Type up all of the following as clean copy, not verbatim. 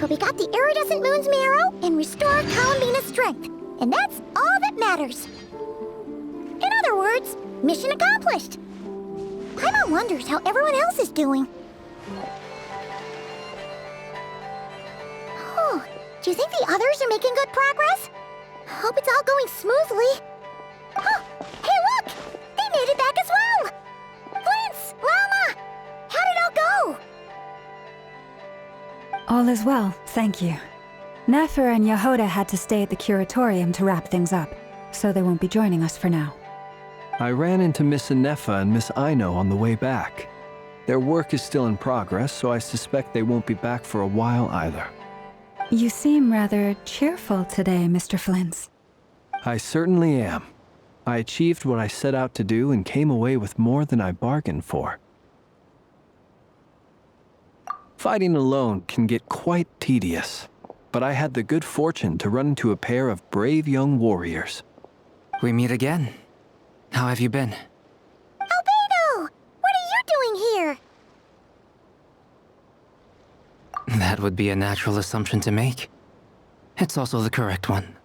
But we got the iridescent moon's marrow and restored Columbina's strength. And that's all that matters. In other words, mission accomplished. Paimon wonders how everyone else is doing. Oh, do you think the others are making good progress? Hope it's all going smoothly. Oh, hey look! They made it back as well! Flintz! Llama! How did it all go? All is well, thank you. Nefer and Yehuda had to stay at the curatorium to wrap things up, so they won't be joining us for now. I ran into Miss Nefa and Miss Aino on the way back. Their work is still in progress, so I suspect they won't be back for a while either. You seem rather cheerful today, Mr. Flintz. I certainly am. I achieved what I set out to do and came away with more than I bargained for. Fighting alone can get quite tedious, but I had the good fortune to run into a pair of brave young warriors. We meet again. How have you been? Albedo! What are you doing here? That would be a natural assumption to make. It's also the correct one.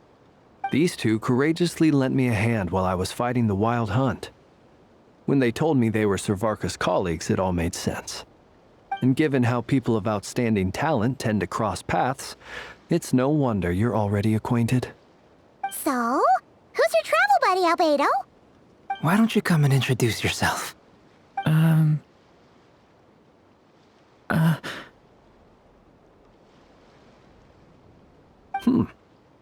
These two courageously lent me a hand while I was fighting the wild hunt. When they told me they were Servarka's colleagues, it all made sense. And given how people of outstanding talent tend to cross paths, it's no wonder you're already acquainted. So, who's your travel buddy, Albedo? Why don't you come and introduce yourself?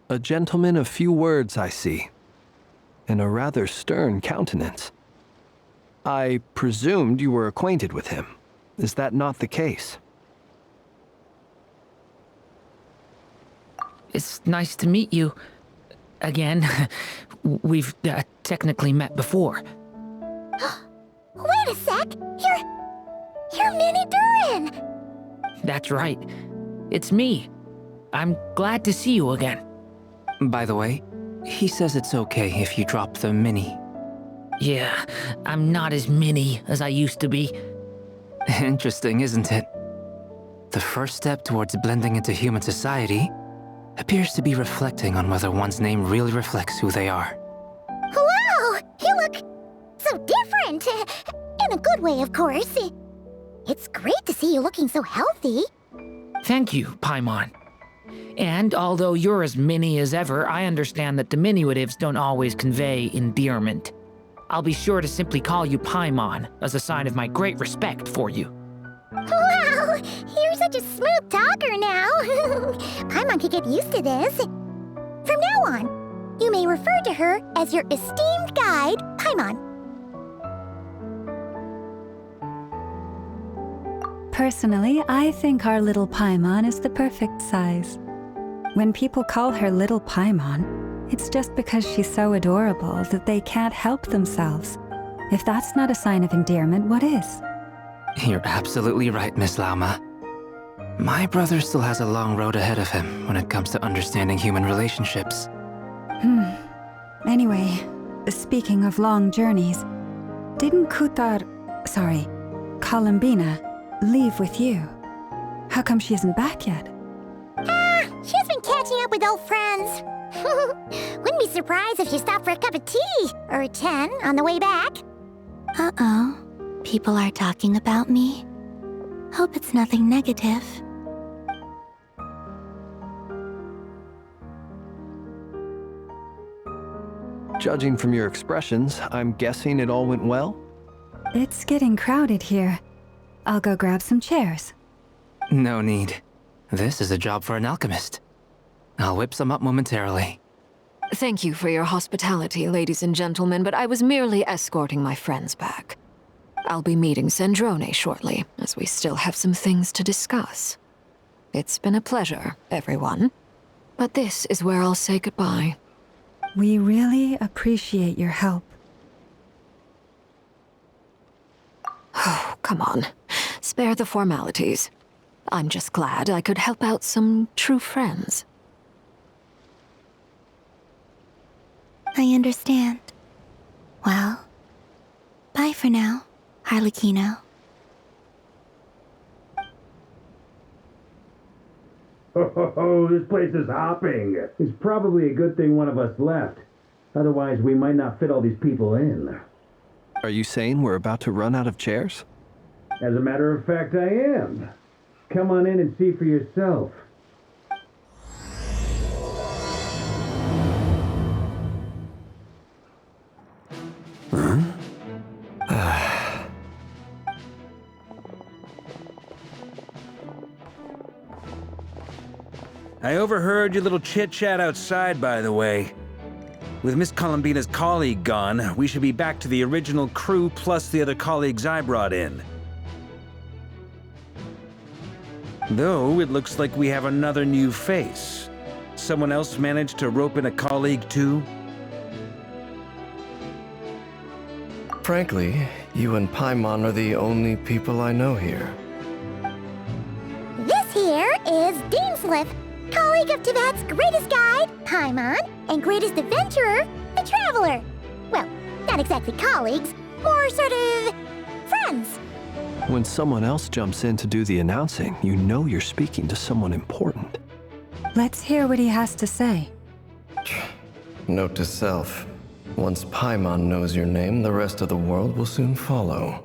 A gentleman of few words, I see. And a rather stern countenance. I presumed you were acquainted with him. Is that not the case? It's nice to meet you. Again. We've technically met before. Wait a sec! You're Minnie Durin! That's right. It's me. I'm glad to see you again. By the way, he says it's okay if you drop the mini. Yeah, I'm not as mini as I used to be. Interesting, isn't it? The first step towards blending into human society appears to be reflecting on whether one's name really reflects who they are. Wow! You look so different! In a good way, of course. It's great to see you looking so healthy. Thank you, Paimon. And although you're as mini as ever, I understand that diminutives don't always convey endearment. I'll be sure to simply call you Paimon as a sign of my great respect for you. Wow! You're such a smooth talker now. Paimon could get used to this. From now on, you may refer to her as your esteemed guide, Paimon. Personally, I think our little Paimon is the perfect size. When people call her Little Paimon, it's just because she's so adorable that they can't help themselves. If that's not a sign of endearment, what is? You're absolutely right, Miss Llama. My brother still has a long road ahead of him when it comes to understanding human relationships. Anyway, speaking of long journeys, didn't Columbina, leave with you? How come she isn't back yet? She's been catching up with old friends. Wouldn't be surprised if she stopped for a cup of tea or 10 on the way back. Uh-oh. People are talking about me. Hope it's nothing negative. Judging from your expressions, I'm guessing it all went well? It's getting crowded here. I'll go grab some chairs. No need. This is a job for an alchemist. I'll whip some up momentarily. Thank you for your hospitality, ladies and gentlemen, but I was merely escorting my friends back. I'll be meeting Sandrone shortly, as we still have some things to discuss. It's been a pleasure, everyone. But this is where I'll say goodbye. We really appreciate your help. Oh, come on. Spare the formalities. I'm just glad I could help out some true friends. I understand. Well, bye for now, Harlequino. Oh, this place is hopping. It's probably a good thing one of us left. Otherwise, we might not fit all these people in. Are you saying we're about to run out of chairs? As a matter of fact, I am. Come on in and see for yourself. I overheard your little chit-chat outside, by the way. With Miss Columbina's colleague gone, we should be back to the original crew plus the other colleagues I brought in. Though, it looks like we have another new face. Someone else managed to rope in a colleague too? Frankly, you and Paimon are the only people I know here. This here is Deansliff, colleague of Teyvat's greatest guide, Paimon, and greatest adventurer, the Traveler. Well, not exactly colleagues, more sort of friends. When someone else jumps in to do the announcing, you know you're speaking to someone important. Let's hear what he has to say. Note to self. Once Paimon knows your name, the rest of the world will soon follow.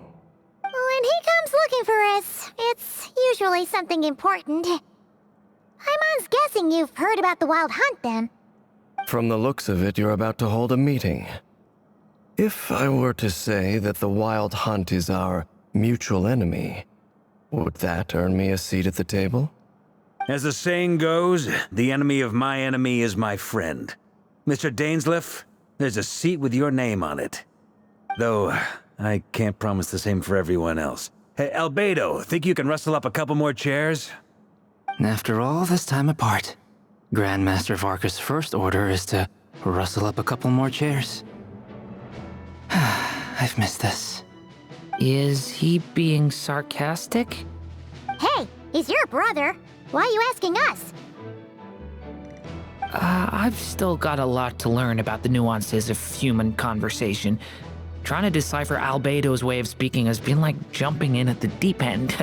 When he comes looking for us, it's usually something important. Paimon's guessing you've heard about the Wild Hunt, then. From the looks of it, you're about to hold a meeting. If I were to say that the Wild Hunt is our mutual enemy, would that earn me a seat at the table? As the saying goes, the enemy of my enemy is my friend. Mr. Dainsliff, there's a seat with your name on it. Though, I can't promise the same for everyone else. Hey, Albedo, think you can rustle up a couple more chairs? After all this time apart, Grandmaster Varka's first order is to rustle up a couple more chairs. I've missed this. Is he being sarcastic? Hey, he's your brother. Why are you asking us? I've still got a lot to learn about the nuances of human conversation. Trying to decipher Albedo's way of speaking has been like jumping in at the deep end.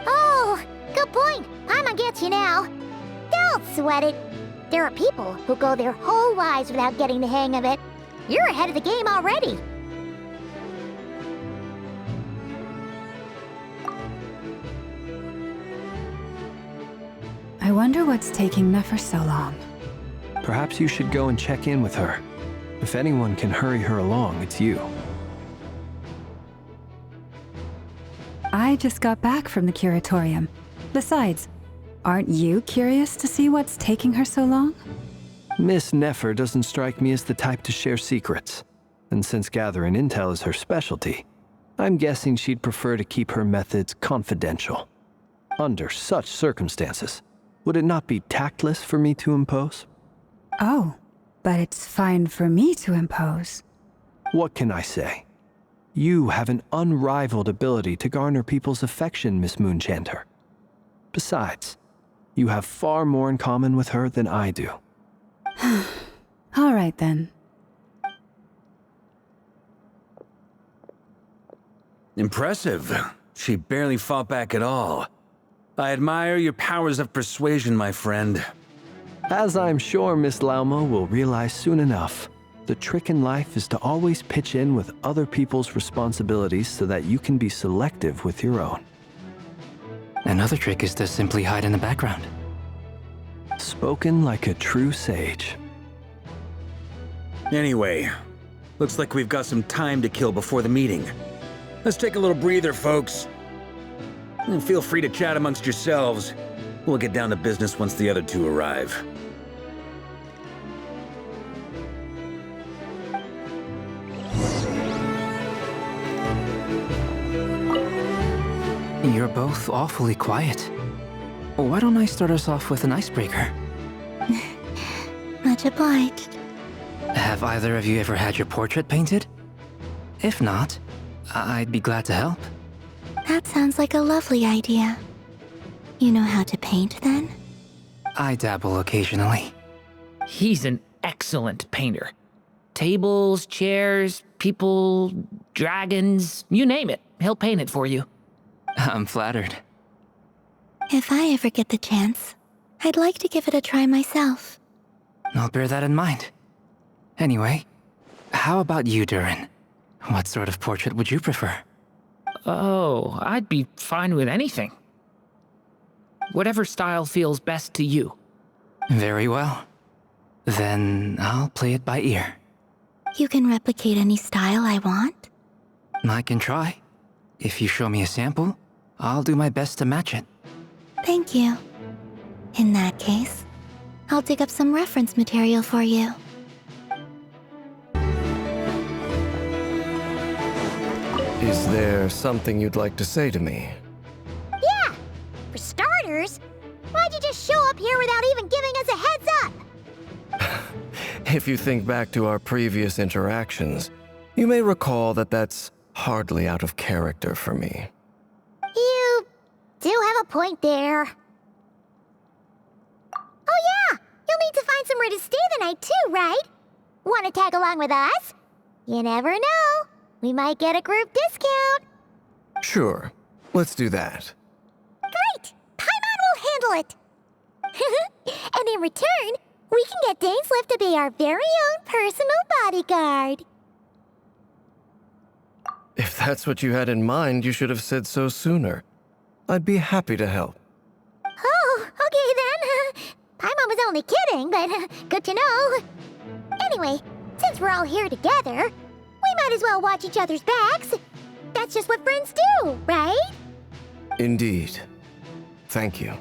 Oh, good point. Paimon gets you now. Don't sweat it. There are people who go their whole lives without getting the hang of it. You're ahead of the game already. I wonder what's taking Nefer so long. Perhaps you should go and check in with her. If anyone can hurry her along, it's you. I just got back from the curatorium. Besides, aren't you curious to see what's taking her so long? Miss Nefer doesn't strike me as the type to share secrets. And since gathering intel is her specialty, I'm guessing she'd prefer to keep her methods confidential. Under such circumstances, would it not be tactless for me to impose? Oh, but it's fine for me to impose. What can I say? You have an unrivaled ability to garner people's affection, Miss Moonchanter. Besides, you have far more in common with her than I do. All right, then. Impressive. She barely fought back at all. I admire your powers of persuasion, my friend. As I'm sure Miss Lauma will realize soon enough, the trick in life is to always pitch in with other people's responsibilities so that you can be selective with your own. Another trick is to simply hide in the background. Spoken like a true sage. Anyway, looks like we've got some time to kill before the meeting. Let's take a little breather, folks. And feel free to chat amongst yourselves. We'll get down to business once the other two arrive. You're both awfully quiet. Why don't I start us off with an icebreaker? Much obliged. Have either of you ever had your portrait painted? If not, I'd be glad to help. That sounds like a lovely idea. You know how to paint, then? I dabble occasionally. He's an excellent painter. Tables, chairs, people, dragons, you name it. He'll paint it for you. I'm flattered. If I ever get the chance, I'd like to give it a try myself. I'll bear that in mind. Anyway, how about you, Durin? What sort of portrait would you prefer? Oh, I'd be fine with anything. Whatever style feels best to you. Very well. Then I'll play it by ear. You can replicate any style I want? I can try. If you show me a sample, I'll do my best to match it. Thank you. In that case, I'll dig up some reference material for you. Is there something you'd like to say to me? Yeah! For starters, why'd you just show up here without even giving us a heads up? If you think back to our previous interactions, you may recall that that's hardly out of character for me. You do have a point there. Oh yeah! You'll need to find somewhere to stay the night too, right? Want to tag along with us? You never know. We might get a group discount. Sure, let's do that. Great! Paimon will handle it. And in return, we can get Dainsliff to be our very own personal bodyguard. If that's what you had in mind, you should have said so sooner. I'd be happy to help. Oh, okay then. Paimon was only kidding, but good to know. Anyway, since we're all here together, we might as well watch each other's backs. That's just what friends do, right? Indeed. Thank you.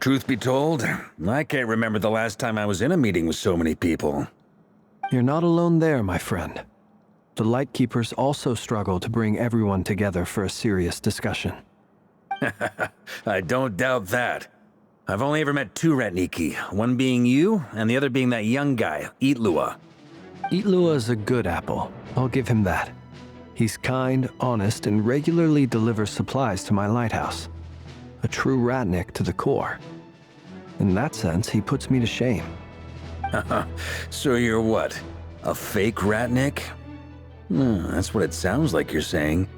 Truth be told, I can't remember the last time I was in a meeting with so many people. You're not alone there, my friend. The Lightkeepers also struggle to bring everyone together for a serious discussion. I don't doubt that. I've only ever met two Ratniki, one being you, and the other being that young guy, Itlua. Itlua is a good apple. I'll give him that. He's kind, honest, and regularly delivers supplies to my lighthouse. A true Ratnik to the core. In that sense, he puts me to shame. So you're what? A fake Ratnik? That's what it sounds like you're saying.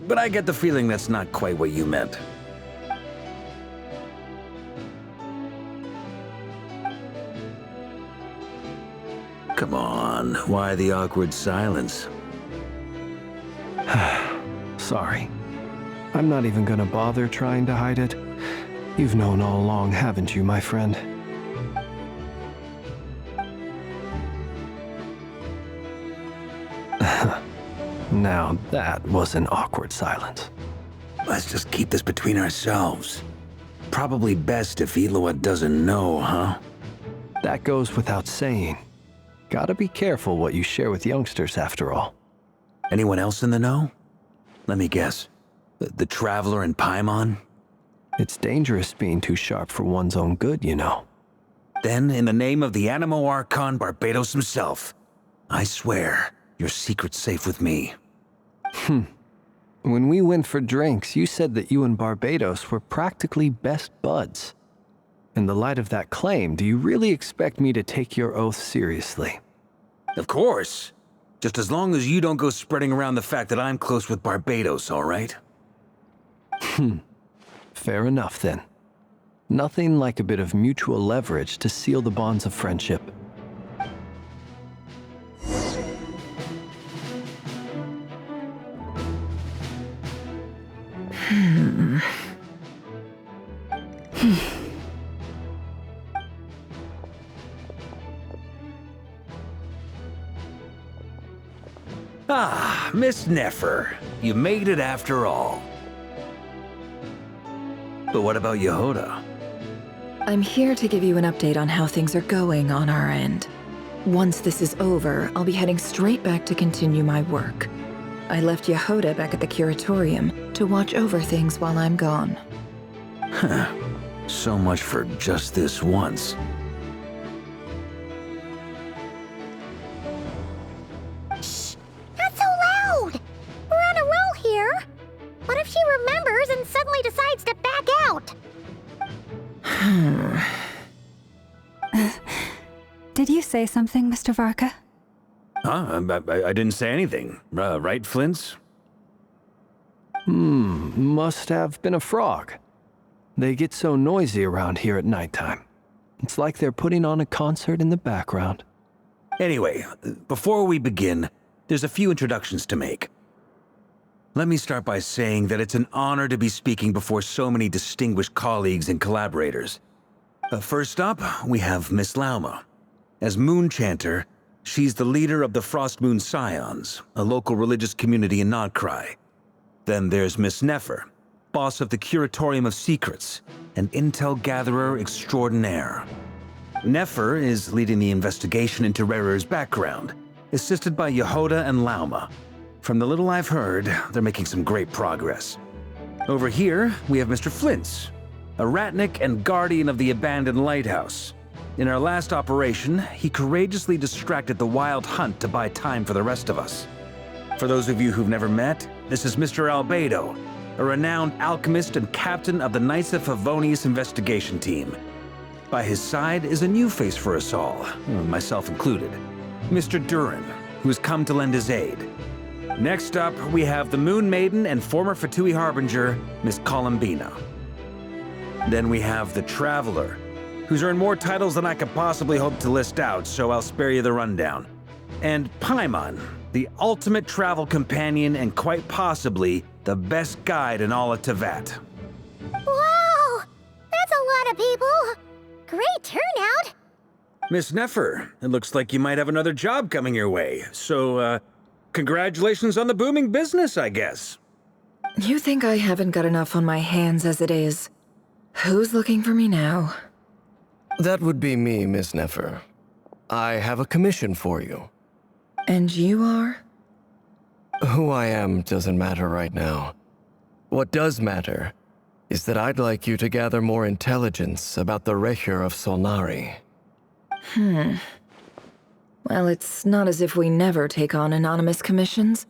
But I get the feeling that's not quite what you meant. Come on, why the awkward silence? Sorry. I'm not even gonna bother trying to hide it. You've known all along, haven't you, my friend? Now that was an awkward silence. Let's just keep this between ourselves. Probably best if Itlua doesn't know, huh? That goes without saying. Gotta be careful what you share with youngsters, after all. Anyone else in the know? Let me guess. The Traveler and Paimon? It's dangerous being too sharp for one's own good, you know. Then, in the name of the Animo Archon Barbados himself, I swear, your secret's safe with me. When we went for drinks, you said that you and Barbados were practically best buds. In the light of that claim, do you really expect me to take your oath seriously? Of course. Just as long as you don't go spreading around the fact that I'm close with Barbados, all right? Fair enough, then. Nothing like a bit of mutual leverage to seal the bonds of friendship. Ah, Miss Nefer. You made it after all. But what about Yehoda? I'm here to give you an update on how things are going on our end. Once this is over, I'll be heading straight back to continue my work. I left Yehoda back at the curatorium to watch over things while I'm gone. Huh. So much for just this once. Shh! Not so loud! We're on a roll here. What if she remembers and suddenly decides to back out? Did you say something, Mr. Varka? Huh? I didn't say anything. Right, Flint's? Must have been a frog. They get so noisy around here at nighttime. It's like they're putting on a concert in the background. Anyway, before we begin, there's a few introductions to make. Let me start by saying that it's an honor to be speaking before so many distinguished colleagues and collaborators. First up, we have Miss Lauma. As Moon Chanter, she's the leader of the Frost Moon Scions, a local religious community in Nodcry. Then there's Miss Nefer, boss of the Curatorium of Secrets, an intel gatherer extraordinaire. Nefer is leading the investigation into Rerer's background, assisted by Yehoda and Lauma. From the little I've heard, they're making some great progress. Over here, we have Mr. Flint's, a ratnik and guardian of the abandoned lighthouse. In our last operation, he courageously distracted the Wild Hunt to buy time for the rest of us. For those of you who've never met, this is Mr. Albedo, a renowned alchemist and captain of the Knights of Favonius investigation team. By his side is a new face for us all, myself included, Mr. Durin, who's come to lend his aid. Next up, we have the Moon Maiden and former Fatui Harbinger, Miss Columbina. Then we have the Traveler, who's earned more titles than I could possibly hope to list out, so I'll spare you the rundown. And Paimon, the ultimate travel companion and quite possibly the best guide in all of Tevat. Wow! That's a lot of people! Great turnout! Miss Nefer, it looks like you might have another job coming your way, so, congratulations on the booming business, I guess. You think I haven't got enough on my hands as it is? Who's looking for me now? That would be me, Miss Nefer. I have a commission for you. And you are? Who I am doesn't matter right now. What does matter is that I'd like you to gather more intelligence about the Recher of Solnari. Well, it's not as if we never take on anonymous commissions,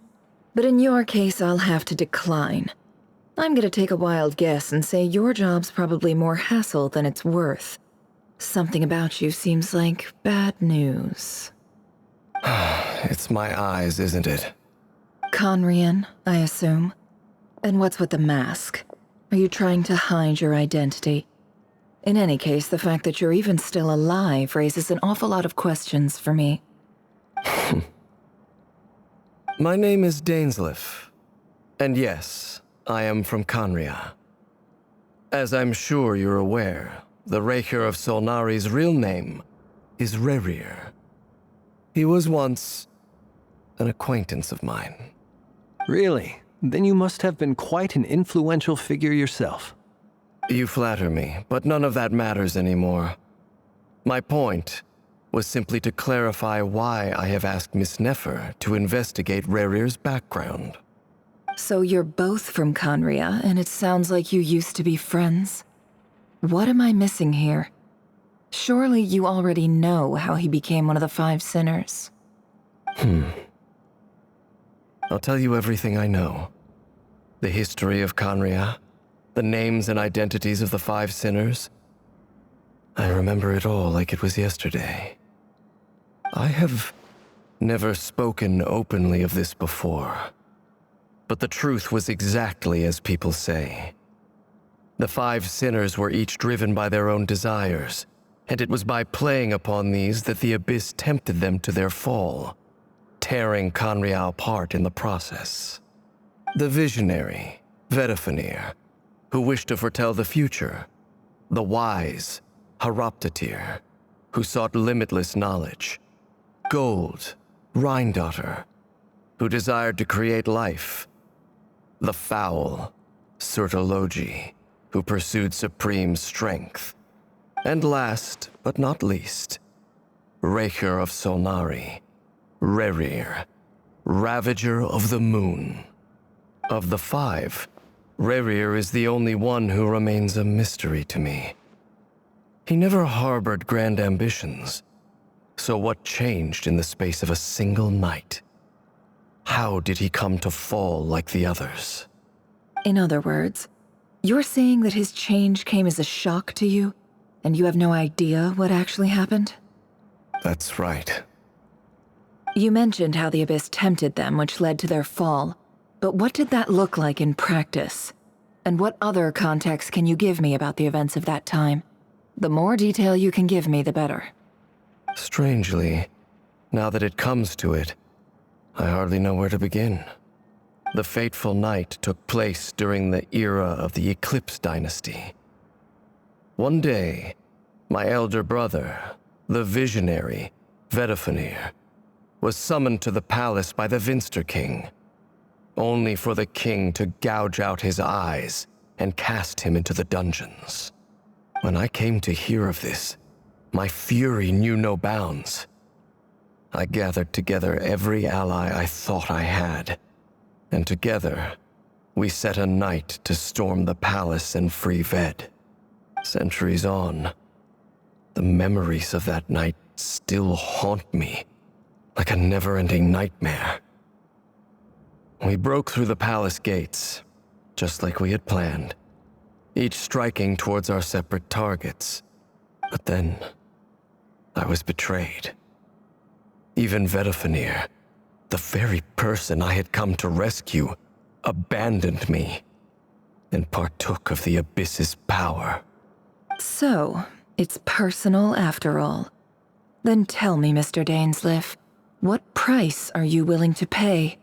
but in your case, I'll have to decline. I'm gonna take a wild guess and say your job's probably more hassle than it's worth. Something about you seems like bad news. It's my eyes, isn't it? Conrian, I assume. And what's with the mask? Are you trying to hide your identity? In any case, the fact that you're even still alive raises an awful lot of questions for me. My name is Dainsleif. And yes, I am from Conria. As I'm sure you're aware, the Recher of Solnari's real name is Rerir. He was once an acquaintance of mine. Really? Then you must have been quite an influential figure yourself. You flatter me, but none of that matters anymore. My point was simply to clarify why I have asked Miss Nefer to investigate Rerir's background. So you're both from Conria, and it sounds like you used to be friends? What am I missing here? Surely you already know how he became one of the Five Sinners. I'll tell you everything I know. The history of Conria, the names and identities of the Five Sinners. I remember it all like it was yesterday. I have never spoken openly of this before. But the truth was exactly as people say. The Five Sinners were each driven by their own desires, and it was by playing upon these that the Abyss tempted them to their fall, tearing Conria apart in the process. The visionary, Vedafinir, who wished to foretell the future, the wise Horoptatir, who sought limitless knowledge, Gold, Rhine-daughter, who desired to create life, the foul Sertologi, who pursued supreme strength, and last but not least, Raker of Solnari, Rerir, Ravager of the Moon. Of the five, Rerir is the only one who remains a mystery to me. He never harbored grand ambitions, so what changed in the space of a single night? How did he come to fall like the others? In other words, you're saying that his change came as a shock to you, and you have no idea what actually happened? That's right. You mentioned how the Abyss tempted them, which led to their fall. But what did that look like in practice? And what other context can you give me about the events of that time? The more detail you can give me, the better. Strangely, now that it comes to it, I hardly know where to begin. The fateful night took place during the era of the Eclipse Dynasty. One day, my elder brother, the visionary, Vedafenir, was summoned to the palace by the Vinster King, only for the king to gouge out his eyes and cast him into the dungeons. When I came to hear of this, my fury knew no bounds. I gathered together every ally I thought I had, and together, we set a night to storm the palace and free Ved. Centuries on, the memories of that night still haunt me, like a never-ending nightmare. We broke through the palace gates, just like we had planned, each striking towards our separate targets. But then, I was betrayed. Even Vedafenir, the very person I had come to rescue, abandoned me and partook of the Abyss's power. So, it's personal after all. Then tell me, Mr. Dainsleif, what price are you willing to pay?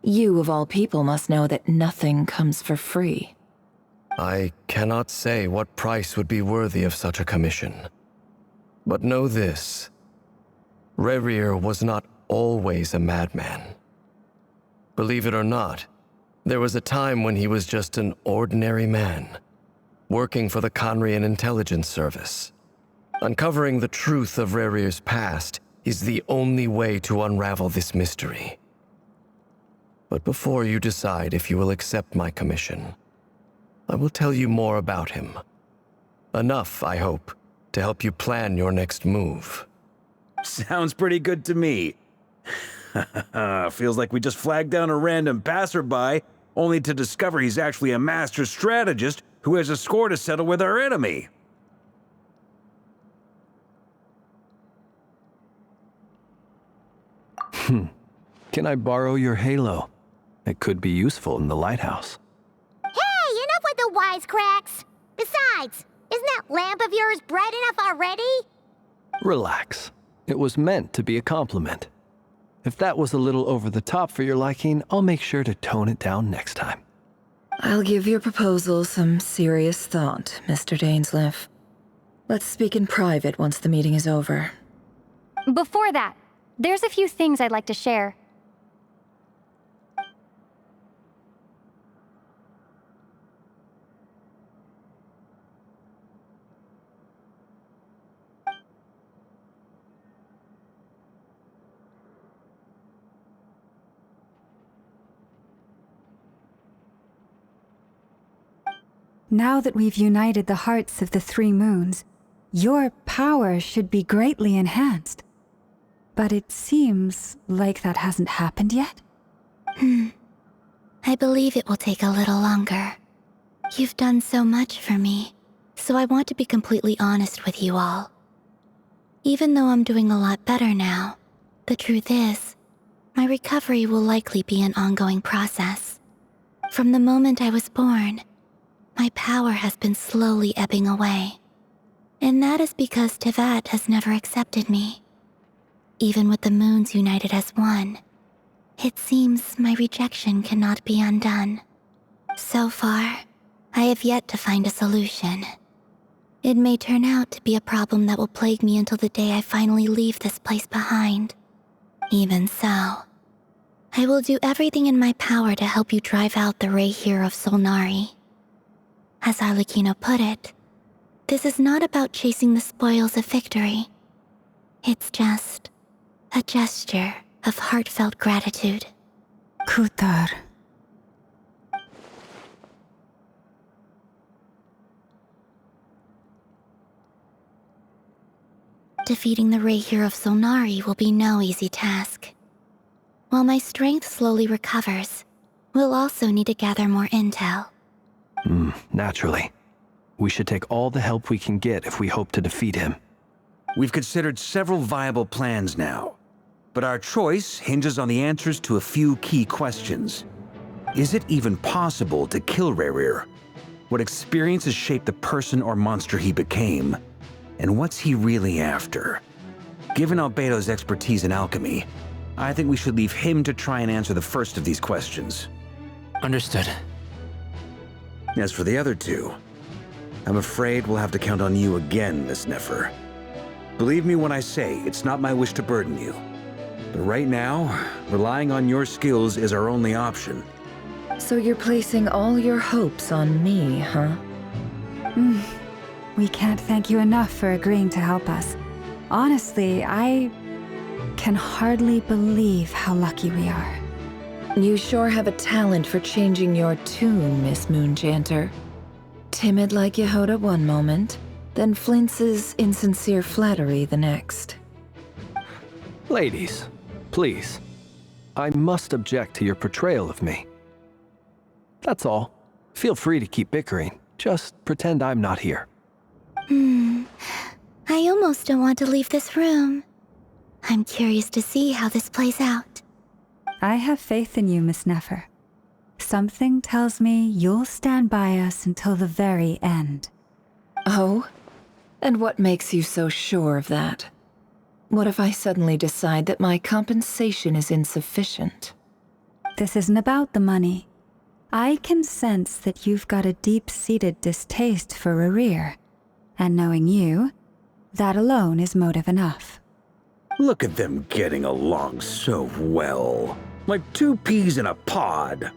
You, of all people, must know that nothing comes for free. I cannot say what price would be worthy of such a commission. But know this. Rerir was not always a madman. Believe it or not, there was a time when he was just an ordinary man, working for the Conrian Intelligence Service. Uncovering the truth of Rerir's past is the only way to unravel this mystery. But before you decide if you will accept my commission, I will tell you more about him. Enough, I hope, to help you plan your next move. Sounds pretty good to me. Feels like we just flagged down a random passerby, only to discover he's actually a master strategist who has a score to settle with our enemy. Can I borrow your halo? It could be useful in the lighthouse. Hey, enough with the wisecracks! Besides, isn't that lamp of yours bright enough already? Relax. It was meant to be a compliment. If that was a little over the top for your liking, I'll make sure to tone it down next time. I'll give your proposal some serious thought, Mr. Dainsleif. Let's speak in private once the meeting is over. Before that, there's a few things I'd like to share. Now that we've united the hearts of the three moons, your power should be greatly enhanced. But it seems like that hasn't happened yet? I believe it will take a little longer. You've done so much for me, so I want to be completely honest with you all. Even though I'm doing a lot better now, the truth is, my recovery will likely be an ongoing process. From the moment I was born, my power has been slowly ebbing away. And that is because Tevat has never accepted me. Even with the moons united as one, it seems my rejection cannot be undone. So far, I have yet to find a solution. It may turn out to be a problem that will plague me until the day I finally leave this place behind. Even so, I will do everything in my power to help you drive out the Ray here of Solnari. As Arlecchino put it, this is not about chasing the spoils of victory. It's just a gesture of heartfelt gratitude. Kutar. Defeating the Ray here of Solnari will be no easy task. While my strength slowly recovers, we'll also need to gather more intel. Naturally. We should take all the help we can get if we hope to defeat him. We've considered several viable plans now, but our choice hinges on the answers to a few key questions. Is it even possible to kill Rerir? What experiences shaped the person or monster he became? And what's he really after? Given Albedo's expertise in alchemy, I think we should leave him to try and answer the first of these questions. Understood. As for the other two, I'm afraid we'll have to count on you again, Miss Nefer. Believe me when I say it's not my wish to burden you. But right now, relying on your skills is our only option. So you're placing all your hopes on me, huh? We can't thank you enough for agreeing to help us. Honestly, I can hardly believe how lucky we are. You sure have a talent for changing your tune, Miss Moonchanter. Timid like Yehoda one moment, then flinches insincere flattery the next. Ladies, please. I must object to your portrayal of me. That's all. Feel free to keep bickering. Just pretend I'm not here. I almost don't want to leave this room. I'm curious to see how this plays out. I have faith in you, Miss Nefer. Something tells me you'll stand by us until the very end. Oh? And what makes you so sure of that? What if I suddenly decide that my compensation is insufficient? This isn't about the money. I can sense that you've got a deep-seated distaste for Rerir. And knowing you, that alone is motive enough. Look at them getting along so well. Like two peas in a pod.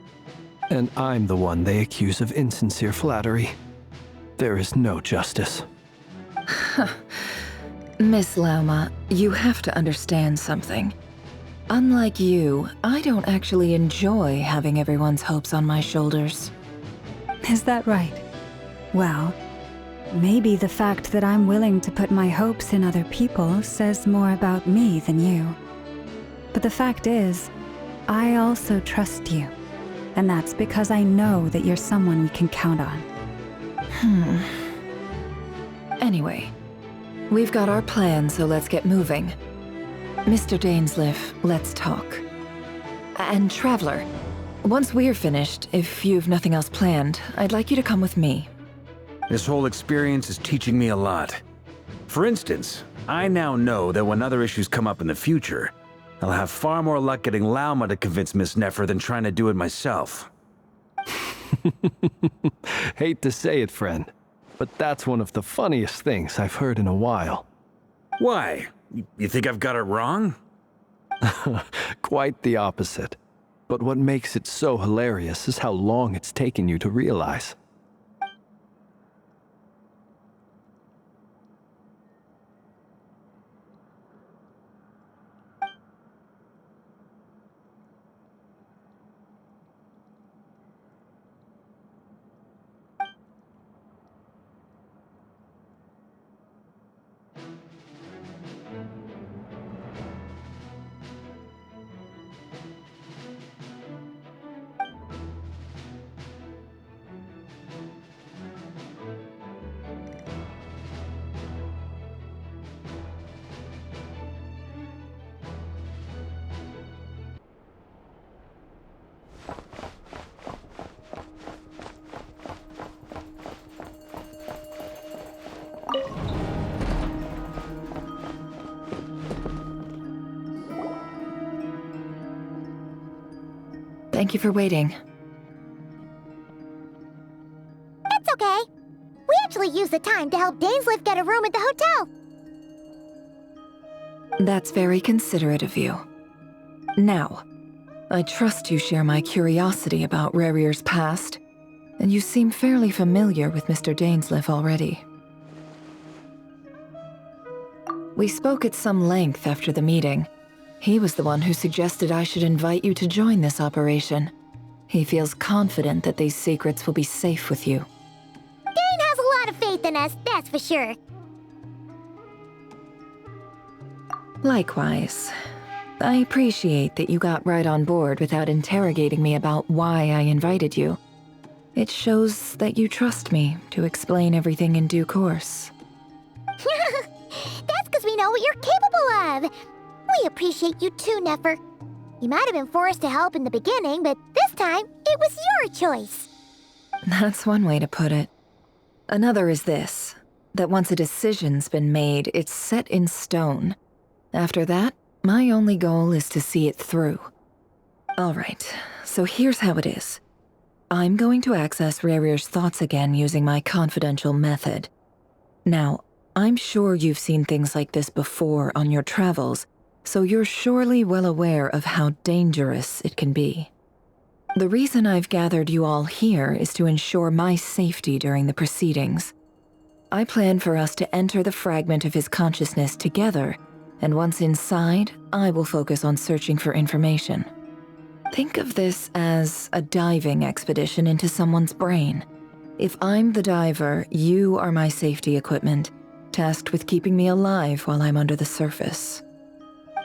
And I'm the one they accuse of insincere flattery. There is no justice. Miss Lauma, you have to understand something. Unlike you, I don't actually enjoy having everyone's hopes on my shoulders. Is that right? Well, maybe the fact that I'm willing to put my hopes in other people says more about me than you. But the fact is, I also trust you. And that's because I know that you're someone we can count on. Anyway, we've got our plan, so let's get moving. Mr. Dainsleif, let's talk. And Traveler, once we're finished, if you've nothing else planned, I'd like you to come with me. This whole experience is teaching me a lot. For instance, I now know that when other issues come up in the future, I'll have far more luck getting Lauma to convince Miss Nefer than trying to do it myself. Hate to say it, friend, but that's one of the funniest things I've heard in a while. Why? You think I've got it wrong? Quite the opposite. But what makes it so hilarious is how long it's taken you to realize. Thank you for waiting. We actually used the time to help Dainsleif get a room at the hotel. That's very considerate of you. Now, I trust you share my curiosity about Rarier's past, and you seem fairly familiar with Mr. Dainsleif already. We spoke at some length after the meeting. He was the one who suggested I should invite you to join this operation. He feels confident that these secrets will be safe with you. Dane has a lot of faith in us, that's for sure. Likewise. I appreciate that you got right on board without interrogating me about why I invited you. It shows that you trust me to explain everything in due course. That's because we know what you're capable of. We appreciate you too, Nefer. You might have been forced to help in the beginning, but this time, it was your choice. That's one way to put it. Another is this, that once a decision's been made, it's set in stone. After that, my only goal is to see it through. Alright, so here's how it is. I'm going to access Rarier's thoughts again using my confidential method. Now, I'm sure you've seen things like this before on your travels, so you're surely well aware of how dangerous it can be. The reason I've gathered you all here is to ensure my safety during the proceedings. I plan for us to enter the fragment of his consciousness together, and once inside, I will focus on searching for information. Think of this as a diving expedition into someone's brain. If I'm the diver, you are my safety equipment, tasked with keeping me alive while I'm under the surface.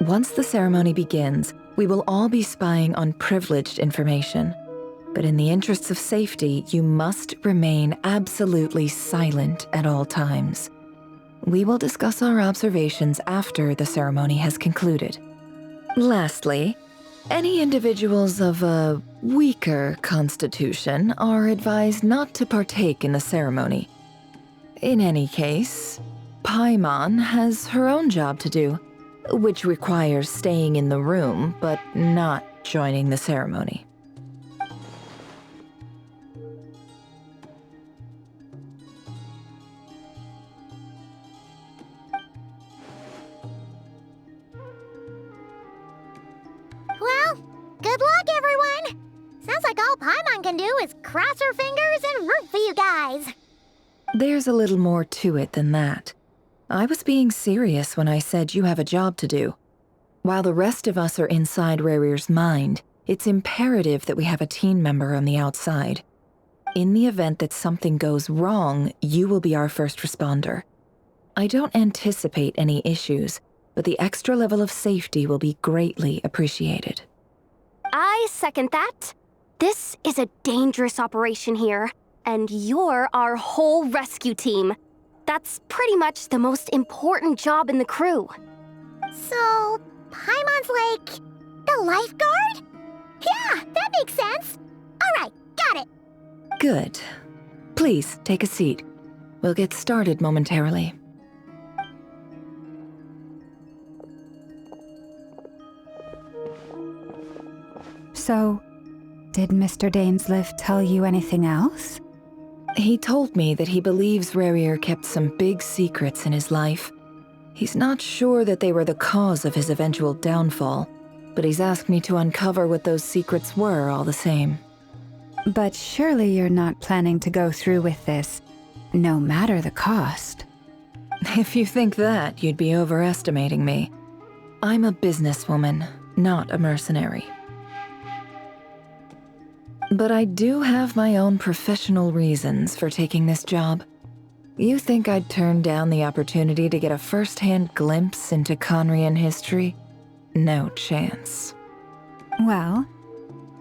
Once the ceremony begins, we will all be spying on privileged information. But in the interests of safety, you must remain absolutely silent at all times. We will discuss our observations after the ceremony has concluded. Lastly, any individuals of a weaker constitution are advised not to partake in the ceremony. In any case, Paimon has her own job to do, which requires staying in the room but not joining the ceremony. Well, good luck, everyone. Sounds like all Paimon can do is cross her fingers and root for you guys. There's a little more to it than that. I was being serious when I said you have a job to do. While the rest of us are inside Rarier's mind, it's imperative that we have a team member on the outside. In the event that something goes wrong, you will be our first responder. I don't anticipate any issues, but the extra level of safety will be greatly appreciated. I second that. This is a dangerous operation here, and you're our whole rescue team. That's pretty much the most important job in the crew. So, Paimon's like the lifeguard? Yeah, that makes sense. All right, got it. Good. Please, take a seat. We'll get started momentarily. So, did Mr. Dainsleif tell you anything else? He told me that he believes Rarier kept some big secrets in his life. He's not sure that they were the cause of his eventual downfall, but he's asked me to uncover what those secrets were all the same. But surely you're not planning to go through with this, no matter the cost. If you think that, you'd be overestimating me. I'm a businesswoman, not a mercenary. But I do have my own professional reasons for taking this job. You think I'd turn down the opportunity to get a first-hand glimpse into Conrian history? No chance. Well,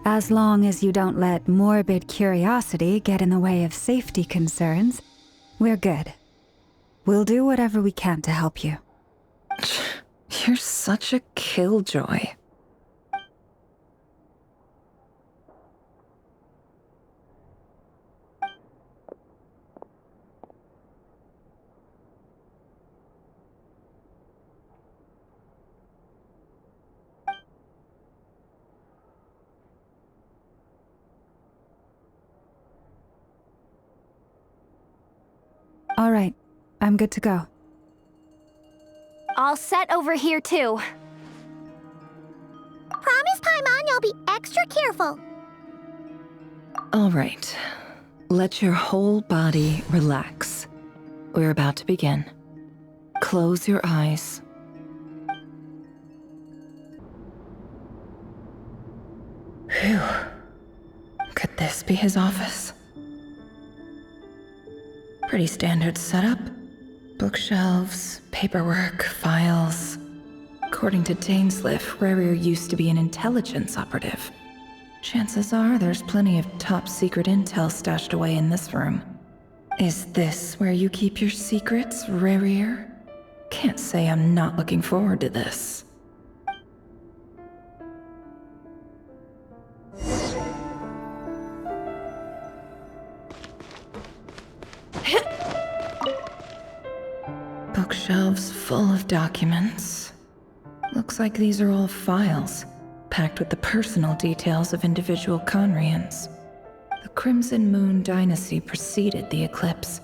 as long as you don't let morbid curiosity get in the way of safety concerns, we're good. We'll do whatever we can to help you. You're such a killjoy. All right, I'm good to go. All set over here, too. Promise, Paimon, you'll be extra careful. All right. Let your whole body relax. We're about to begin. Close your eyes. Phew. Could this be his office? Pretty standard setup. Bookshelves, paperwork, files. According to Dainsliff, Rarier used to be an intelligence operative. Chances are there's plenty of top-secret intel stashed away in this room. Is this where you keep your secrets, Rarier? Can't say I'm not looking forward to this. Bookshelves full of documents. Looks like these are all files, packed with the personal details of individual Conrians. The Crimson Moon dynasty preceded the eclipse.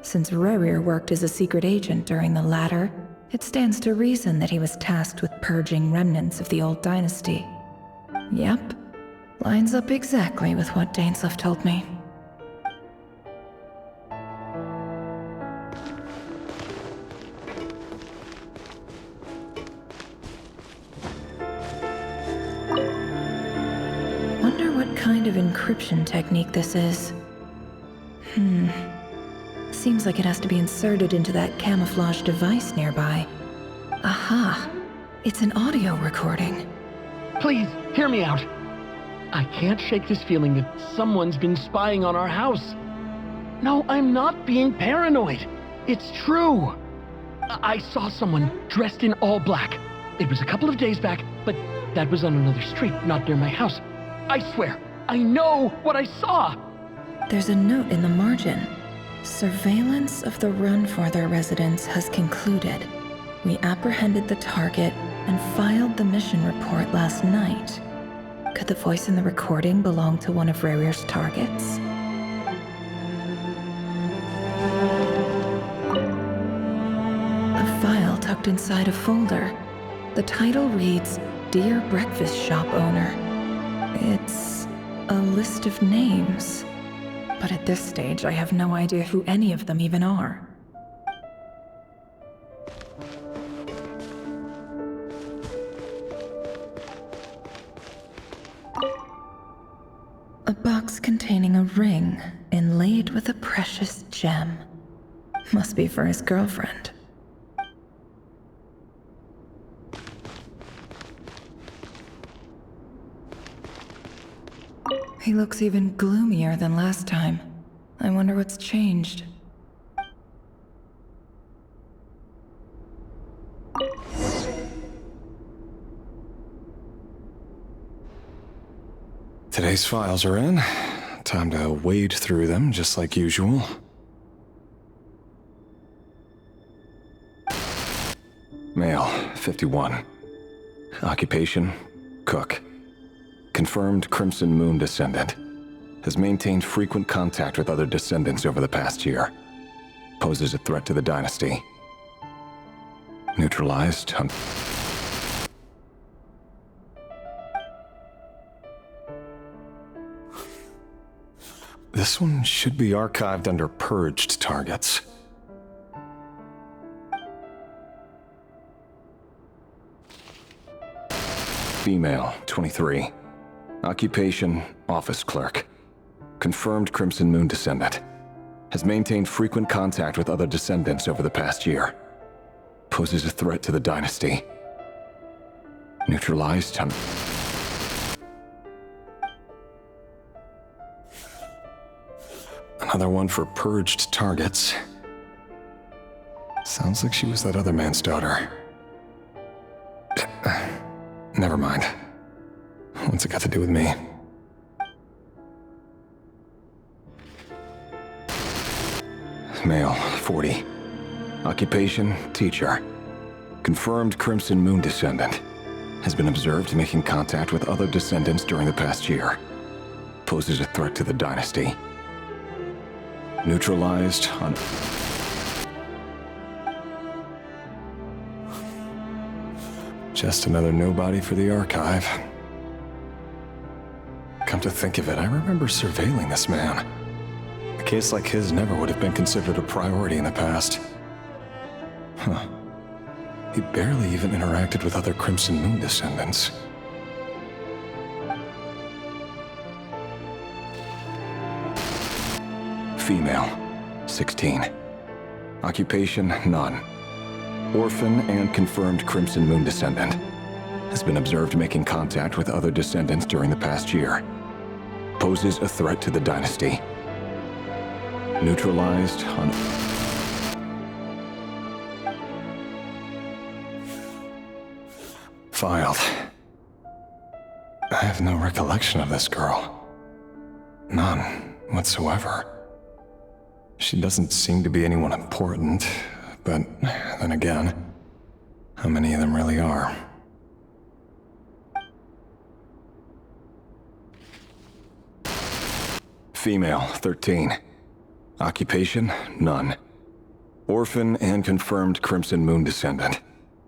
Since Rarier worked as a secret agent during the latter, it stands to reason that he was tasked with purging remnants of the old dynasty. Yep, lines up exactly with what Dainsliff told me. Wonder what kind of encryption technique this is. Seems like it has to be inserted into that camouflage device nearby. Aha! It's an audio recording. Please, hear me out. I can't shake this feeling that someone's been spying on our house. No, I'm not being paranoid. It's true. I saw someone dressed in all black. It was a couple of days back, but that was on another street, not near my house. I swear, I know what I saw! There's a note in the margin. Surveillance of the run for their residence has concluded. We apprehended the target and filed the mission report last night. Could the voice in the recording belong to one of Rarier's targets? A file tucked inside a folder. The title reads, Dear Breakfast Shop Owner. It's a list of names. But at this stage, I have no idea who any of them even are. A box containing a ring inlaid with a precious gem. Must be for his girlfriend. He looks even gloomier than last time. I wonder what's changed. Today's files are in. Time to wade through them, just like usual. Male, 51. Occupation, cook. Confirmed Crimson Moon descendant. Has maintained frequent contact with other descendants over the past year. Poses a threat to the dynasty. Neutralized on... This one should be archived under purged targets. Female, 23. Occupation, office clerk. Confirmed Crimson Moon descendant. Has maintained frequent contact with other descendants over the past year. Poses a threat to the dynasty. Neutralized on... Another one for purged targets. Sounds like she was that other man's daughter. Never mind. What's it got to do with me? Male, 40. Occupation, teacher. Confirmed Crimson Moon descendant. Has been observed making contact with other descendants during the past year. Poses a threat to the dynasty. Neutralized on... Just another nobody for the archive. Come to think of it, I remember surveilling this man. A case like his never would have been considered a priority in the past. Huh. He barely even interacted with other Crimson Moon descendants. Female, 16. Occupation, none. Orphan and confirmed Crimson Moon descendant. Has been observed making contact with other descendants during the past year. Poses a threat to the dynasty. Neutralized on... Filed. I have no recollection of this girl. None whatsoever. She doesn't seem to be anyone important, but then again, how many of them really are? Female, 13. Occupation, none. Orphan and confirmed Crimson Moon descendant.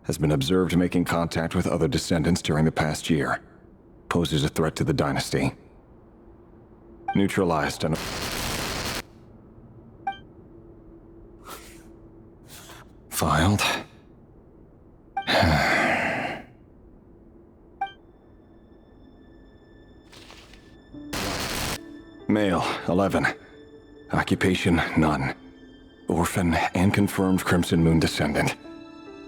Has been observed making contact with other descendants during the past year. Poses a threat to the dynasty. Neutralized on... Filed. Male, 11. Occupation, none. Orphan and confirmed Crimson Moon descendant.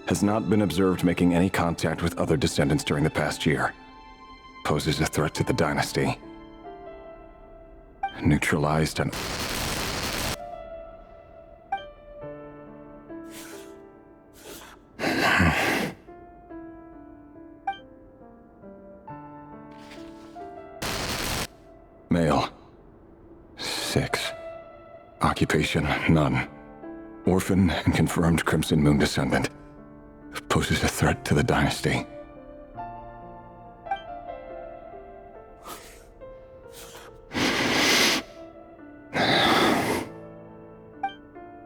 Has not been observed making any contact with other descendants during the past year. Poses a threat to the dynasty. Neutralized and... Male. 6. Occupation, none. Orphan and confirmed Crimson Moon descendant. Poses a threat to the dynasty.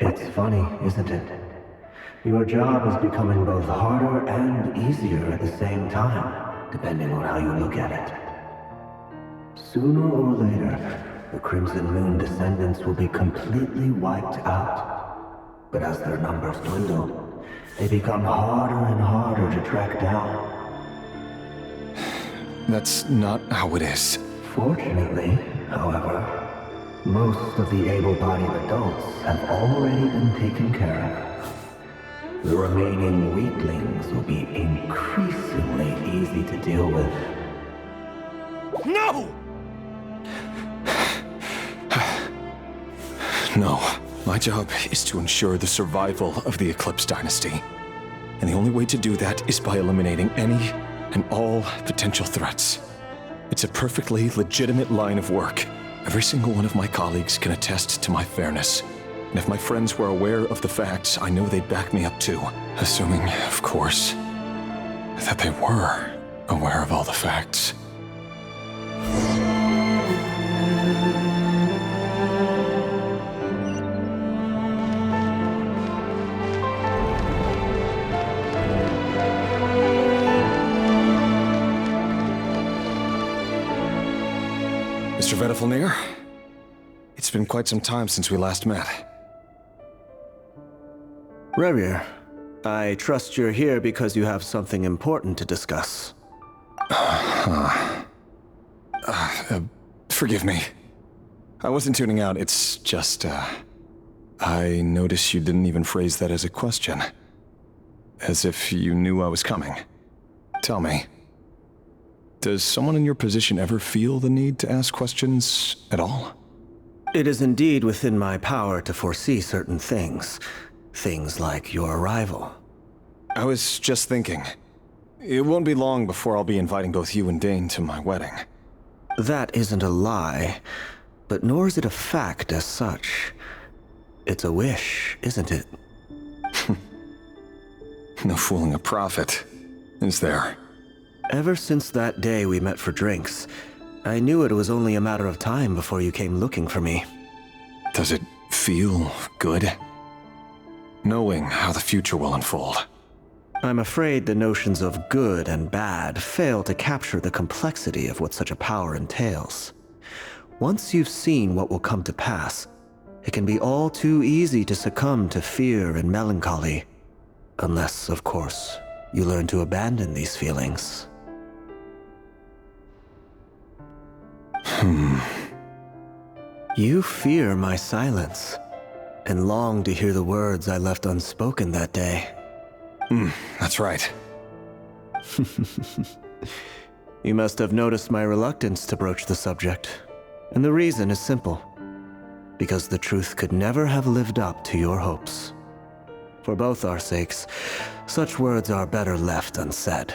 It's funny, isn't it? Your job is becoming both harder and easier at the same time, depending on how you look at it. Sooner or later, the Crimson Moon descendants will be completely wiped out. But as their numbers dwindle, they become harder and harder to track down. That's not how it is. Fortunately, however, most of the able-bodied adults have already been taken care of. The remaining weaklings will be increasingly easy to deal with. No! No. My job is to ensure the survival of the Eclipse Dynasty. And the only way to do that is by eliminating any and all potential threats. It's a perfectly legitimate line of work. Every single one of my colleagues can attest to my fairness. And if my friends were aware of the facts, I know they'd back me up too. Assuming, of course, that they were aware of all the facts. Mr. Vedifalnir, it's been quite some time since we last met. Rerir, I trust you're here because you have something important to discuss. Forgive me. I wasn't tuning out, it's just, I noticed you didn't even phrase that as a question. As if you knew I was coming. Tell me, does someone in your position ever feel the need to ask questions at all? It is indeed within my power to foresee certain things. Things like your arrival. I was just thinking. It won't be long before I'll be inviting both you and Dane to my wedding. That isn't a lie, but nor is it a fact as such. It's a wish, isn't it? No fooling a prophet, is there? Ever since that day we met for drinks, I knew it was only a matter of time before you came looking for me. Does it feel good? Knowing how the future will unfold. I'm afraid the notions of good and bad fail to capture the complexity of what such a power entails. Once you've seen what will come to pass, it can be all too easy to succumb to fear and melancholy. Unless, of course, you learn to abandon these feelings. You fear my silence, and long to hear the words I left unspoken that day. That's right. You must have noticed my reluctance to broach the subject, and the reason is simple. Because the truth could never have lived up to your hopes. For both our sakes, such words are better left unsaid.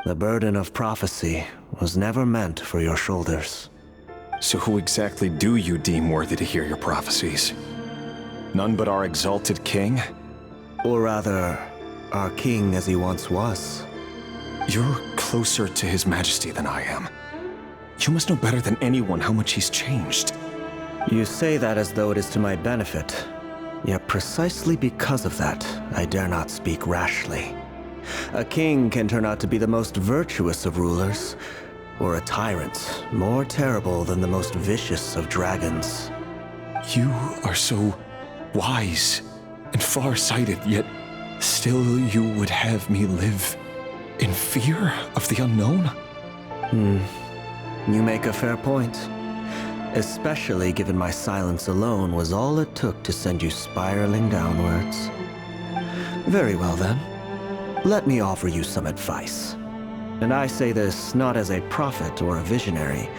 The burden of prophecy was never meant for your shoulders. So who exactly do you deem worthy to hear your prophecies? None but our exalted king? Or rather, our king as he once was. You're closer to his majesty than I am. You must know better than anyone how much he's changed. You say that as though it is to my benefit. Yet precisely because of that, I dare not speak rashly. A king can turn out to be the most virtuous of rulers, or a tyrant more terrible than the most vicious of dragons. You are so wise and far-sighted, yet still you would have me live in fear of the unknown? You make a fair point. Especially given my silence alone was all it took to send you spiraling downwards. Very well then. Let me offer you some advice. And I say this not as a prophet or a visionary,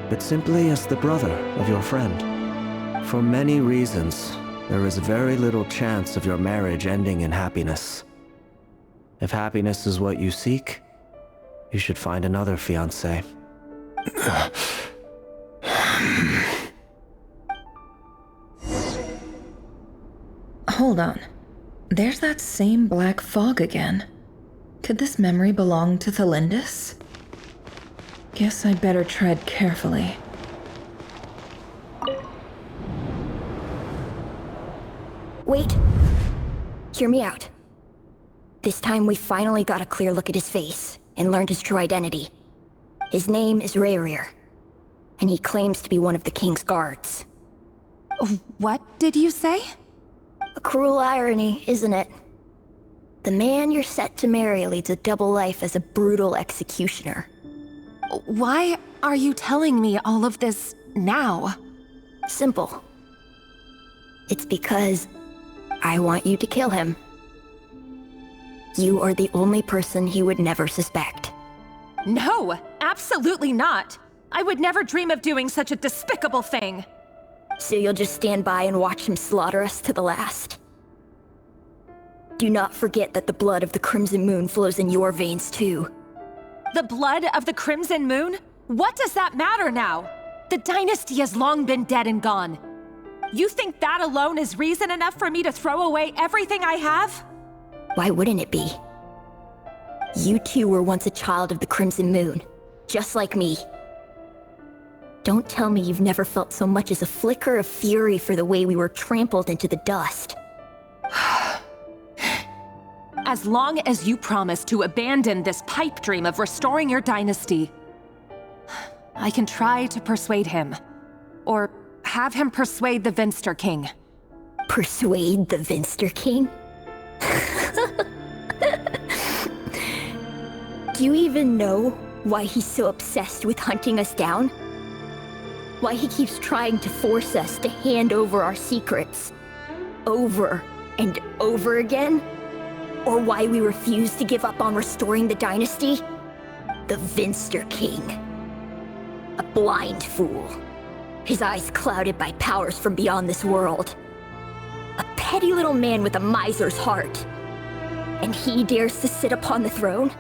but simply as the brother of your friend. For many reasons, there is very little chance of your marriage ending in happiness. If happiness is what you seek, you should find another fiancé. Hold on. There's that same black fog again. Could this memory belong to Thelindis? Guess I'd better tread carefully. Wait. Hear me out. This time we finally got a clear look at his face and learned his true identity. His name is Rayrir, and he claims to be one of the king's guards. What did you say? A cruel irony, isn't it? The man you're set to marry leads a double life as a brutal executioner. Why are you telling me all of this now? Simple. It's because I want you to kill him. You are the only person he would never suspect. No, absolutely not. I would never dream of doing such a despicable thing. So you'll just stand by and watch him slaughter us to the last? Do not forget that the blood of the Crimson Moon flows in your veins too. The blood of the Crimson Moon? What does that matter now? The dynasty has long been dead and gone. You think that alone is reason enough for me to throw away everything I have? Why wouldn't it be? You too were once a child of the Crimson Moon, just like me. Don't tell me you've never felt so much as a flicker of fury for the way we were trampled into the dust. As long as you promise to abandon this pipe dream of restoring your dynasty, I can try to persuade him. Or have him persuade the Vinster King. Persuade the Vinster King? Do you even know why he's so obsessed with hunting us down? Why he keeps trying to force us to hand over our secrets over and over again? Or why we refuse to give up on restoring the dynasty? The Vinster King. A blind fool. His eyes clouded by powers from beyond this world. A petty little man with a miser's heart. And he dares to sit upon the throne?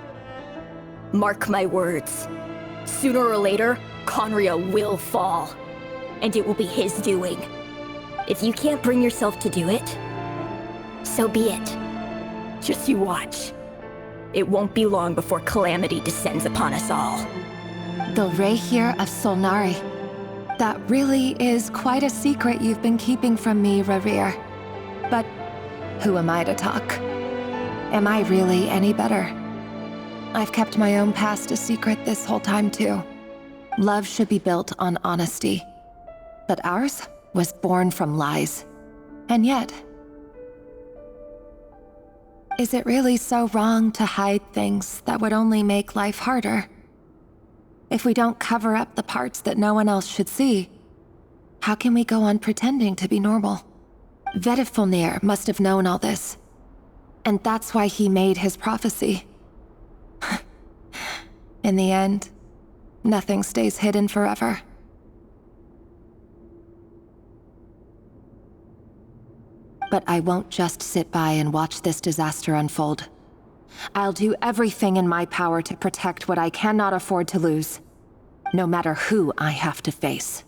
Mark my words. Sooner or later, Conria will fall. And it will be his doing. If you can't bring yourself to do it, so be it. Just you watch. It won't be long before calamity descends upon us all. The Rayrir of Solnari. That really is quite a secret you've been keeping from me, Rayrir. But who am I to talk? Am I really any better? I've kept my own past a secret this whole time, too. Love should be built on honesty. But ours was born from lies. And yet... is it really so wrong to hide things that would only make life harder? If we don't cover up the parts that no one else should see, how can we go on pretending to be normal? Vedifulnir must have known all this. And that's why he made his prophecy. In the end, nothing stays hidden forever. But I won't just sit by and watch this disaster unfold. I'll do everything in my power to protect what I cannot afford to lose, no matter who I have to face.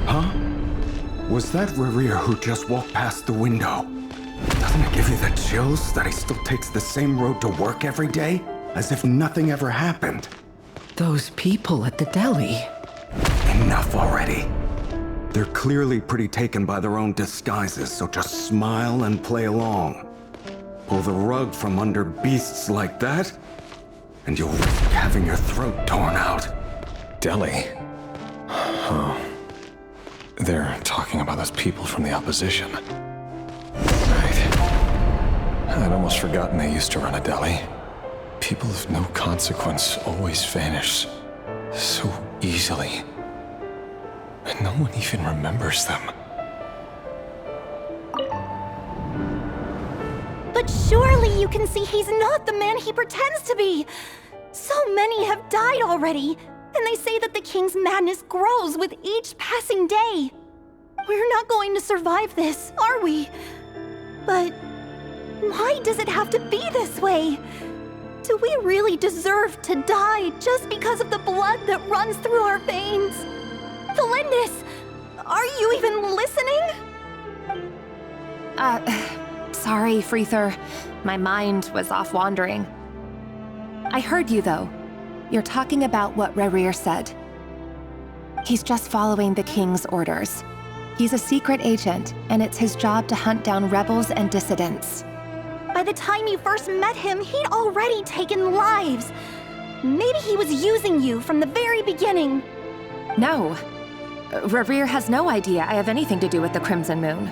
Huh? Was that Rerir who just walked past the window? Doesn't it give you the chills that he still takes the same road to work every day? As if nothing ever happened. Those people at the deli. Enough already. They're clearly pretty taken by their own disguises, so just smile and play along. Pull the rug from under beasts like that, and you'll risk having your throat torn out. Deli? Oh. They're talking about those people from the opposition. Right. I'd almost forgotten they used to run a deli. People of no consequence always vanish so easily. And no one even remembers them. But surely you can see he's not the man he pretends to be! So many have died already, and they say that the king's madness grows with each passing day. We're not going to survive this, are we? But why does it have to be this way? Do we really deserve to die just because of the blood that runs through our veins? Valendis, are you even listening? Sorry, Freether. My mind was off wandering. I heard you, though. You're talking about what Rerir said. He's just following the king's orders. He's a secret agent, and it's his job to hunt down rebels and dissidents. By the time you first met him, he'd already taken lives. Maybe he was using you from the very beginning. No. Rerir has no idea I have anything to do with the Crimson Moon.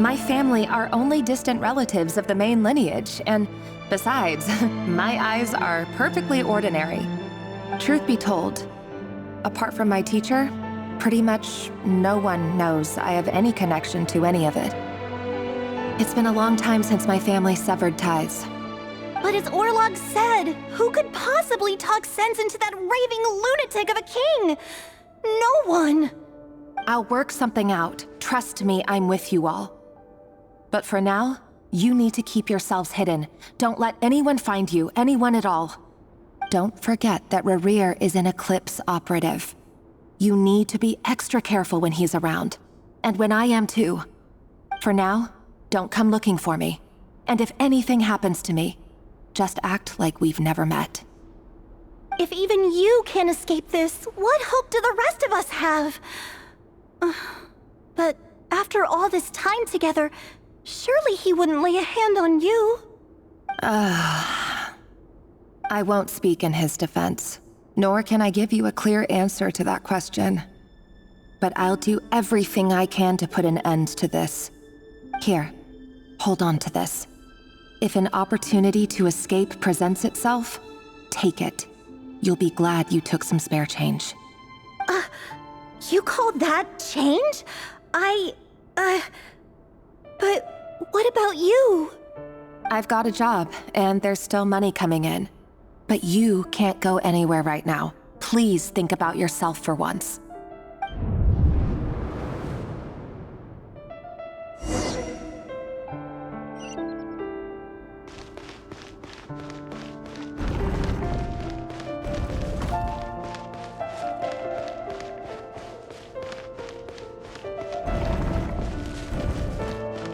My family are only distant relatives of the main lineage, and besides, my eyes are perfectly ordinary. Truth be told, apart from my teacher, pretty much no one knows I have any connection to any of it. It's been a long time since my family severed ties. But as Orlog said, who could possibly talk sense into that raving lunatic of a king? No one. I'll work something out. Trust me, I'm with you all. But for now, you need to keep yourselves hidden. Don't let anyone find you, anyone at all. Don't forget that Rerir is an Eclipse operative. You need to be extra careful when he's around. And when I am too. For now, don't come looking for me. And if anything happens to me, just act like we've never met. If even you can't escape this, what hope do the rest of us have? But after all this time together, surely he wouldn't lay a hand on you. I won't speak in his defense, nor can I give you a clear answer to that question. But I'll do everything I can to put an end to this. Here, hold on to this. If an opportunity to escape presents itself, take it. You'll be glad you took some spare change. You call that change? But what about you? I've got a job, and there's still money coming in. But you can't go anywhere right now. Please think about yourself for once.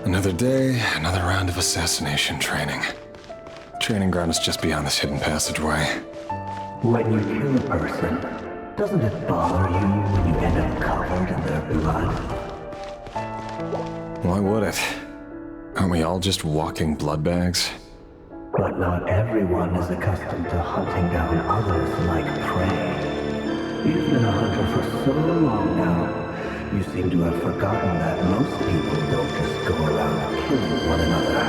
Another day, another round of assassination training. Training ground is just beyond this hidden passageway. When you kill a person, Doesn't it bother you when you end up covered in their blood? Why would it? Aren't we all just walking blood bags? But not everyone is accustomed to hunting down others like prey. You've been a hunter for so long now. You seem to have forgotten that most people don't just go around killing one another.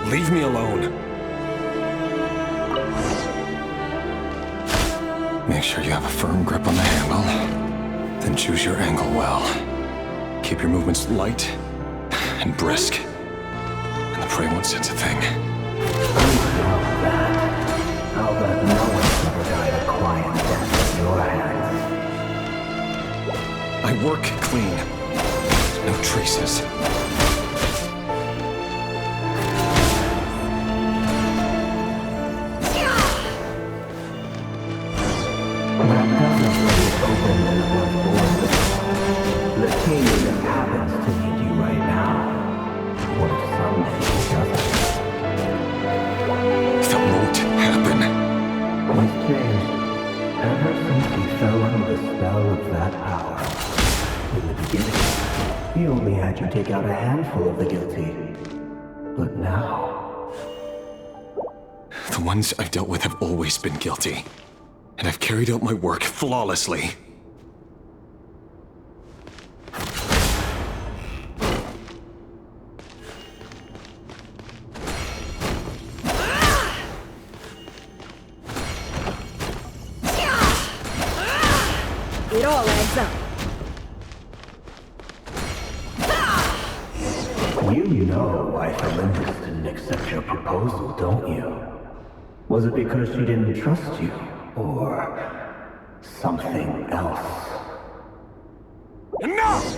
Leave me alone. Make sure you have a firm grip on the handle. Then choose your angle well. Keep your movements light and brisk. And the prey won't sense a thing. I'll bet no one's ever died a quiet death at your hands. I work clean. No traces. The king just happens to need you right now. What if someday he doesn't? That won't happen. He's changed. Ever since he fell under the spell of that power. In the beginning, he only had you take out a handful of the guilty. But now... The ones I've dealt with have always been guilty. And I've carried out my work flawlessly. It all adds up. You know why Felindis didn't accept your proposal, don't you? Was it because she didn't trust you? Or something else? Enough!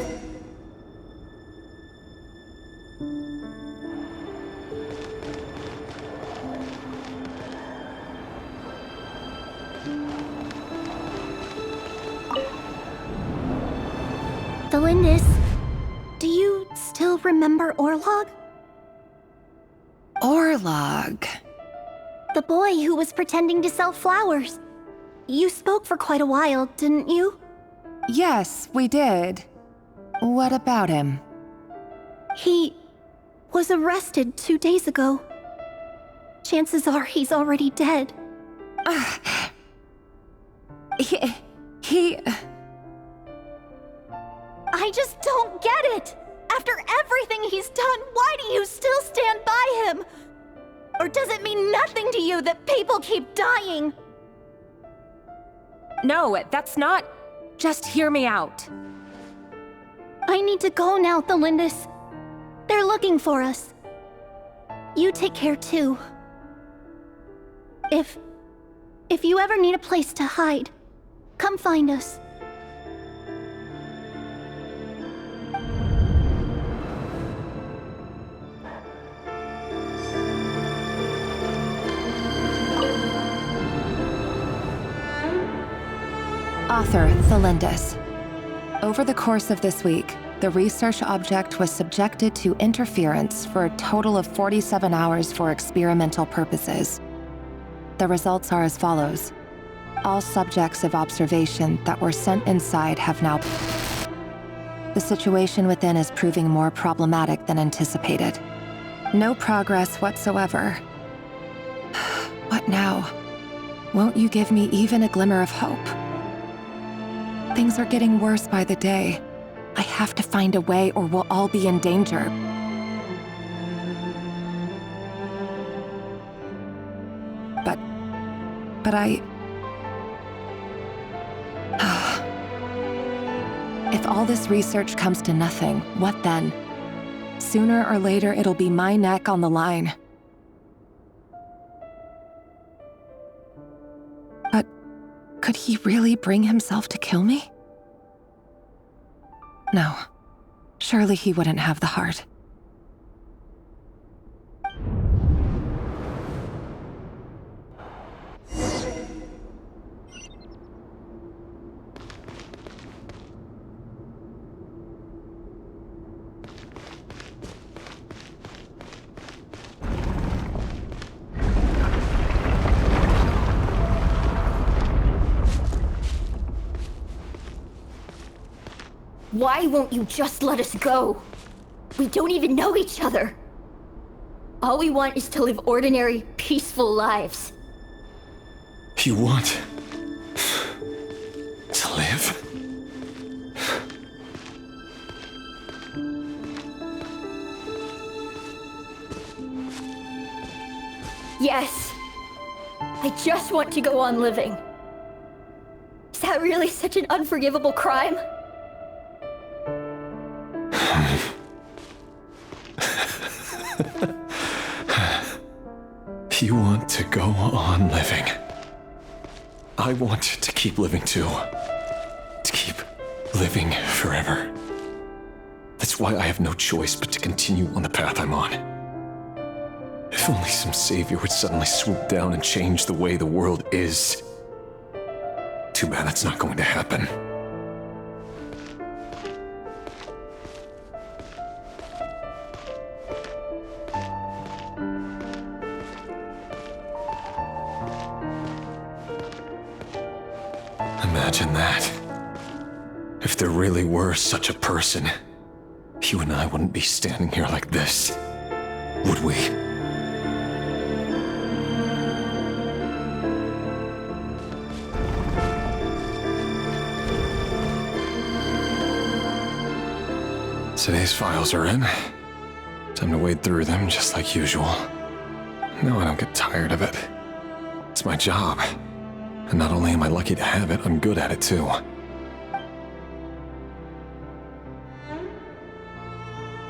Felindis, do you still remember Orlog? Orlog. The boy who was pretending to sell flowers. You spoke for quite a while, didn't you? Yes, we did. What about him? He was arrested 2 days ago. Chances are he's already dead. He... I just don't get it! After everything he's done, why do you still stand by him? Or does it mean nothing to you that people keep dying? No, that's not... Just hear me out. I need to go now, Felindis. They're looking for us. You take care too. If you ever need a place to hide, come find us. Author, Felindis. Over the course of this week, the research object was subjected to interference for a total of 47 hours for experimental purposes. The results are as follows. All subjects of observation that were sent inside have now... The situation within is proving more problematic than anticipated. No progress whatsoever. What now? Won't you give me even a glimmer of hope? Things are getting worse by the day. I have to find a way or we'll all be in danger. But I... If all this research comes to nothing, what then? Sooner or later, it'll be my neck on the line. But could he really bring himself to kill me? No. Surely he wouldn't have the heart. Why won't you just let us go? We don't even know each other. All we want is to live ordinary, peaceful lives. You want to live? Yes. I just want to go on living. Is that really such an unforgivable crime? You want to go on living. I want to keep living too. To keep living forever. That's why I have no choice but to continue on the path I'm on. If only some savior would suddenly swoop down and change the way the world is. Too bad that's not going to happen. Imagine that. If there really were such a person, you and I wouldn't be standing here like this, would we? Today's files are in. Time to wade through them just like usual. No, I don't get tired of it. It's my job. And not only am I lucky to have it, I'm good at it too.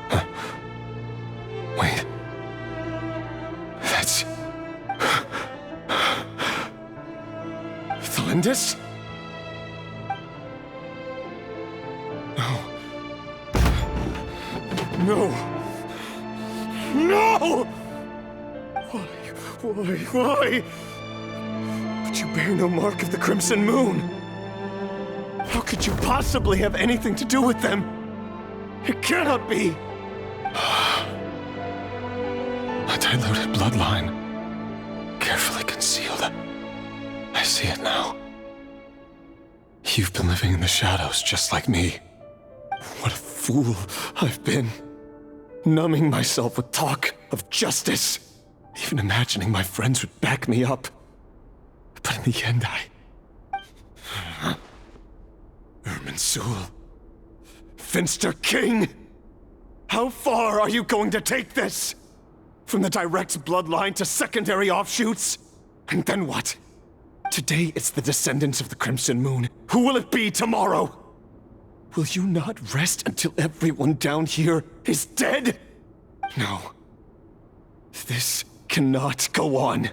Huh. Wait. That's... Thalindis? No. No! Why? But you bear no mark of the Crimson Moon. How could you possibly have anything to do with them? It cannot be! A diluted bloodline. Carefully concealed. I see it now. You've been living in the shadows just like me. What a fool I've been. Numbing myself with talk of justice. Even imagining my friends would back me up. But in the end, Irminsul. Finster King! How far are you going to take this? From the direct bloodline to secondary offshoots? And then what? Today it's the descendants of the Crimson Moon. Who will it be tomorrow? Will you not rest until everyone down here is dead? No. This cannot go on.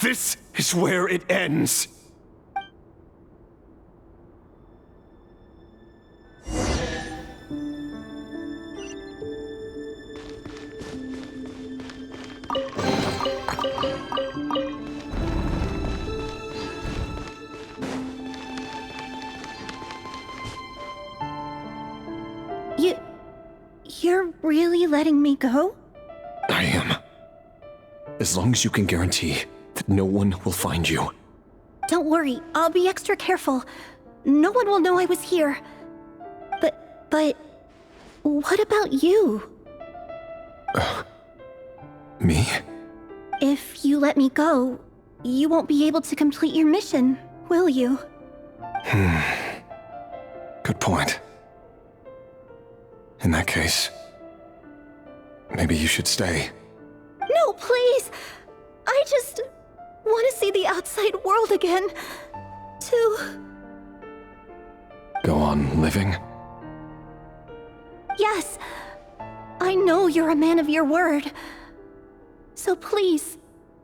This is where it ends. You're really letting me go? I am. As long as you can guarantee that no one will find you. Don't worry, I'll be extra careful. No one will know I was here. But... what about you? Me? If you let me go, you won't be able to complete your mission, will you? Good point. In that case, maybe you should stay. No, please! I just want to see the outside world again. To... Go on living? Yes. I know you're a man of your word. So please,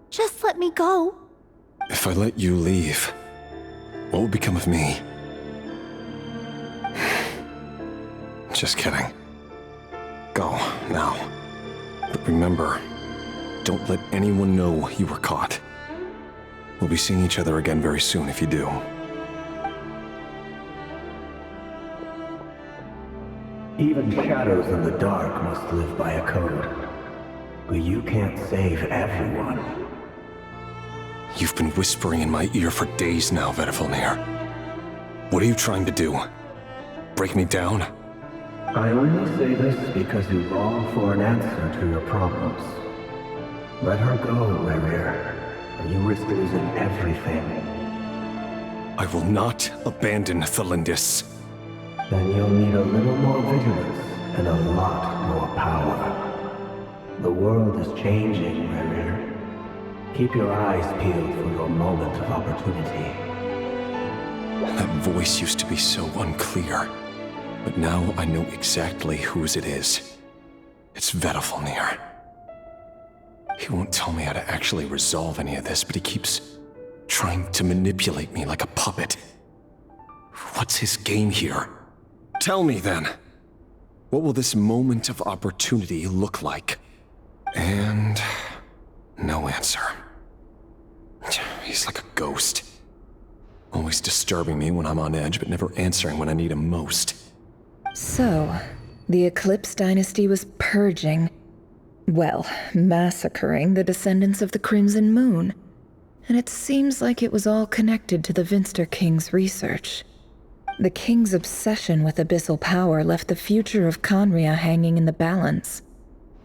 just let me go. If I let you leave, what will become of me? Just kidding. Go, now. But remember, don't let anyone know you were caught. We'll be seeing each other again very soon if you do. Even shadows in the dark must live by a code. But you can't save everyone. You've been whispering in my ear for days now, Vedifalnir. What are you trying to do? break me down? I only say this because you long for an answer to your problems. Let her go, Rerir, or you risk losing everything. I will not abandon Thelindis. Then you'll need a little more vigilance and a lot more power. The world is changing, Rerir. Keep your eyes peeled for your moment of opportunity. That voice used to be so unclear, but now I know exactly whose it is. It's Vedalfnir. He won't tell me how to actually resolve any of this, but he keeps trying to manipulate me like a puppet. What's his game here? Tell me then. What will this moment of opportunity look like? And no answer. He's like a ghost. Always disturbing me when I'm on edge, but never answering when I need him most. So, the Eclipse Dynasty was purging, well, massacring the descendants of the Crimson Moon. And it seems like it was all connected to the Vinster King's research. The King's obsession with abyssal power left the future of Conria hanging in the balance.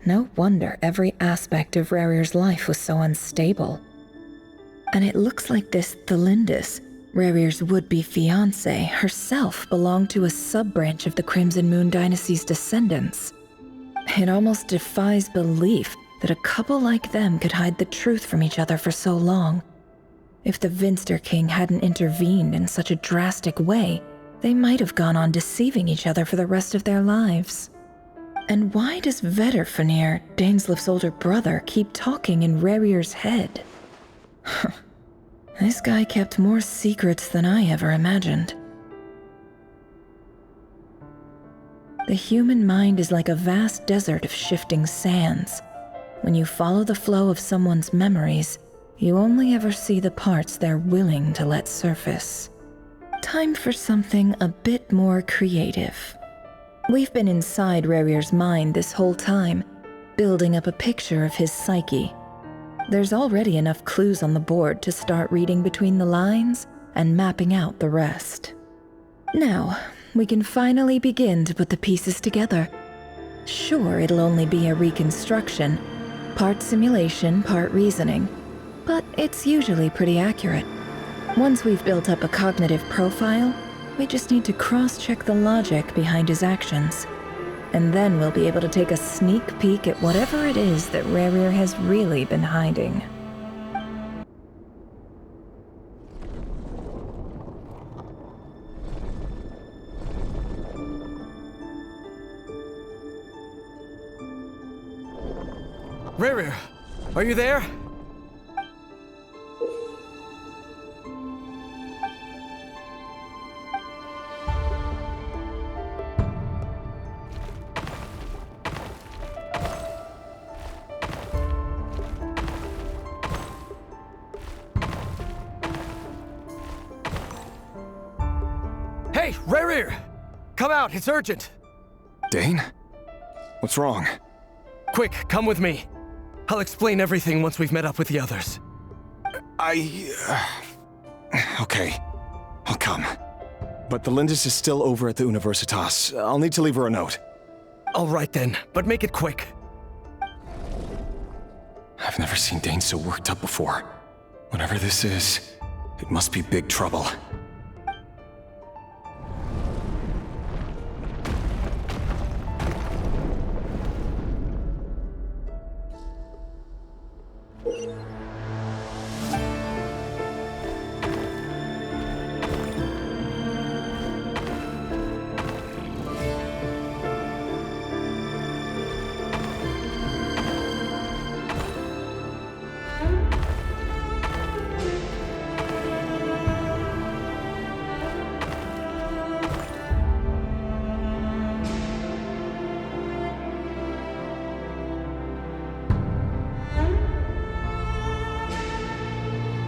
No wonder every aspect of Rerir's life was so unstable. And it looks like this Thelindis, Rerir's would-be fiancée, herself belonged to a sub-branch of the Crimson Moon Dynasty's descendants. It almost defies belief that a couple like them could hide the truth from each other for so long. If the Vinster King hadn't intervened in such a drastic way, they might have gone on deceiving each other for the rest of their lives. And why does Vedalfnir, Daneslif's older brother, keep talking in Rerir's head? This guy kept more secrets than I ever imagined. The human mind is like a vast desert of shifting sands. When you follow the flow of someone's memories, you only ever see the parts they're willing to let surface. Time for something a bit more creative. We've been inside Rerir's mind this whole time, building up a picture of his psyche. There's already enough clues on the board to start reading between the lines and mapping out the rest. Now, we can finally begin to put the pieces together. Sure, it'll only be a reconstruction, part simulation, part reasoning, but it's usually pretty accurate. Once we've built up a cognitive profile, we just need to cross-check the logic behind his actions. And then we'll be able to take a sneak peek at whatever it is that Rerir has really been hiding. Rerir, are you there? Hey, Rerir! Come out, it's urgent! Dane? What's wrong? Quick, come with me. I'll explain everything once we've met up with the others. Okay, I'll come. But Thelindis is still over at the Universitas. I'll need to leave her a note. All right then, but make it quick. I've never seen Dane so worked up before. Whatever this is, it must be big trouble.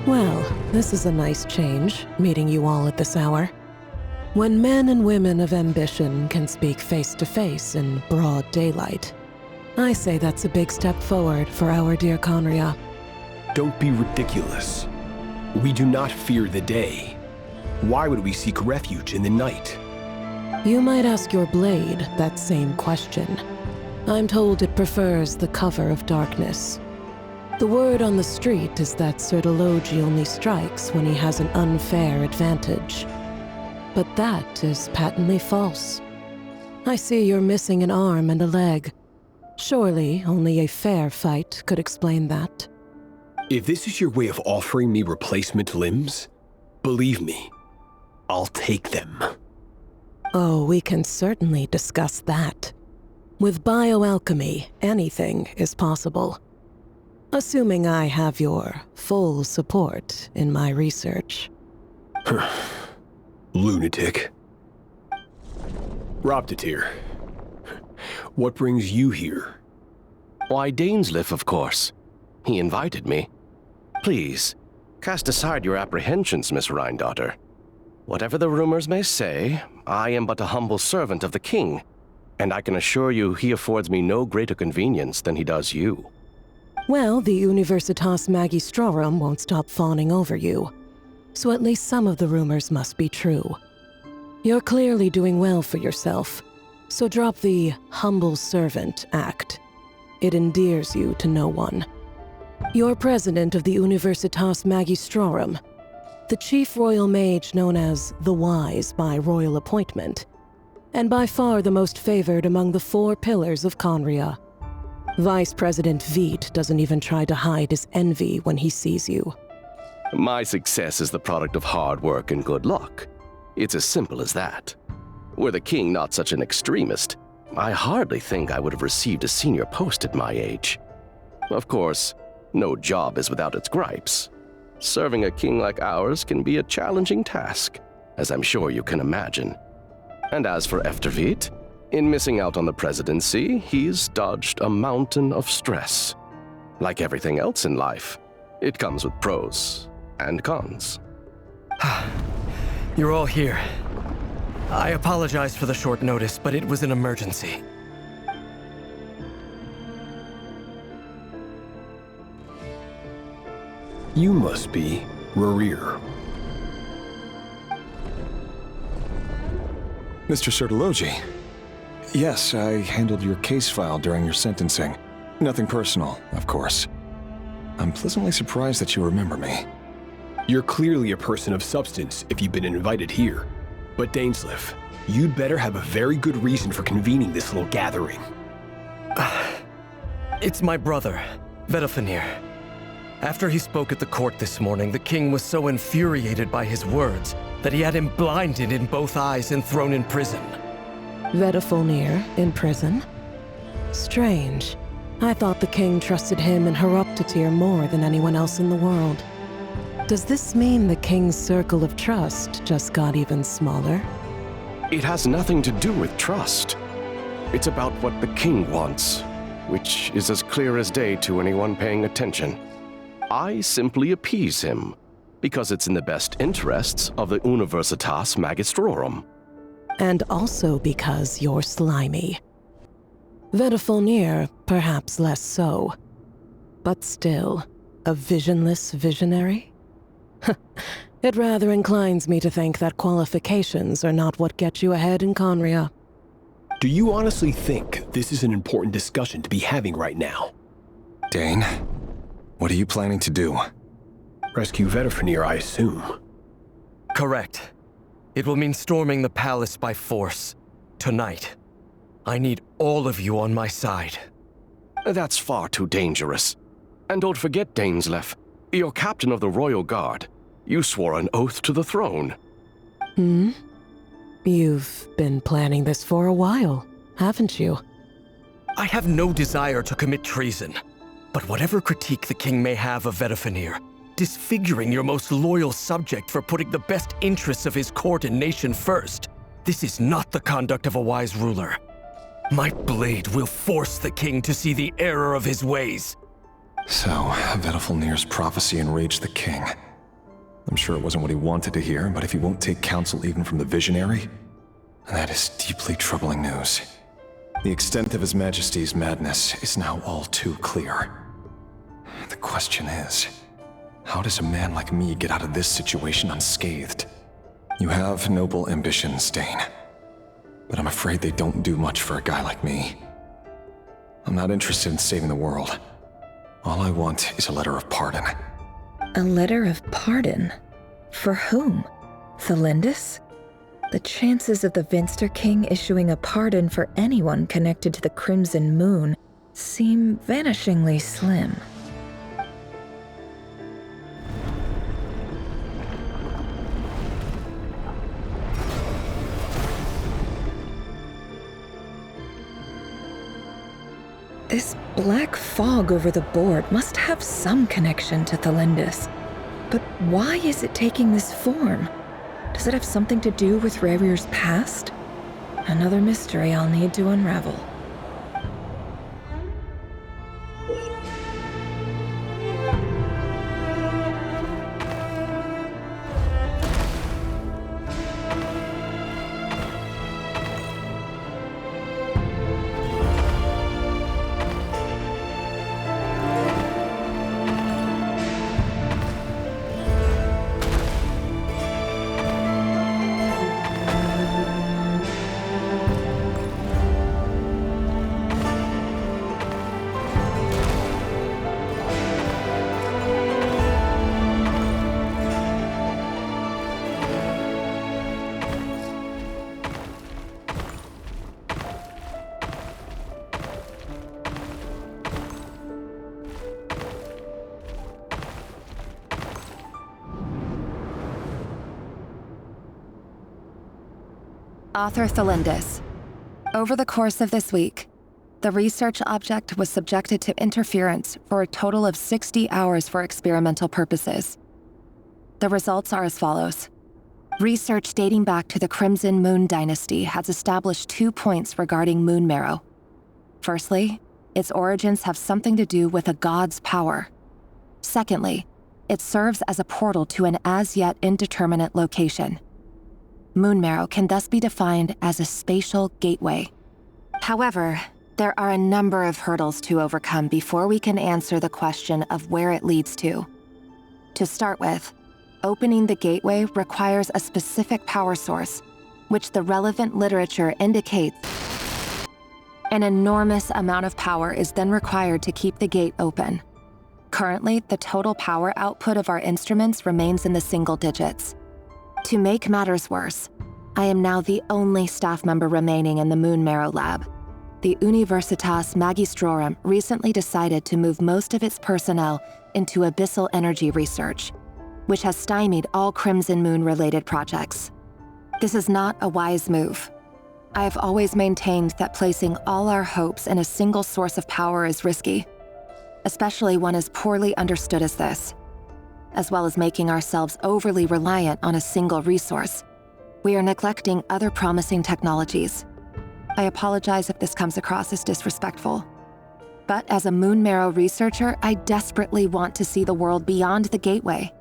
Well, this is a nice change, meeting you all at this hour. When men and women of ambition can speak face to face in broad daylight, I say that's a big step forward for our dear Conria. Don't be ridiculous. We do not fear the day. Why would we seek refuge in the night? You might ask your blade that same question. I'm told it prefers the cover of darkness. The word on the street is that Sertologi only strikes when he has an unfair advantage. But that is patently false. I see you're missing an arm and a leg. Surely only a fair fight could explain that. If this is your way of offering me replacement limbs, believe me, I'll take them. Oh, we can certainly discuss that. With bioalchemy, anything is possible. Assuming I have your full support in my research. Lunatic. Robtatir, what brings you here? Why, Dainsleif, of course. He invited me. Please, cast aside your apprehensions, Miss Rhindaughter. Whatever the rumors may say, I am but a humble servant of the king, and I can assure you he affords me no greater convenience than he does you. Well, the Universitas Magistrorum won't stop fawning over you, so at least some of the rumors must be true. You're clearly doing well for yourself, so drop the humble servant act. It endears you to no one. You're president of the Universitas Magistrorum, the chief royal mage known as the Wise by royal appointment, and by far the most favored among the 4 pillars of Conria. Vice President Veit doesn't even try to hide his envy when he sees you. My success is the product of hard work and good luck. It's as simple as that. Were the king not such an extremist, I hardly think I would have received a senior post at my age. Of course, no job is without its gripes. Serving a king like ours can be a challenging task, as I'm sure you can imagine. And as for Efterveit, in missing out on the presidency, he's dodged a mountain of stress. Like everything else in life, it comes with pros and cons. You're all here. I apologize for the short notice, but it was an emergency. You must be Rarir. Mr. Sertologi. Yes, I handled your case file during your sentencing. Nothing personal, of course. I'm pleasantly surprised that you remember me. You're clearly a person of substance if you've been invited here. But Dainsleif, you'd better have a very good reason for convening this little gathering. It's my brother, Vedofenir. After he spoke at the court this morning, the king was so infuriated by his words that he had him blinded in both eyes and thrown in prison. Vedofenir in prison? Strange. I thought the king trusted him and Horoptatir more than anyone else in the world. Does this mean the king's circle of trust just got even smaller? It has nothing to do with trust. It's about what the king wants, which is as clear as day to anyone paying attention. I simply appease him, because it's in the best interests of the Universitas Magistrorum. And also because you're slimy. Vedofenir, perhaps less so. But still, a visionless visionary? It rather inclines me to think that qualifications are not what get you ahead in Conria. Do you honestly think this is an important discussion to be having right now? Dane, what are you planning to do? Rescue Vedofenir, I assume. Correct. It will mean storming the palace by force. Tonight. I need all of you on my side. That's far too dangerous. And don't forget, Dainsleif, you're captain of the Royal Guard. You swore an oath to the throne. You've been planning this for a while, haven't you? I have no desire to commit treason. But whatever critique the king may have of Vedofenir, disfiguring your most loyal subject for putting the best interests of his court and nation first, this is not the conduct of a wise ruler. My blade will force the king to see the error of his ways. So, Vedofenir's prophecy enraged the king. I'm sure it wasn't what he wanted to hear, but if he won't take counsel even from the visionary, that is deeply troubling news. The extent of His Majesty's madness is now all too clear. The question is, how does a man like me get out of this situation unscathed? You have noble ambitions, Dane. but I'm afraid they don't do much for a guy like me. I'm not interested in saving the world. All I want is a letter of pardon. A letter of pardon? For whom? Thelindis? The chances of the Vinster King issuing a pardon for anyone connected to the Crimson Moon seem vanishingly slim. This black fog over the board must have some connection to Thelindis. But why is it taking this form? Does it have something to do with Rerir's past? Another mystery I'll need to unravel. Author Thelindis. Over the course of this week, the research object was subjected to interference for a total of 60 hours for experimental purposes. The results are as follows. Research dating back to the Crimson Moon Dynasty has established 2 points regarding moon marrow. Firstly, its origins have something to do with a god's power. Secondly, it serves as a portal to an as-yet indeterminate location. Moon marrow can thus be defined as a spatial gateway. However, there are a number of hurdles to overcome before we can answer the question of where it leads to. To start with, opening the gateway requires a specific power source, which the relevant literature indicates. An enormous amount of power is then required to keep the gate open. Currently, the total power output of our instruments remains in the single digits. To make matters worse, I am now the only staff member remaining in the Moon Marrow lab. The Universitas Magistrorum recently decided to move most of its personnel into abyssal energy research, which has stymied all Crimson Moon-related projects. This is not a wise move. I have always maintained that placing all our hopes in a single source of power is risky, especially one as poorly understood as this. As well as making ourselves overly reliant on a single resource, we are neglecting other promising technologies. I apologize if this comes across as disrespectful. But as a Moon Marrow researcher, I desperately want to see the world beyond the gateway.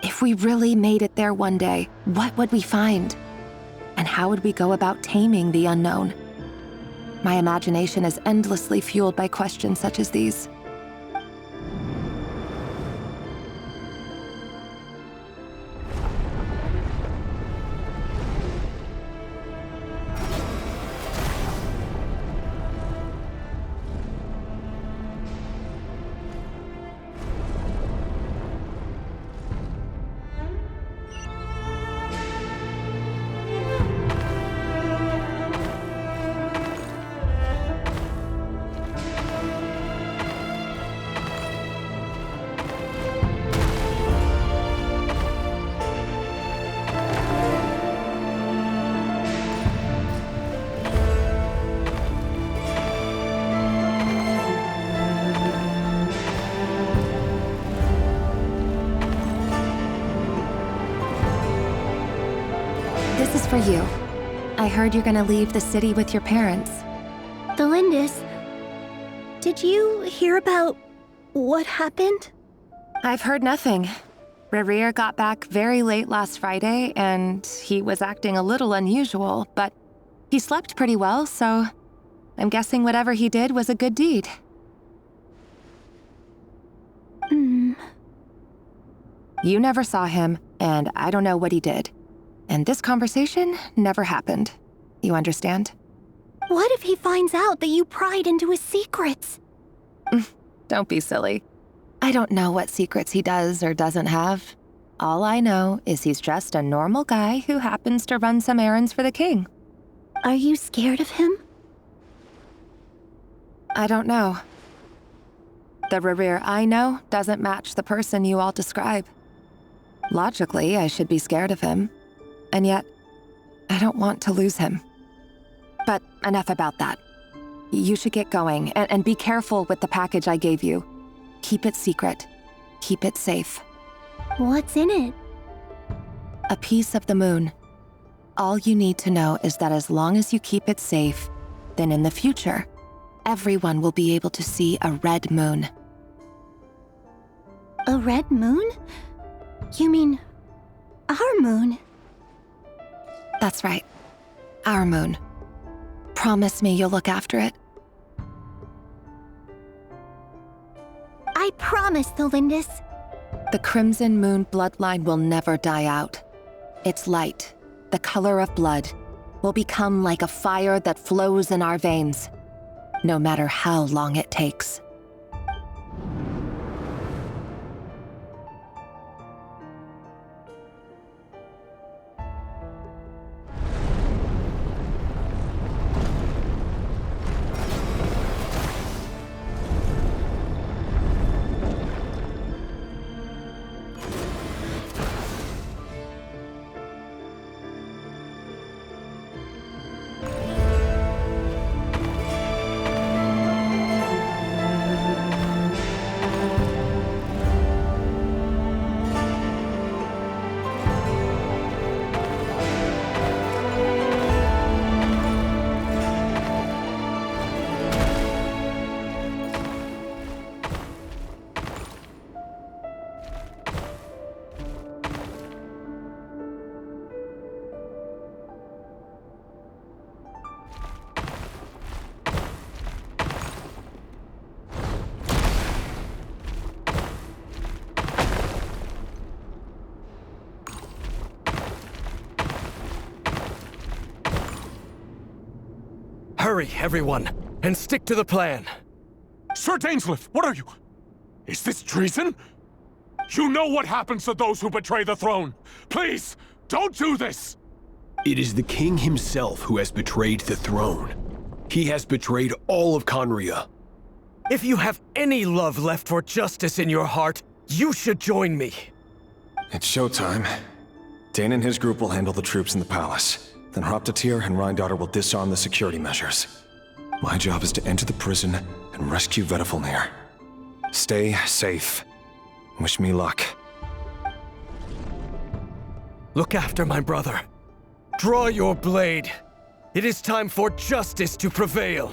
If we really made it there one day, what would we find? And how would we go about taming the unknown? My imagination is endlessly fueled by questions such as these. This is for you. I heard you're gonna leave the city with your parents. Thelindis, did you hear about what happened? I've heard nothing. Rerir got back very late last Friday, and he was acting a little unusual, but he slept pretty well, so I'm guessing whatever he did was a good deed. You never saw him, and I don't know what he did. And this conversation never happened. You understand? What if he finds out that you pried into his secrets? Don't be silly. I don't know what secrets he does or doesn't have. All I know is he's just a normal guy who happens to run some errands for the king. Are you scared of him? I don't know. The Rerir I know doesn't match the person you all describe. Logically, I should be scared of him. And yet, I don't want to lose him. But enough about that. You should get going, and be careful with the package I gave you. Keep it secret. Keep it safe. What's in it? A piece of the moon. All you need to know is that as long as you keep it safe, then in the future, everyone will be able to see a red moon. A red moon? You mean our moon? That's right. Our moon. Promise me you'll look after it. I promise, Thelindis. The Crimson Moon bloodline will never die out. Its light, the color of blood, will become like a fire that flows in our veins, no matter how long it takes. Hurry, everyone, and stick to the plan. Sir Dainsleif, what are you? Is this treason? You know what happens to those who betray the throne. Please, don't do this! It is the king himself who has betrayed the throne. He has betrayed all of Conria. If you have any love left for justice in your heart, you should join me. It's showtime. Dane and his group will handle the troops in the palace. Then Hraptatir and Rheindotter will disarm the security measures. My job is to enter the prison and rescue Vedifalnir. Stay safe. Wish me luck. Look after my brother. Draw your blade. It is time for justice to prevail.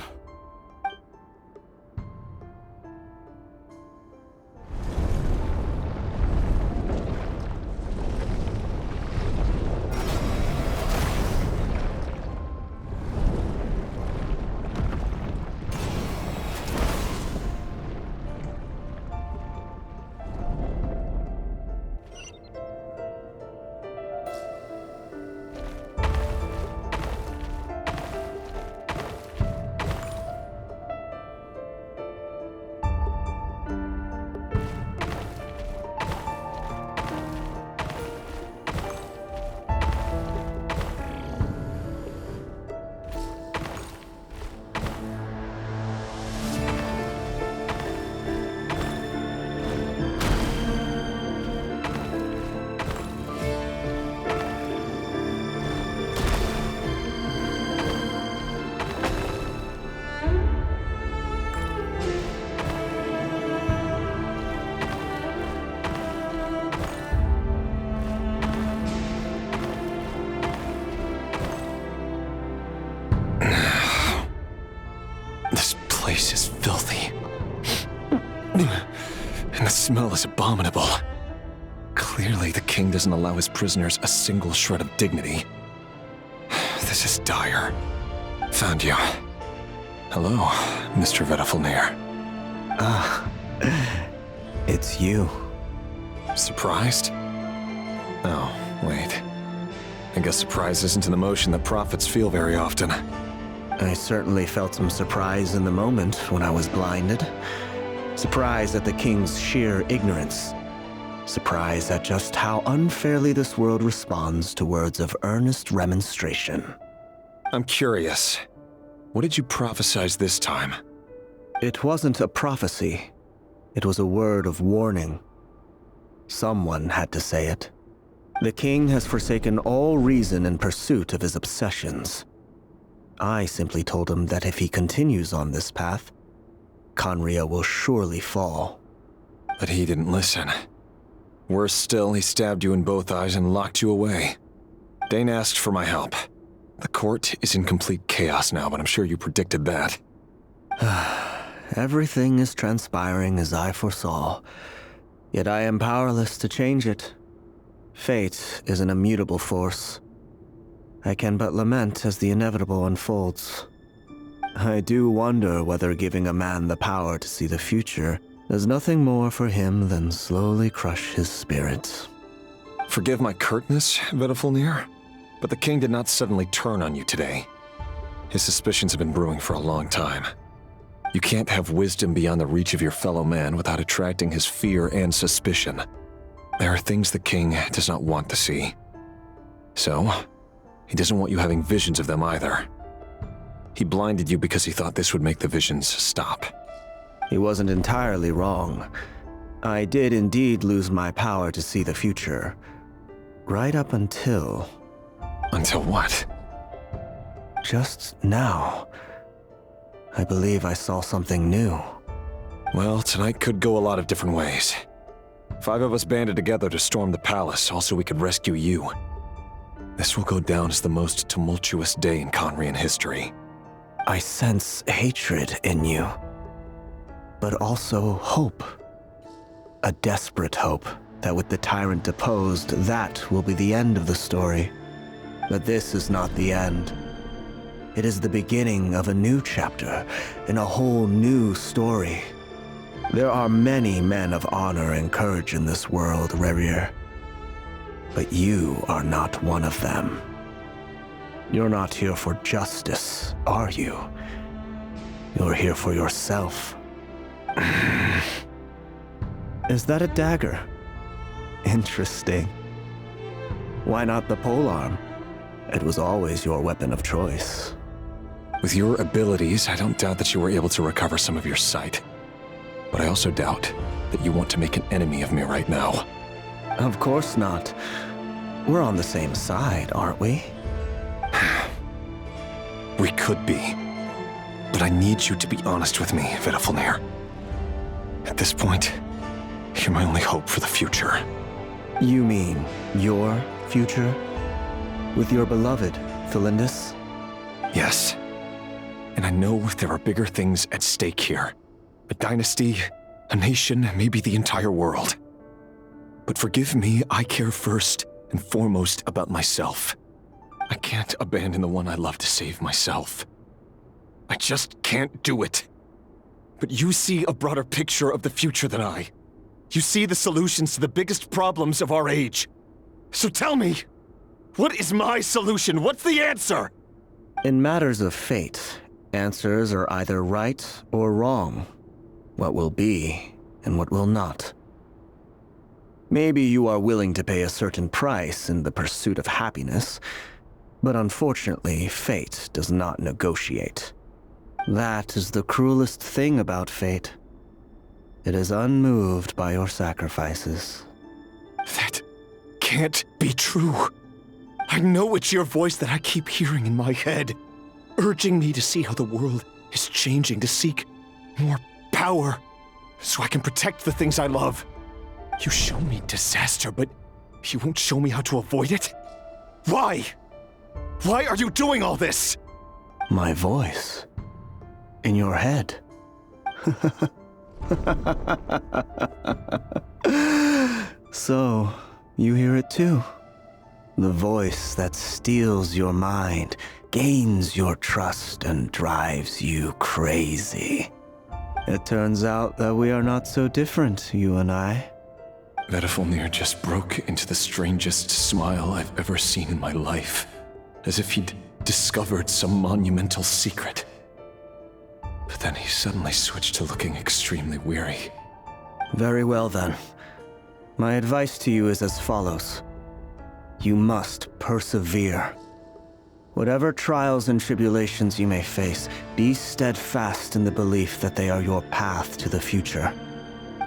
place is filthy. And the smell is abominable. Clearly, the king doesn't allow his prisoners a single shred of dignity. This is dire. Found you. Hello, Mr. Vedifalnir. Ah, it's you. Surprised? Oh, wait. I guess surprise isn't an emotion that prophets feel very often. I certainly felt some surprise in the moment when I was blinded. Surprise at the king's sheer ignorance. Surprise at just how unfairly this world responds to words of earnest remonstration. I'm curious. What did you prophesize this time? It wasn't a prophecy. It was a word of warning. Someone had to say it. The king has forsaken all reason in pursuit of his obsessions. I simply told him that if he continues on this path, Conria will surely fall. But he didn't listen. Worse still, he stabbed you in both eyes and locked you away. Dane asked for my help. The court is in complete chaos now, but I'm sure you predicted that. Everything is transpiring as I foresaw, yet I am powerless to change it. Fate is an immutable force. I can but lament as the inevitable unfolds. I do wonder whether giving a man the power to see the future does nothing more for him than slowly crush his spirit. Forgive my curtness, Vedafulnir, but the king did not suddenly turn on you today. His suspicions have been brewing for a long time. You can't have wisdom beyond the reach of your fellow man without attracting his fear and suspicion. There are things the king does not want to see. So, he doesn't want you having visions of them either. He blinded you because he thought this would make the visions stop. He wasn't entirely wrong. I did indeed lose my power to see the future. Right up until... Until what? Just now. I believe I saw something new. Well, tonight could go a lot of different ways. 5 of us banded together to storm the palace, also we could rescue you. This will go down as the most tumultuous day in Conrian history. I sense hatred in you, but also hope. A desperate hope that with the tyrant deposed, that will be the end of the story. But this is not the end. It is the beginning of a new chapter in a whole new story. There are many men of honor and courage in this world, Rerir. But you are not one of them. You're not here for justice, are you? You're here for yourself. Is that a dagger? Interesting. Why not the polearm? It was always your weapon of choice. With your abilities, I don't doubt that you were able to recover some of your sight. But I also doubt that you want to make an enemy of me right now. Of course not. We're on the same side, aren't we? We could be. But I need you to be honest with me, Vedafulnir. At this point, you're my only hope for the future. You mean your future? With your beloved, Thalindis? Yes. And I know there are bigger things at stake here. A dynasty, a nation, maybe the entire world. But forgive me, I care first and foremost about myself. I can't abandon the one I love to save myself. I just can't do it. But you see a broader picture of the future than I. You see the solutions to the biggest problems of our age. So tell me, what is my solution? What's the answer? In matters of fate, answers are either right or wrong. What will be and what will not. Maybe you are willing to pay a certain price in the pursuit of happiness, but unfortunately, fate does not negotiate. That is the cruelest thing about fate. It is unmoved by your sacrifices. That can't be true. I know it's your voice that I keep hearing in my head, urging me to see how the world is changing, to seek more power, so I can protect the things I love. You show me disaster, but you won't show me how to avoid it? Why? Why are you doing all this? My voice. In your head. So, you hear it too? The voice that steals your mind, gains your trust, and drives you crazy. It turns out that we are not so different, you and I. Vedifulnir just broke into the strangest smile I've ever seen in my life, as if he'd discovered some monumental secret. But then he suddenly switched to looking extremely weary. Very well then. My advice to you is as follows. You must persevere. Whatever trials and tribulations you may face, be steadfast in the belief that they are your path to the future.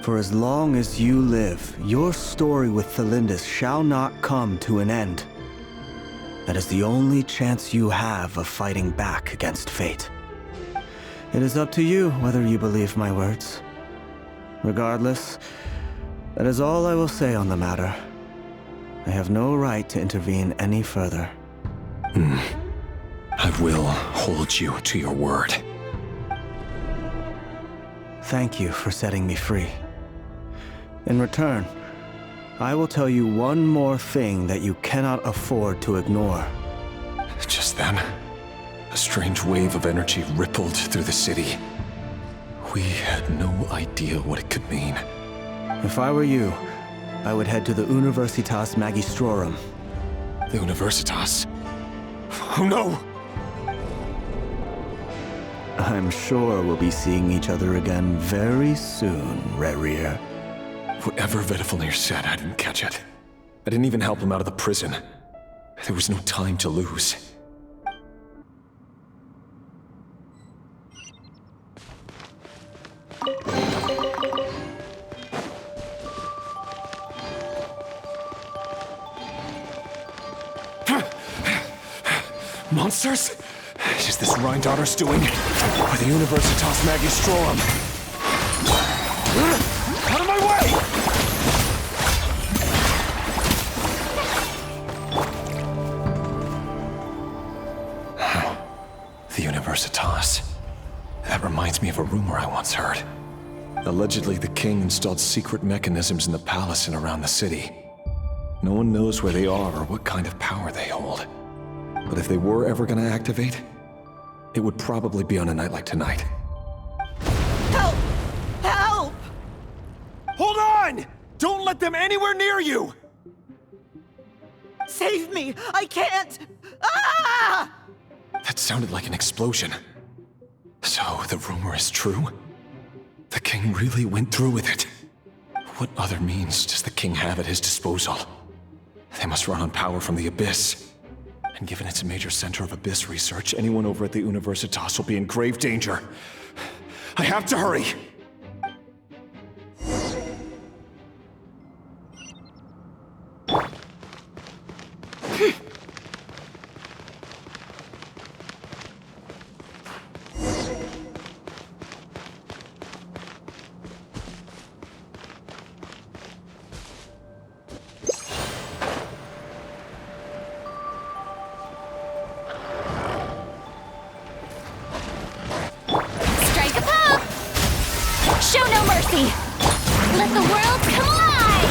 For as long as you live, your story with Thelindis shall not come to an end. That is the only chance you have of fighting back against fate. It is up to you whether you believe my words. Regardless, that is all I will say on the matter. I have no right to intervene any further. I will hold you to your word. Thank you for setting me free. In return, I will tell you one more thing that you cannot afford to ignore. Just then, a strange wave of energy rippled through the city. We had no idea what it could mean. If I were you, I would head to the Universitas Magistrorum. The Universitas? Oh no! I'm sure we'll be seeing each other again very soon, Rerir. Whatever Vedifulnir said, I didn't catch it. I didn't even help him out of the prison. There was no time to lose. Monsters? Is this Rhindaughter's doing? Or the Universitas Magistrorum? Out of my way! The Universitas. That reminds me of a rumor I once heard. Allegedly, the king installed secret mechanisms in the palace and around the city. No one knows where they are or what kind of power they hold. But if they were ever gonna activate, it would probably be on a night like tonight. Help! Help! Hold on! Don't let them anywhere near you! Save me! I can't! Ah! That sounded like an explosion. So, the rumor is true? The king really went through with it? What other means does the king have at his disposal? They must run on power from the Abyss. And given it's a major center of Abyss research, anyone over at the Universitas will be in grave danger. I have to hurry! Show no mercy! Let the world come alive!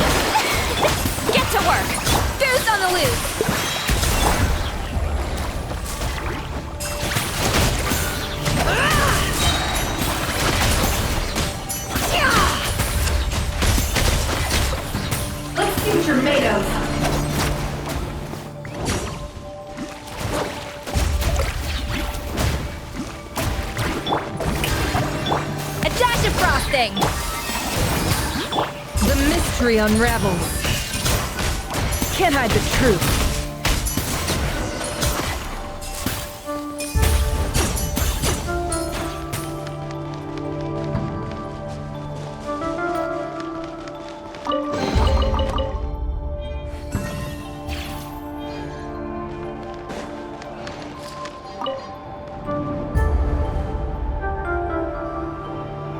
Get to work! Who's on the loose? Let's see what you're made of. Frosting! The mystery unravels. Can't hide the truth.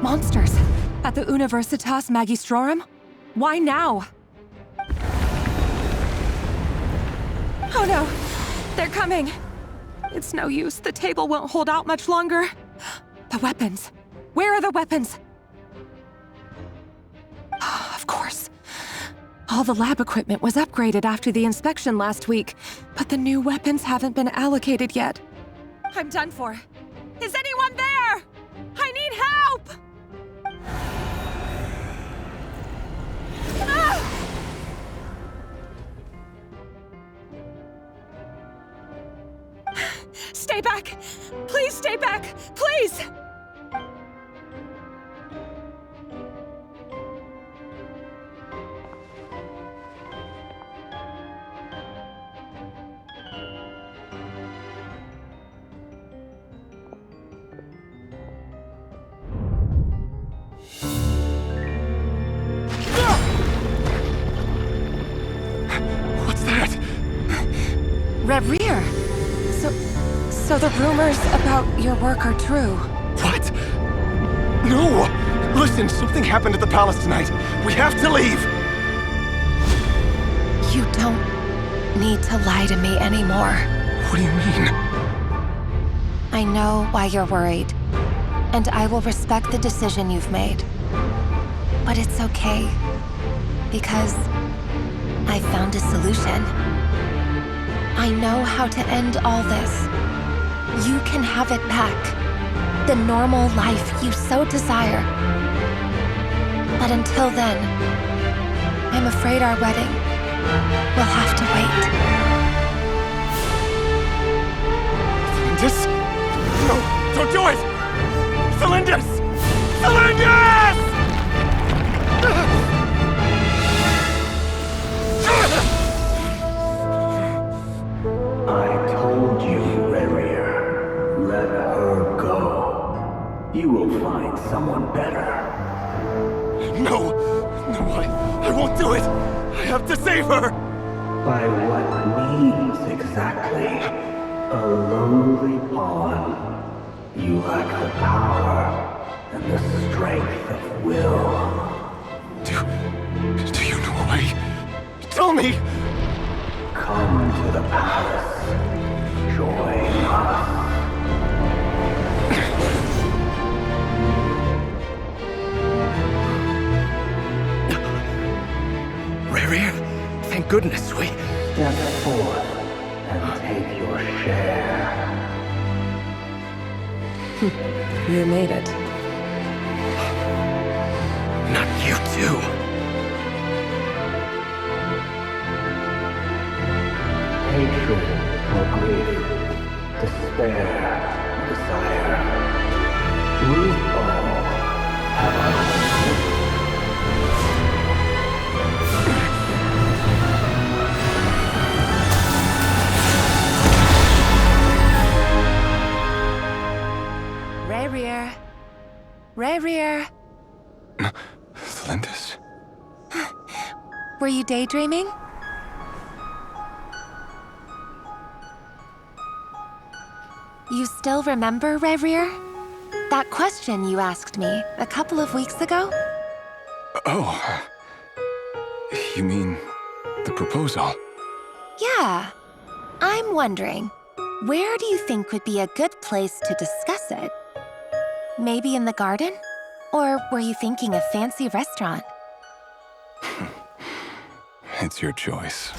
Monsters! At the Universitas Magistrorum? Why now? Oh no! They're coming! It's no use. The table won't hold out much longer. The weapons. Where are the weapons? Of course. All the lab equipment was upgraded after the inspection last week, but the new weapons haven't been allocated yet. I'm done for. Is anyone there? I need help! Ah! Stay back! Please stay back! Please! What's that? Reverie! So the rumors about your work are true. What? No! Listen, something happened at the palace tonight. We have to leave! You don't need to lie to me anymore. What do you mean? I know why you're worried, and I will respect the decision you've made. But it's okay, because I found a solution. I know how to end all this. You can have it back. The normal life you so desire. But until then, I'm afraid our wedding will have to wait. Cylindus? No, don't do it! Cylindus! Cylindus! I told you, Reverie. Let her go. You will find someone better. No! No, I won't do it! I have to save her! By what means exactly? A lowly pawn. You lack the power and the strength of will. Do you know a way? Tell me! Come to the palace. Join us. Reverie, thank goodness we... Step forth and take your share. You made it. Not you too. Hatred or grief, despair, desire. We all have our own. Reverie. Reverie. Cylindus? Were you daydreaming? You still remember, Reverie? That question you asked me a couple of weeks ago? Oh. You mean the proposal? Yeah. I'm wondering, where do you think would be a good place to discuss it? Maybe in the garden? Or were you thinking a fancy restaurant? It's your choice.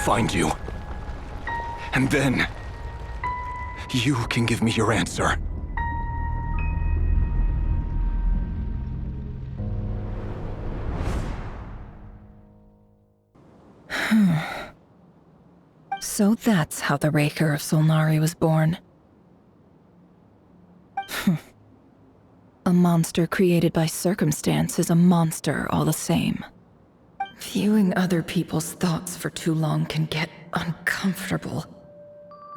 Find you. And then, you can give me your answer. So that's how the Raker of Solnari was born. A monster created by circumstance is a monster all the same. Viewing other people's thoughts for too long can get uncomfortable.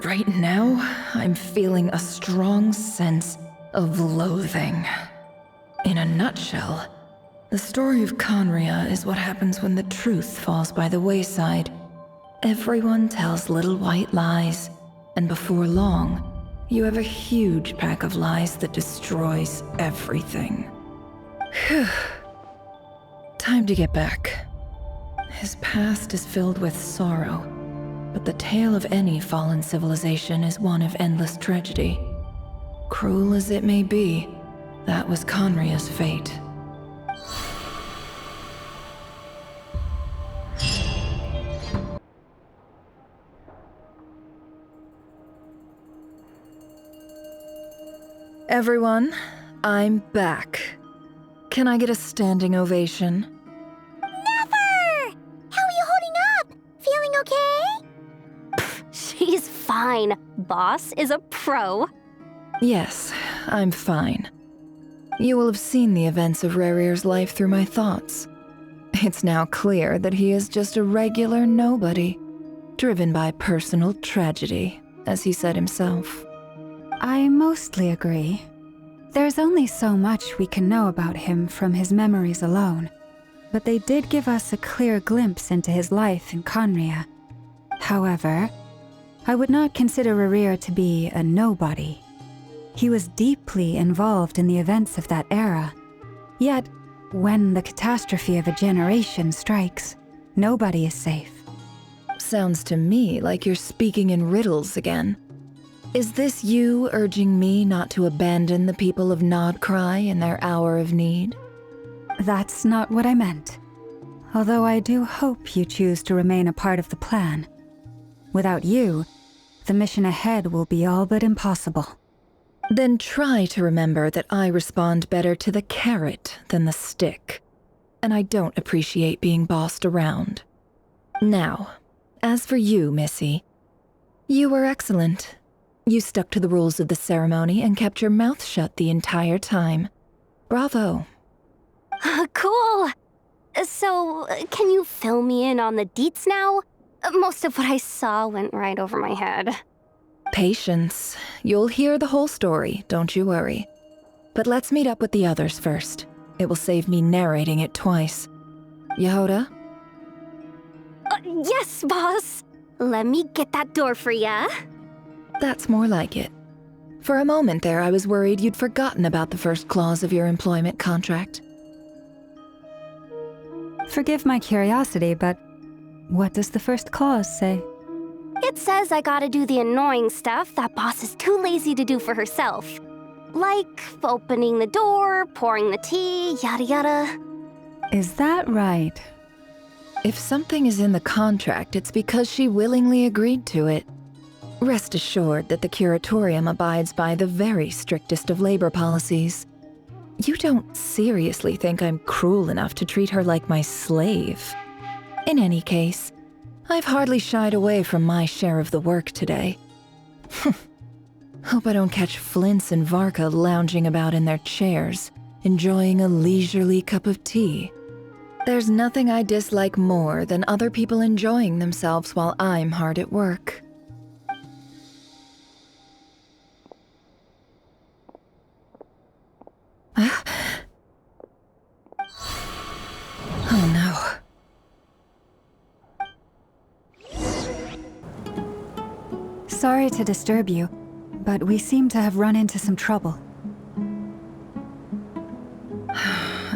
Right now, I'm feeling a strong sense of loathing. In a nutshell, The story of Conria is what happens when the truth falls by the wayside. Everyone tells little white lies, and before long, you have a huge pack of lies that destroys everything. Phew. Time to get back. His past is filled with sorrow, but the tale of any fallen civilization is one of endless tragedy. Cruel as it may be, that was Conria's fate. Everyone, I'm back. Can I get a standing ovation? Never! How are you holding up? Feeling okay? She's fine. Boss is a pro. Yes, I'm fine. You will have seen the events of Rerir's life through my thoughts. It's now clear that he is just a regular nobody, driven by personal tragedy, as he said himself. I mostly agree. There's only so much we can know about him from his memories alone, but they did give us a clear glimpse into his life in Conria. However, I would not consider Rerir to be a nobody. He was deeply involved in the events of that era. Yet, when the catastrophe of a generation strikes, nobody is safe. Sounds to me like you're speaking in riddles again. Is this you urging me not to abandon the people of Nodcry in their hour of need? That's not what I meant. Although I do hope you choose to remain a part of the plan. Without you, the mission ahead will be all but impossible. Then try to remember that I respond better to the carrot than the stick. And I don't appreciate being bossed around. Now, as for you, Missy, you were excellent. You stuck to the rules of the ceremony and kept your mouth shut the entire time. Bravo. Cool. So, can you fill me in on the deets now? Most of what I saw went right over my head. Patience. You'll hear the whole story, don't you worry. But let's meet up with the others first. It will save me narrating it twice. Yehoda? Yes, boss. Let me get that door for ya. That's more like it. For a moment there, I was worried you'd forgotten about the first clause of your employment contract. Forgive my curiosity, but what does the first clause say? It says I gotta do the annoying stuff that boss is too lazy to do for herself. Like opening the door, pouring the tea, yada yada. Is that right? If something is in the contract, it's because she willingly agreed to it. Rest assured that the Curatorium abides by the very strictest of labor policies. You don't seriously think I'm cruel enough to treat her like my slave. In any case, I've hardly shied away from my share of the work today. Hope I don't catch Flintz and Varka lounging about in their chairs, enjoying a leisurely cup of tea. There's nothing I dislike more than other people enjoying themselves while I'm hard at work. Oh no. Sorry to disturb you, but we seem to have run into some trouble.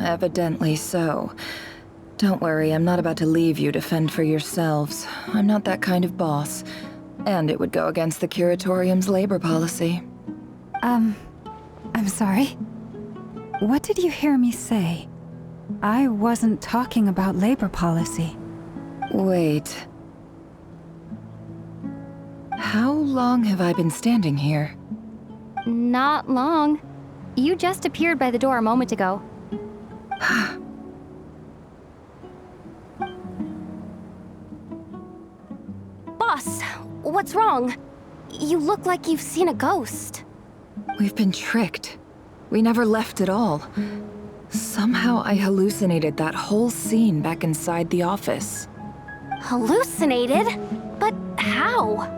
Evidently so. Don't worry, I'm not about to leave you to fend for yourselves. I'm not that kind of boss. And it would go against the Curatorium's labor policy. I'm sorry? What did you hear me say? I wasn't talking about labor policy. Wait. How long have I been standing here? Not long. You just appeared by the door a moment ago. Boss, what's wrong? You look like you've seen a ghost. We've been tricked. We never left at all. Somehow I hallucinated that whole scene back inside the office. Hallucinated? But how?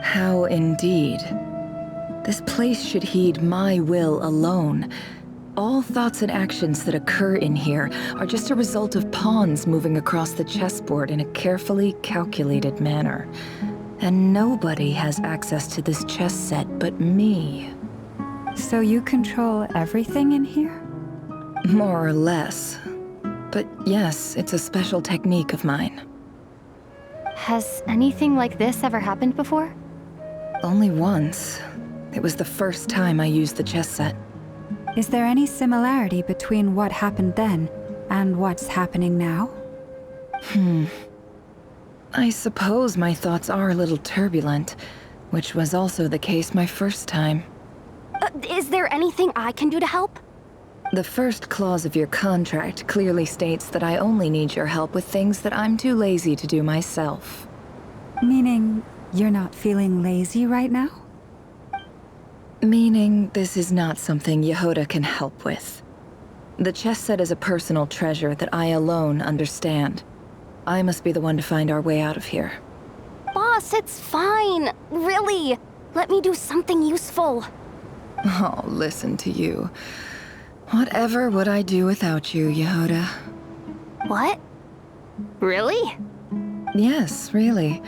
How indeed. This place should heed my will alone. All thoughts and actions that occur in here are just a result of pawns moving across the chessboard in a carefully calculated manner. And nobody has access to this chess set but me. So you control everything in here? More or less. But yes, it's a special technique of mine. Has anything like this ever happened before? Only once. It was the first time I used the chess set. Is there any similarity between what happened then and what's happening now? I suppose my thoughts are a little turbulent, which was also the case my first time. Is there anything I can do to help? The first clause of your contract clearly states that I only need your help with things that I'm too lazy to do myself. Meaning, you're not feeling lazy right now? Meaning, this is not something Yehoda can help with. The chess set is a personal treasure that I alone understand. I must be the one to find our way out of here. Boss, it's fine. Really. Let me do something useful. Oh, listen to you. Whatever would I do without you, Yehoda? What? Really? Yes, really.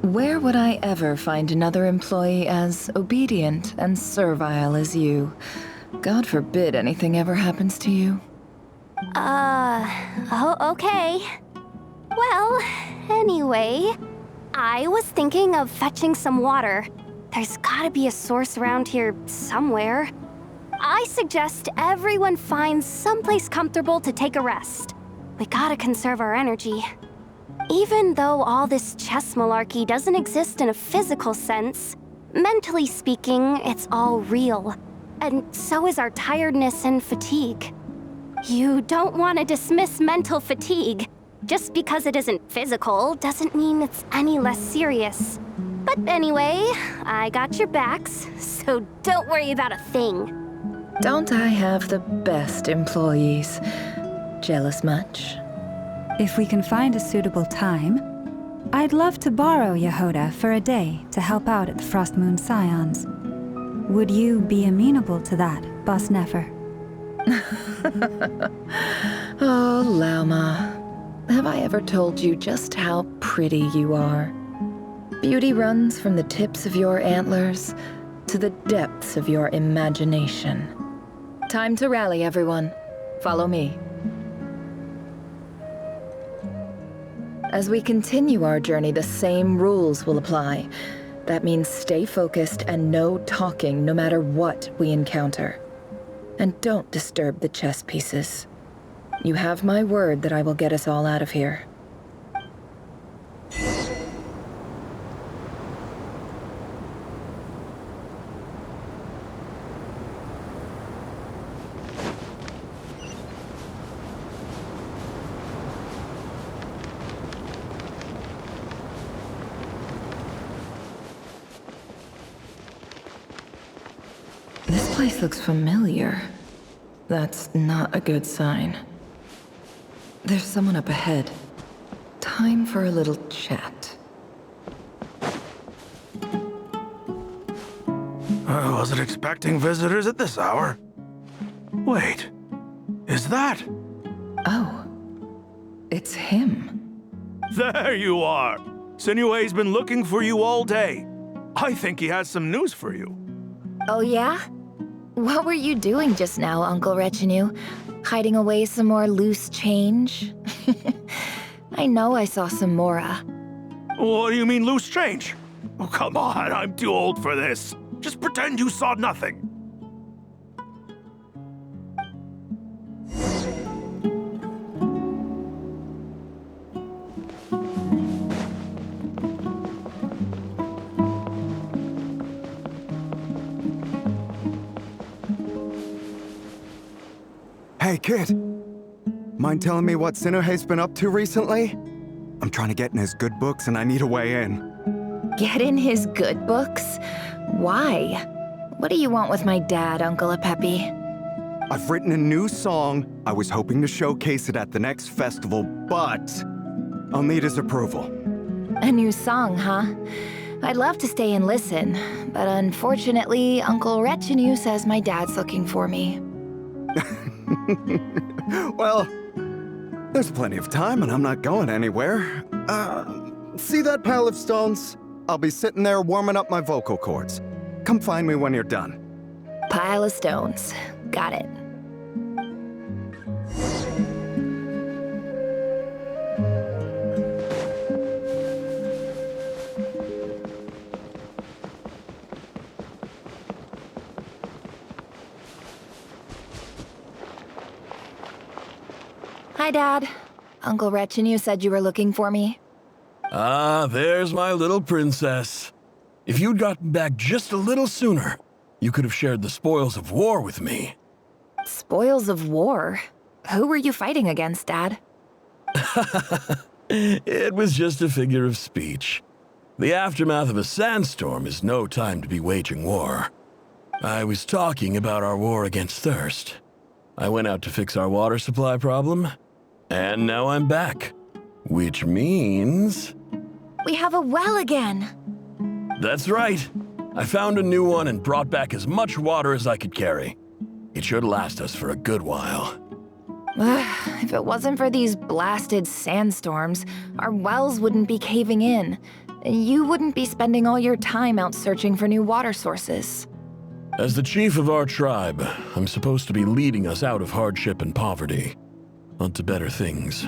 Where would I ever find another employee as obedient and servile as you? God forbid anything ever happens to you. Oh, okay. Well, anyway, I was thinking of fetching some water. There's gotta be a source around here somewhere. I suggest everyone finds someplace comfortable to take a rest. We gotta conserve our energy. Even though all this chess malarkey doesn't exist in a physical sense, mentally speaking, it's all real. And so is our tiredness and fatigue. You don't want to dismiss mental fatigue. Just because it isn't physical doesn't mean it's any less serious. But anyway, I got your backs, so don't worry about a thing. Don't I have the best employees? Jealous much? If we can find a suitable time, I'd love to borrow Yehoda for a day to help out at the Frost Moon Scions. Would you be amenable to that, Boss Nefer? Oh, Lauma. Have I ever told you just how pretty you are? Beauty runs from the tips of your antlers to the depths of your imagination. Time to rally, everyone. Follow me. As we continue our journey, the same rules will apply. That means stay focused and no talking no matter what we encounter. And don't disturb the chess pieces. You have my word that I will get us all out of here. This place looks familiar. That's not a good sign. There's someone up ahead. Time for a little chat. I wasn't expecting visitors at this hour. Wait, is that? Oh, it's him. There you are! Sinue's been looking for you all day. I think he has some news for you. Oh yeah? What were you doing just now, Uncle Retinue? Hiding away some more loose change? I know I saw some Mora. What do you mean, loose change? Oh, come on, I'm too old for this. Just pretend you saw nothing. Hey, kid. Mind telling me what Sinuhe's been up to recently? I'm trying to get in his good books and I need a way in. Get in his good books? Why? What do you want with my dad, Uncle Apepi? I've written a new song. I was hoping to showcase it at the next festival, but I'll need his approval. A new song, huh? I'd love to stay and listen, but unfortunately, Uncle Retinue says my dad's looking for me. Well, there's plenty of time and I'm not going anywhere. See that pile of stones? I'll be sitting there warming up my vocal cords. Come find me when you're done. Pile of stones. Got it. Hi, Dad. Uncle Retinue said you were looking for me. Ah, there's my little princess. If you'd gotten back just a little sooner, you could have shared the spoils of war with me. Spoils of war? Who were you fighting against, Dad? It was just a figure of speech. The aftermath of a sandstorm is no time to be waging war. I was talking about our war against thirst. I went out to fix our water supply problem, and now I'm back. Which means... We have a well again! That's right. I found a new one and brought back as much water as I could carry. It should last us for a good while. If it wasn't for these blasted sandstorms, our wells wouldn't be caving in. You wouldn't be spending all your time out searching for new water sources. As the chief of our tribe, I'm supposed to be leading us out of hardship and poverty, onto better things.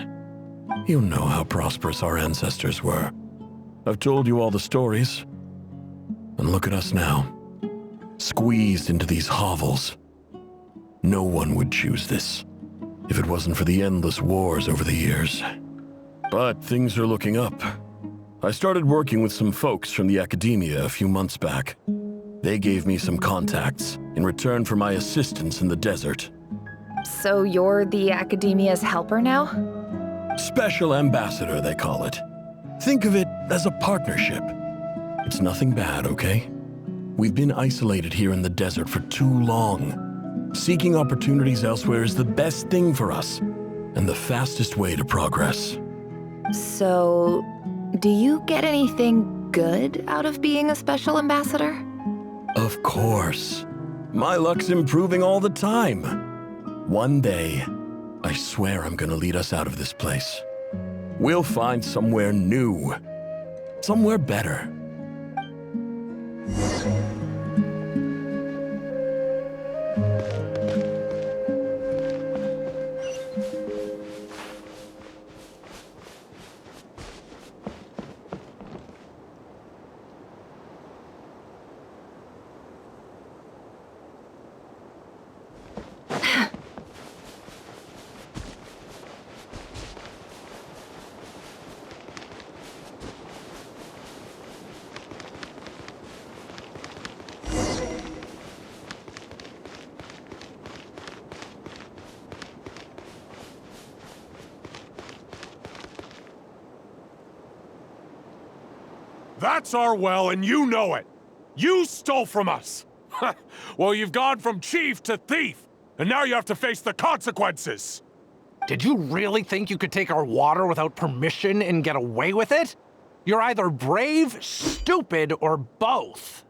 You know how prosperous our ancestors were. I've told you all the stories. And look at us now, squeezed into these hovels. No one would choose this, if it wasn't for the endless wars over the years. But things are looking up. I started working with some folks from the academia a few months back. They gave me some contacts in return for my assistance in the desert. So you're the academia's helper now? Special ambassador, they call it. Think of it as a partnership. It's nothing bad, okay? We've been isolated here in the desert for too long. Seeking opportunities elsewhere is the best thing for us, and the fastest way to progress. So, do you get anything good out of being a special ambassador? Of course. My luck's improving all the time. One day, I swear I'm gonna lead us out of this place. We'll find somewhere new. Somewhere better. That's our well, and you know it! You stole from us! Well, you've gone from chief to thief, and now you have to face the consequences! Did you really think you could take our water without permission and get away with it? You're either brave, stupid, or both.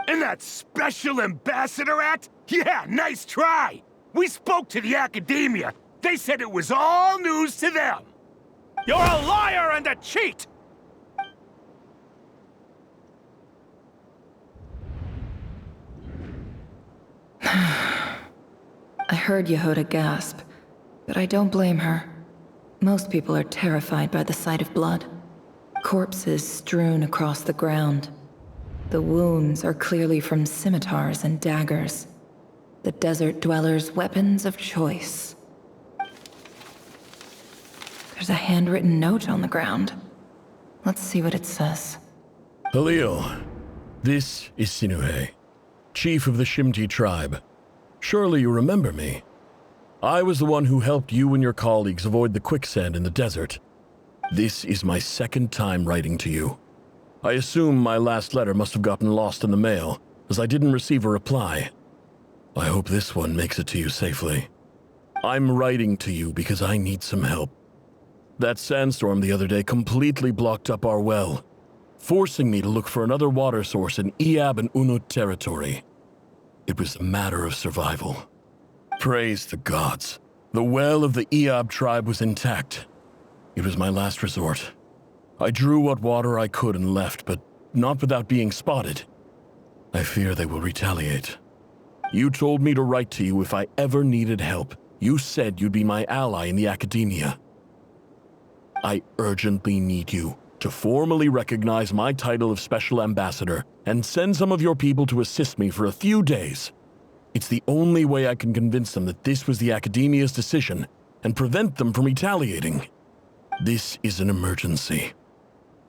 And that special ambassador act? Yeah, nice try! We spoke to the academia. They said it was all news to them. You're a liar and a cheat! I heard Yehuda gasp, but I don't blame her. Most people are terrified by the sight of blood. Corpses strewn across the ground. The wounds are clearly from scimitars and daggers. The desert dwellers' weapons of choice. There's a handwritten note on the ground. Let's see what it says. Halil, this is Sinuhe, chief of the Shimti tribe. Surely you remember me. I was the one who helped you and your colleagues avoid the quicksand in the desert. This is my second time writing to you. I assume my last letter must have gotten lost in the mail, as I didn't receive a reply. I hope this one makes it to you safely. I'm writing to you because I need some help. That sandstorm the other day completely blocked up our well, forcing me to look for another water source in Iab and Unut territory. It was a matter of survival. Praise the gods. The well of the Eob tribe was intact. It was my last resort. I drew what water I could and left, but not without being spotted. I fear they will retaliate. You told me to write to you if I ever needed help. You said you'd be my ally in the academia. I urgently need you to formally recognize my title of Special Ambassador and send some of your people to assist me for a few days. It's the only way I can convince them that this was the academia's decision and prevent them from retaliating. This is an emergency.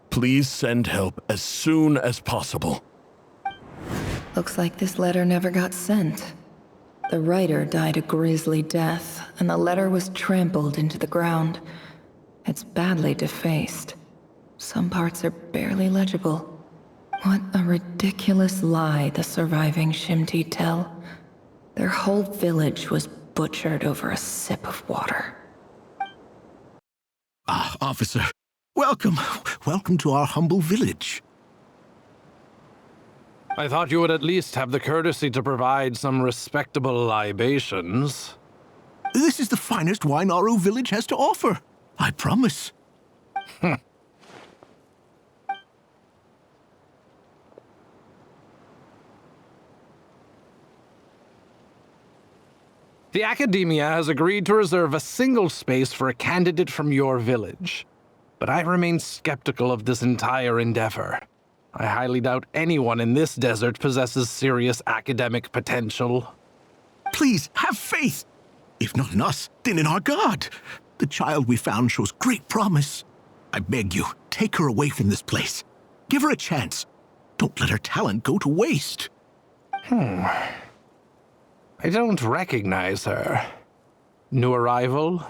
Please send help as soon as possible. Looks like this letter never got sent. The writer died a grisly death, and the letter was trampled into the ground. It's badly defaced. Some parts are barely legible. What a ridiculous lie the surviving Shimti tell. Their whole village was butchered over a sip of water. Ah, officer. Welcome. Welcome to our humble village. I thought you would at least have the courtesy to provide some respectable libations. This is the finest wine our village has to offer. I promise. The Academia has agreed to reserve a single space for a candidate from your village. But I remain skeptical of this entire endeavor. I highly doubt anyone in this desert possesses serious academic potential. Please, have faith. If not in us, then in our god. The child we found shows great promise. I beg you, take her away from this place. Give her a chance. Don't let her talent go to waste. I don't recognize her. New arrival?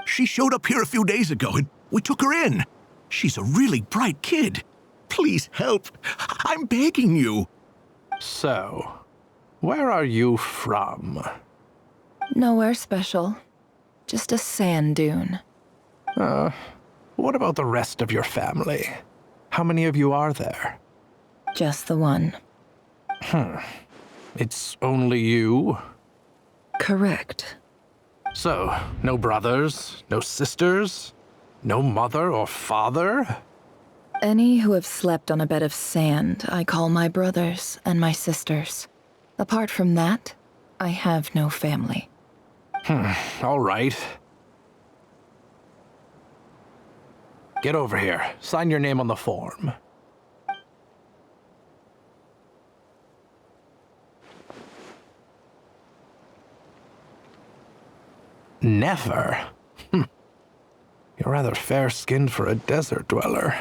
She showed up here a few days ago and we took her in. She's a really bright kid. Please help. I'm begging you. So, where are you from? Nowhere special. Just a sand dune. What about the rest of your family? How many of you are there? Just the one. It's only you? Correct. So, no brothers, no sisters, no mother or father? Any who have slept on a bed of sand, I call my brothers and my sisters. Apart from that, I have no family. All right. Get over here. Sign your name on the form. Never? You're rather fair-skinned for a desert dweller.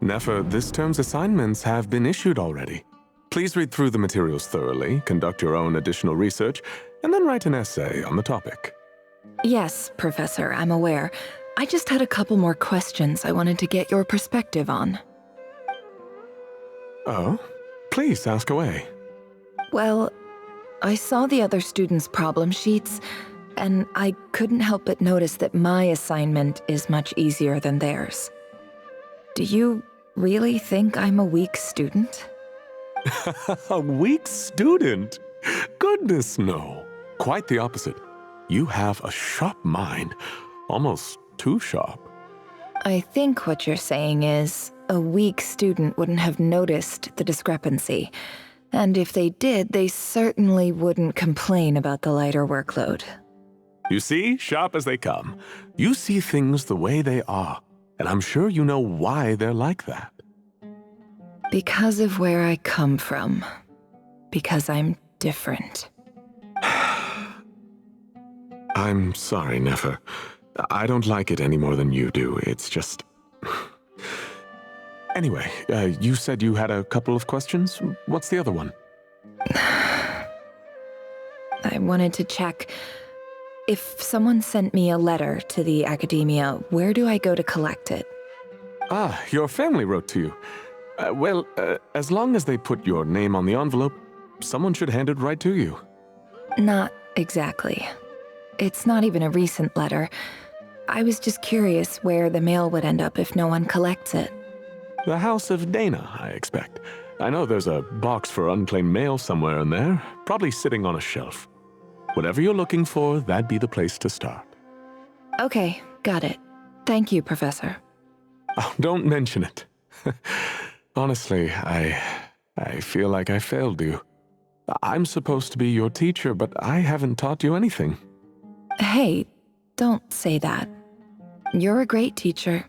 Nefer, this term's assignments have been issued already. Please read through the materials thoroughly, conduct your own additional research, and then write an essay on the topic. Yes, Professor, I'm aware. I just had a couple more questions I wanted to get your perspective on. Oh? Please ask away. Well, I saw the other students' problem sheets, and I couldn't help but notice that my assignment is much easier than theirs. Do you really think I'm a weak student? A weak student? Goodness, no. Quite the opposite. You have a sharp mind. Almost too sharp. I think what you're saying is, a weak student wouldn't have noticed the discrepancy. And if they did, they certainly wouldn't complain about the lighter workload. You see, sharp as they come. You see things the way they are. And I'm sure you know why they're like that. Because of where I come from. Because I'm different. I'm sorry, Nefer. I don't like it any more than you do. It's just... Anyway, you said you had a couple of questions. What's the other one? I wanted to check. If someone sent me a letter to the Academia, where do I go to collect it? Ah, your family wrote to you. As long as they put your name on the envelope, someone should hand it right to you. Not exactly. It's not even a recent letter. I was just curious where the mail would end up if no one collects it. The House of Dana, I expect. I know there's a box for unclaimed mail somewhere in there, probably sitting on a shelf. Whatever you're looking for, that'd be the place to start. Okay, got it. Thank you, Professor. Oh, don't mention it. Honestly, I feel like I failed you. I'm supposed to be your teacher, but I haven't taught you anything. Hey, don't say that. You're a great teacher,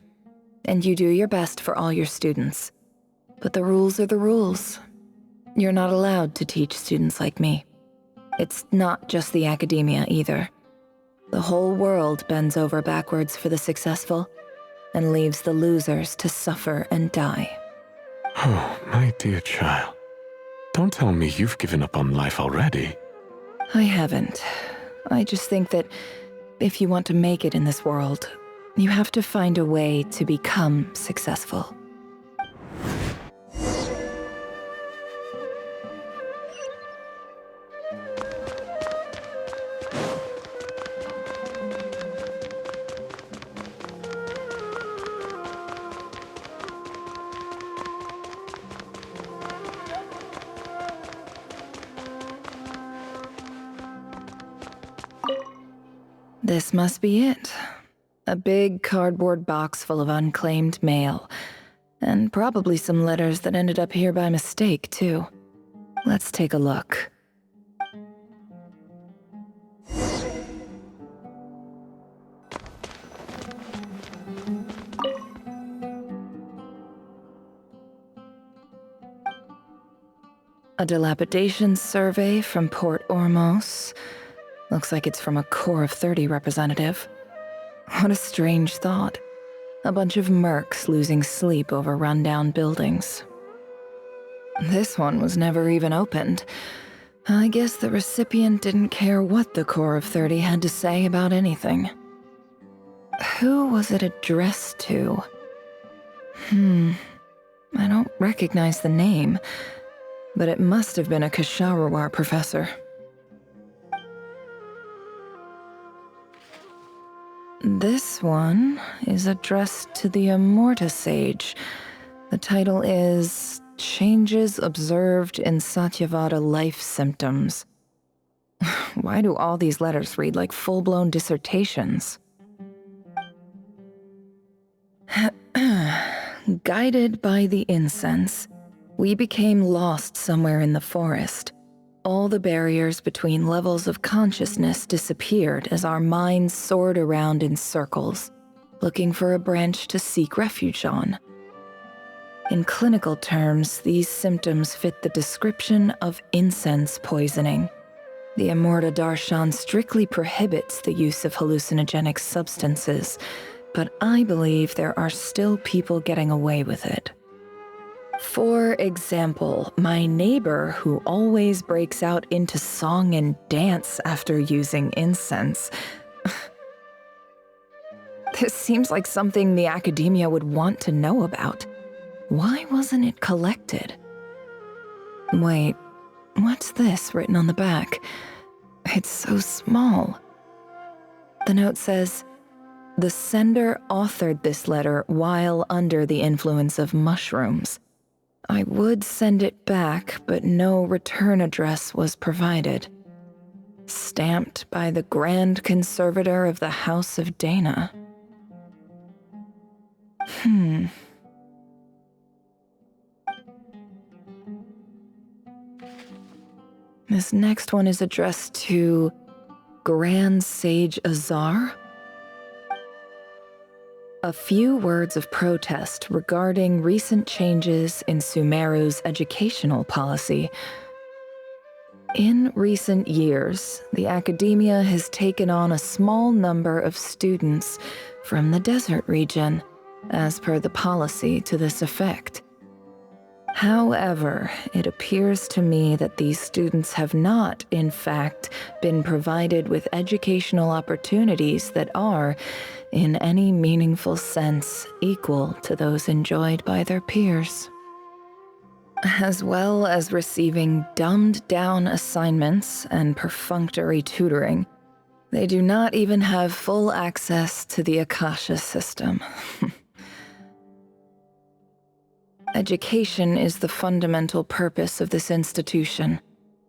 and you do your best for all your students. But the rules are the rules. You're not allowed to teach students like me. It's not just the academia either. The whole world bends over backwards for the successful and leaves the losers to suffer and die. Oh, my dear child. Don't tell me you've given up on life already. I haven't. I just think that if you want to make it in this world, you have to find a way to become successful. This must be it. A big cardboard box full of unclaimed mail. And probably some letters that ended up here by mistake, too. Let's take a look. A dilapidation survey from Port Ormos. Looks like it's from a Core of 30 representative. What a strange thought. A bunch of mercs losing sleep over rundown buildings. This one was never even opened. I guess the recipient didn't care what the Core of 30 had to say about anything. Who was it addressed to? I don't recognize the name, but it must have been a Kasharawar professor. This one is addressed to the Immorta Sage. The title is Changes Observed in Satyavada Life Symptoms. Why do all these letters read like full-blown dissertations? Guided by the incense, we became lost somewhere in the forest. All the barriers between levels of consciousness disappeared as our minds soared around in circles, looking for a branch to seek refuge on. In clinical terms, these symptoms fit the description of incense poisoning. The Immorta Darshan strictly prohibits the use of hallucinogenic substances, but I believe there are still people getting away with it. For example, my neighbor who always breaks out into song and dance after using incense. This seems like something the academia would want to know about. Why wasn't it collected? Wait, what's this written on the back? It's so small. The note says, "The sender authored this letter while under the influence of mushrooms. I would send it back, but no return address was provided. Stamped by the Grand Conservator of the House of Dana." This next one is addressed to Grand Sage Azar. A few words of protest regarding recent changes in Sumeru's educational policy. In recent years, the academia has taken on a small number of students from the desert region, as per the policy to this effect. However, it appears to me that these students have not, in fact, been provided with educational opportunities that are, in any meaningful sense, equal to those enjoyed by their peers. as well as receiving dumbed-down assignments and perfunctory tutoring. They do not even have full access to the Akasha system. Education is the fundamental purpose of this institution,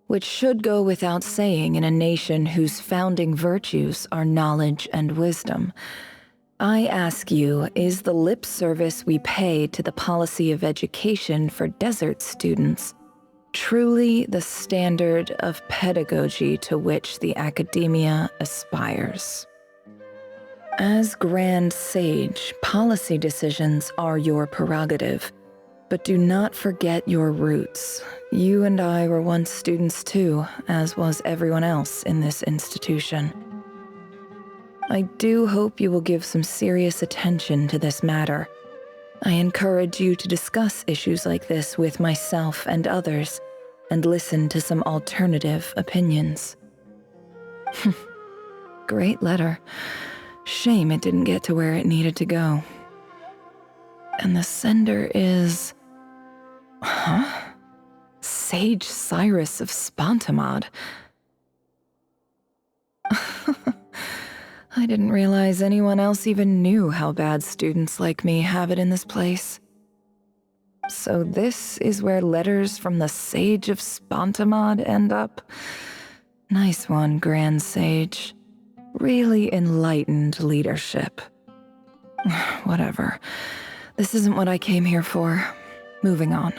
which should go without saying in a nation whose founding virtues are knowledge and wisdom. I ask you, is the lip service we pay to the policy of education for desert students truly the standard of pedagogy to which the academia aspires? As Grand Sage, policy decisions are your prerogative, but do not forget your roots. You and I were once students too, as was everyone else in this institution. I do hope you will give some serious attention to this matter. I encourage you to discuss issues like this with myself and others, and listen to some alternative opinions. Great letter. Shame it didn't get to where it needed to go. And the sender is... Huh? Sage Cyrus of Spontamod. I didn't realize anyone else even knew how bad students like me have it in this place. So this is where letters from the Sage of Spontamod end up? Nice one, Grand Sage. Really enlightened leadership. Whatever. This isn't what I came here for. Moving on.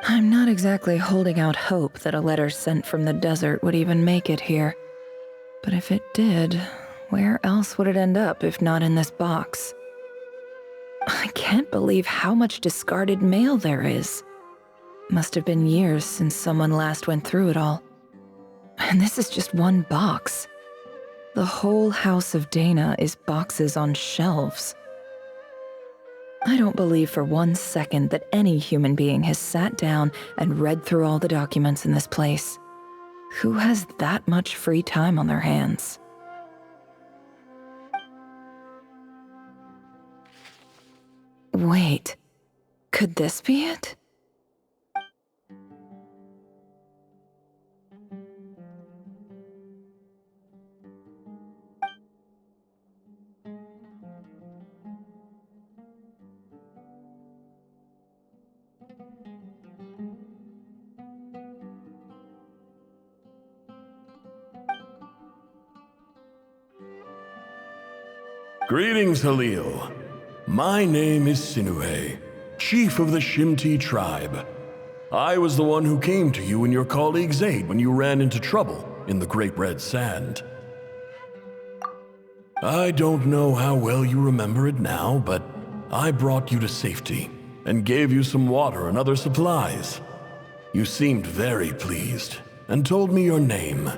I'm not exactly holding out hope that a letter sent from the desert would even make it here. But if it did, where else would it end up if not in this box? I can't believe how much discarded mail there is. Must have been years since someone last went through it all. And this is just one box. The whole house of Dana is boxes on shelves. I don't believe for 1 second that any human being has sat down and read through all the documents in this place. Who has that much free time on their hands? Wait, could this be it? Greetings, Halil. My name is Sinuhe, chief of the Shimti tribe. I was the one who came to you and your colleague's aid when you ran into trouble in the Great Red Sand. I don't know how well you remember it now, but I brought you to safety and gave you some water and other supplies. You seemed very pleased and told me your name.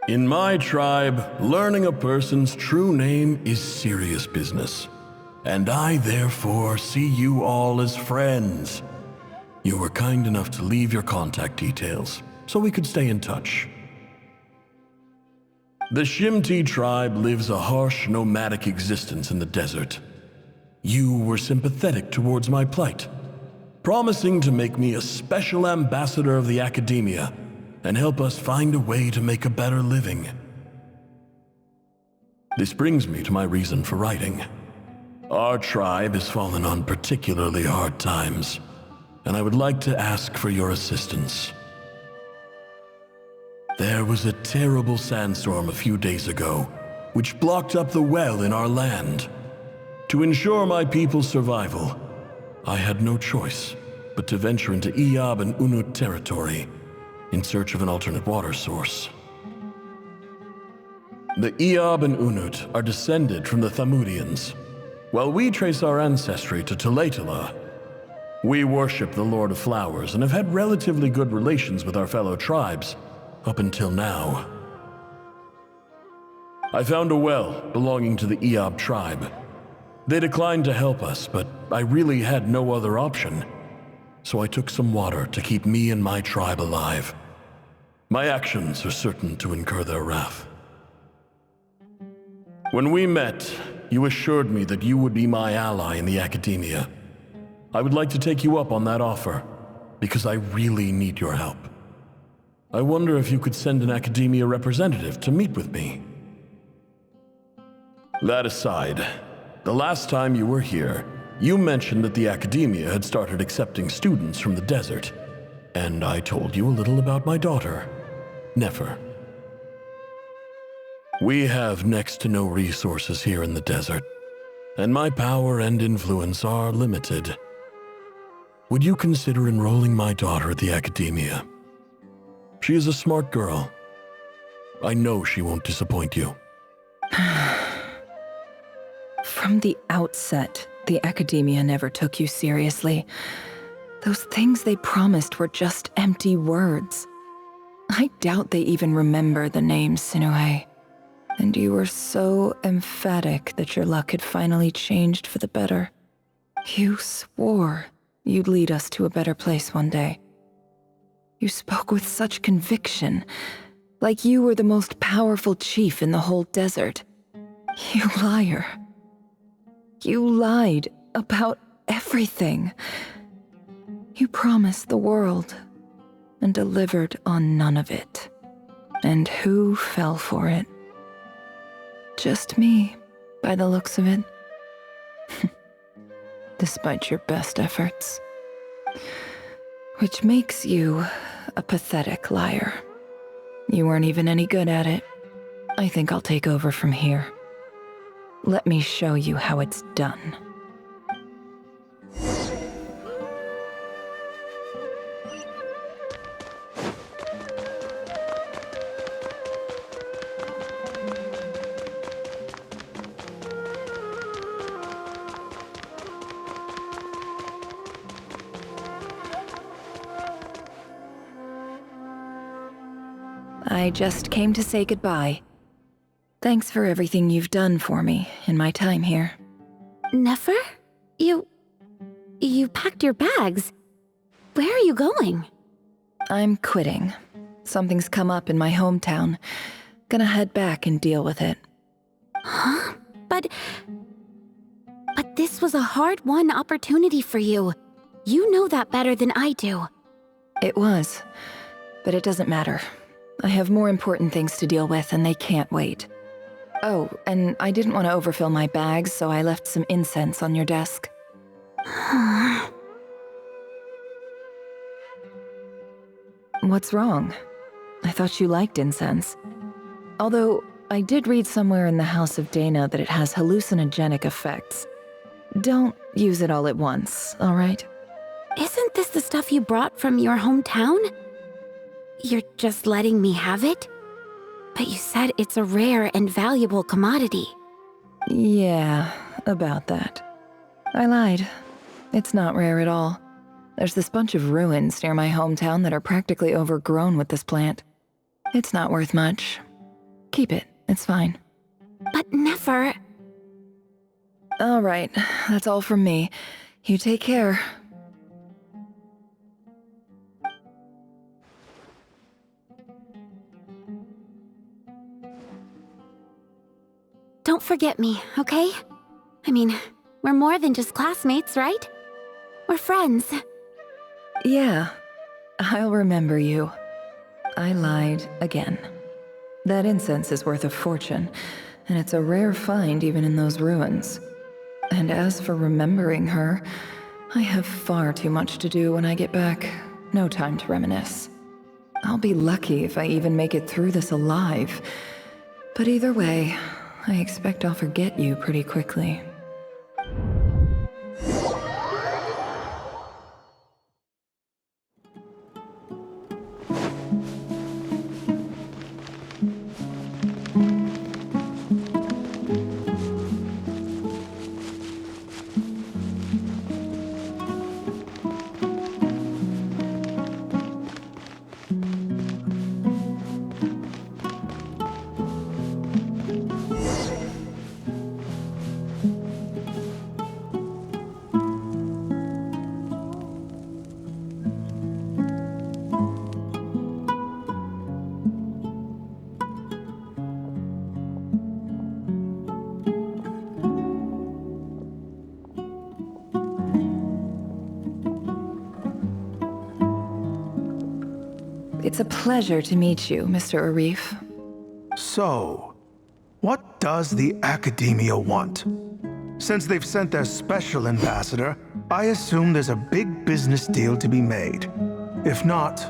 In my tribe, learning a person's true name is serious business, and I therefore see you all as friends. You were kind enough to leave your contact details, so we could stay in touch. The Shimti tribe lives a harsh, nomadic existence in the desert. You were sympathetic towards my plight, promising to make me a special ambassador of the academia and help us find a way to make a better living. This brings me to my reason for writing. Our tribe has fallen on particularly hard times, and I would like to ask for your assistance. There was a terrible sandstorm a few days ago, which blocked up the well in our land. To ensure my people's survival, I had no choice but to venture into Iyab and Unut territory in search of an alternate water source. The Iyab and Unut are descended from the Thamudians, while we trace our ancestry to Tulatala. We worship the Lord of Flowers and have had relatively good relations with our fellow tribes up until now. I found a well belonging to the Iyab tribe. They declined to help us, but I really had no other option. So I took some water to keep me and my tribe alive. My actions are certain to incur their wrath. When we met, you assured me that you would be my ally in the academia. I would like to take you up on that offer, because I really need your help. I wonder if you could send an academia representative to meet with me. That aside, the last time you were here, you mentioned that the academia had started accepting students from the desert, and I told you a little about my daughter, Nefer. We have next to no resources here in the desert, and my power and influence are limited. Would you consider enrolling my daughter at the academia? She is a smart girl. I know she won't disappoint you. From the outset, the academia never took you seriously. Those things they promised were just empty words. I doubt they even remember the name Sinuhe. And you were so emphatic that your luck had finally changed for the better. You swore you'd lead us to a better place one day. You spoke with such conviction, like you were the most powerful chief in the whole desert. You liar. You lied about everything. You promised the world and delivered on none of it. And who fell for it? Just me, by the looks of it. Despite your best efforts. Which makes you a pathetic liar. You weren't even any good at it. I think I'll take over from here. Let me show you how it's done. I just came to say goodbye. Thanks for everything you've done for me in my time here. Nefer? You packed your bags. Where are you going? I'm quitting. Something's come up in my hometown. Gonna head back and deal with it. Huh? But this was a hard-won opportunity for you. You know that better than I do. It was, but it doesn't matter. I have more important things to deal with, and they can't wait. Oh, and I didn't want to overfill my bags, so I left some incense on your desk. What's wrong? I thought you liked incense. Although, I did read somewhere in the House of Dana that it has hallucinogenic effects. Don't use it all at once, all right? Isn't this the stuff you brought from your hometown? You're just letting me have it? But you said it's a rare and valuable commodity. Yeah, about that. I lied. It's not rare at all. There's this bunch of ruins near my hometown that are practically overgrown with this plant. It's not worth much. Keep it, it's fine. But Nefer... All right, that's all from me. You take care. Don't forget me, okay? I mean, we're more than just classmates, right? We're friends. Yeah, I'll remember you. I lied again. That incense is worth a fortune, and it's a rare find even in those ruins. And as for remembering her, I have far too much to do when I get back. No time to reminisce. I'll be lucky if I even make it through this alive. But either way, I expect I'll forget you pretty quickly. It's a pleasure to meet you, Mr. Arif. So, what does the Academia want? Since they've sent their special ambassador, I assume there's a big business deal to be made. If not,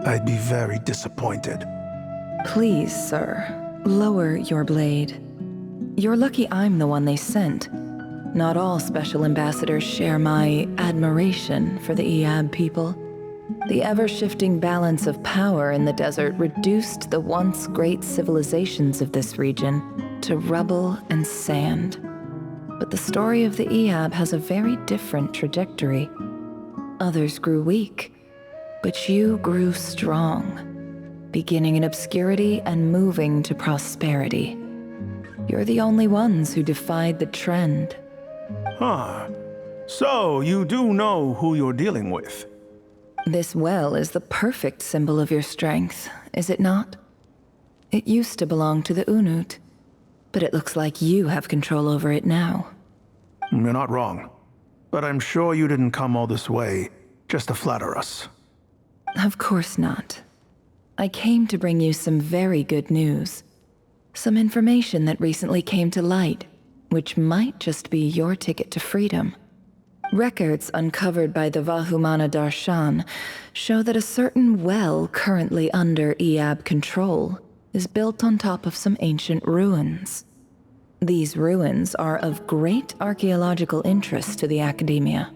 I'd be very disappointed. Please, sir, lower your blade. You're lucky I'm the one they sent. Not all special ambassadors share my admiration for the Eab people. The ever-shifting balance of power in the desert reduced the once great civilizations of this region to rubble and sand. But the story of the Eab has a very different trajectory. Others grew weak, but you grew strong, beginning in obscurity and moving to prosperity. You're the only ones who defied the trend. Huh. So, you do know who you're dealing with? This well is the perfect symbol of your strength, is it not? It used to belong to the Unut, but it looks like you have control over it now. You're not wrong. But I'm sure you didn't come all this way just to flatter us. Of course not. I came to bring you some very good news. Some information that recently came to light, which might just be your ticket to freedom. Records uncovered by the Vahumana Darshan show that a certain well currently under Eab control is built on top of some ancient ruins. These ruins are of great archaeological interest to the Academia.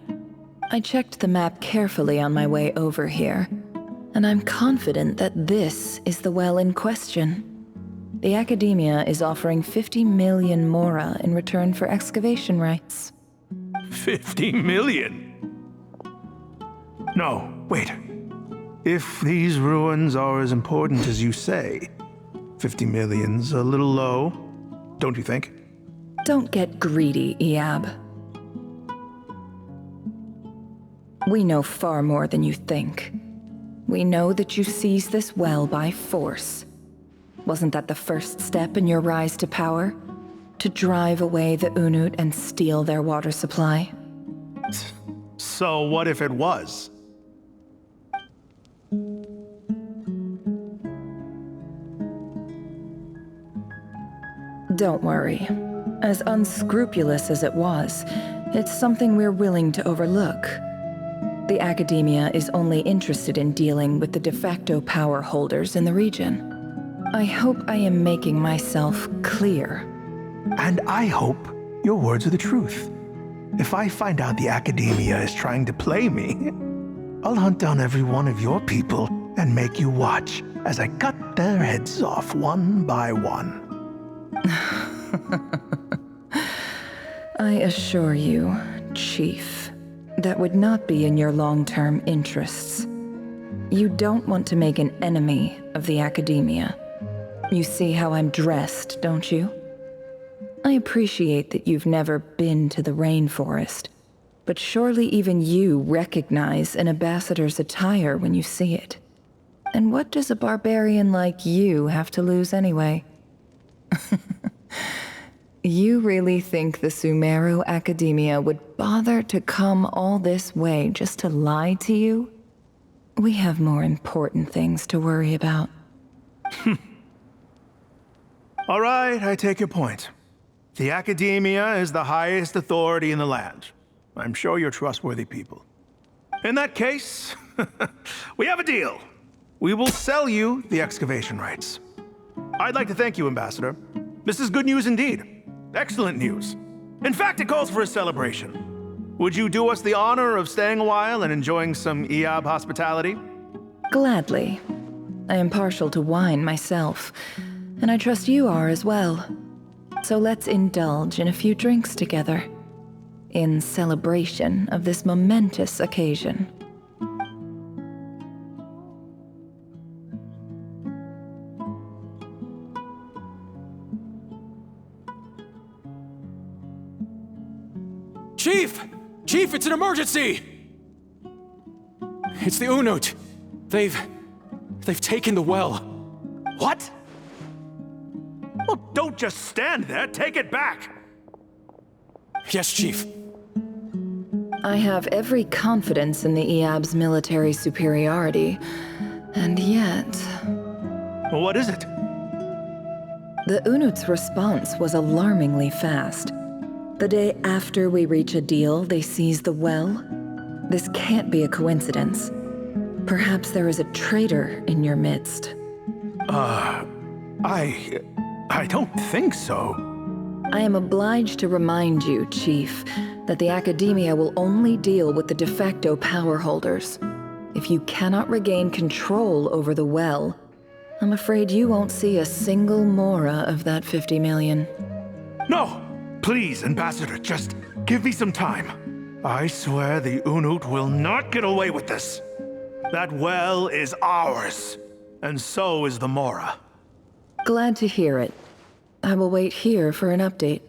I checked the map carefully on my way over here, and I'm confident that this is the well in question. The Academia is offering 50 million mora in return for excavation rights. 50 million? No, wait. If these ruins are as important as you say, 50 million's a little low, don't you think? Don't get greedy, Eab. We know far more than you think. We know that you seized this well by force. Wasn't that the first step in your rise to power? To drive away the Unut and steal their water supply? So what if it was? Don't worry. As unscrupulous as it was, it's something we're willing to overlook. The Academia is only interested in dealing with the de facto power holders in the region. I hope I am making myself clear. And I hope your words are the truth. If I find out the Academia is trying to play me, I'll hunt down every one of your people and make you watch as I cut their heads off one by one. I assure you, Chief, that would not be in your long-term interests. You don't want to make an enemy of the Academia. You see how I'm dressed, don't you? I appreciate that you've never been to the rainforest, but surely even you recognize an ambassador's attire when you see it. And what does a barbarian like you have to lose anyway? You really think the Sumeru Academia would bother to come all this way just to lie to you? We have more important things to worry about. All right, I take your point. The Academia is the highest authority in the land. I'm sure you're trustworthy people. In that case, we have a deal. We will sell you the excavation rights. I'd like to thank you, Ambassador. This is good news indeed. Excellent news. In fact, it calls for a celebration. Would you do us the honor of staying a while and enjoying some Eab hospitality? Gladly. I am partial to wine myself, and I trust you are as well. So let's indulge in a few drinks together, in celebration of this momentous occasion. Chief! Chief, it's an emergency! It's the Unut. They've taken the well. What? Well, don't just stand there. Take it back. Yes, Chief. I have every confidence in the Eab's military superiority, And yet... What is it? The Unut's response was alarmingly fast. The day after we reach a deal, they seize the well. This can't be a coincidence. Perhaps there is a traitor in your midst. I don't think so. I am obliged to remind you, Chief, that the Academia will only deal with the de facto power holders. If you cannot regain control over the well, I'm afraid you won't see a single mora of that 50 million. No! Please, Ambassador, just give me some time. I swear the Unut will not get away with this. That well is ours, and so is the mora. Glad to hear it. I will wait here for an update.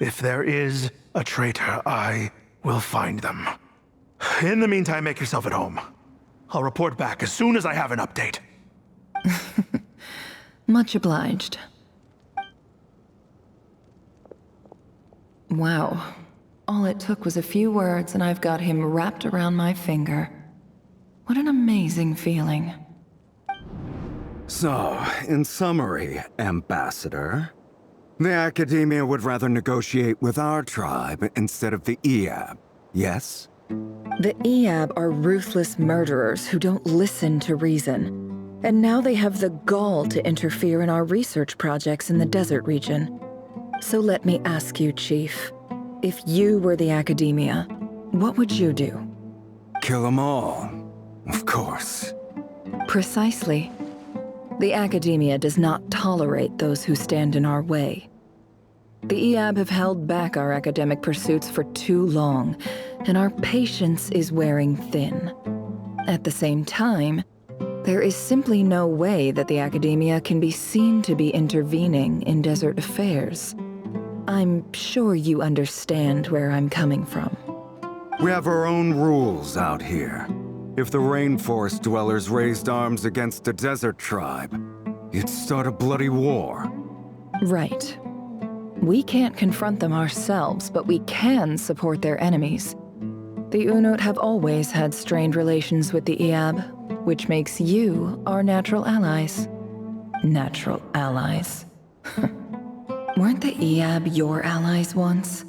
If there is a traitor, I will find them. In the meantime, make yourself at home. I'll report back as soon as I have an update. Much obliged. Wow. All it took was a few words and I've got him wrapped around my finger. What an amazing feeling. So, in summary, Ambassador, the Academia would rather negotiate with our tribe instead of the Eab, yes? The Eab are ruthless murderers who don't listen to reason. And now they have the gall to interfere in our research projects in the desert region. So let me ask you, Chief, if you were the Academia, what would you do? Kill them all, of course. Precisely. The Academia does not tolerate those who stand in our way. The Eab have held back our academic pursuits for too long, and our patience is wearing thin. At the same time, there is simply no way that the Academia can be seen to be intervening in desert affairs. I'm sure you understand where I'm coming from. We have our own rules out here. If the rainforest dwellers raised arms against a desert tribe, you'd start a bloody war. Right. We can't confront them ourselves, but we can support their enemies. The Unut have always had strained relations with the Eab, which makes you our natural allies. Natural allies. Weren't the Eab your allies once?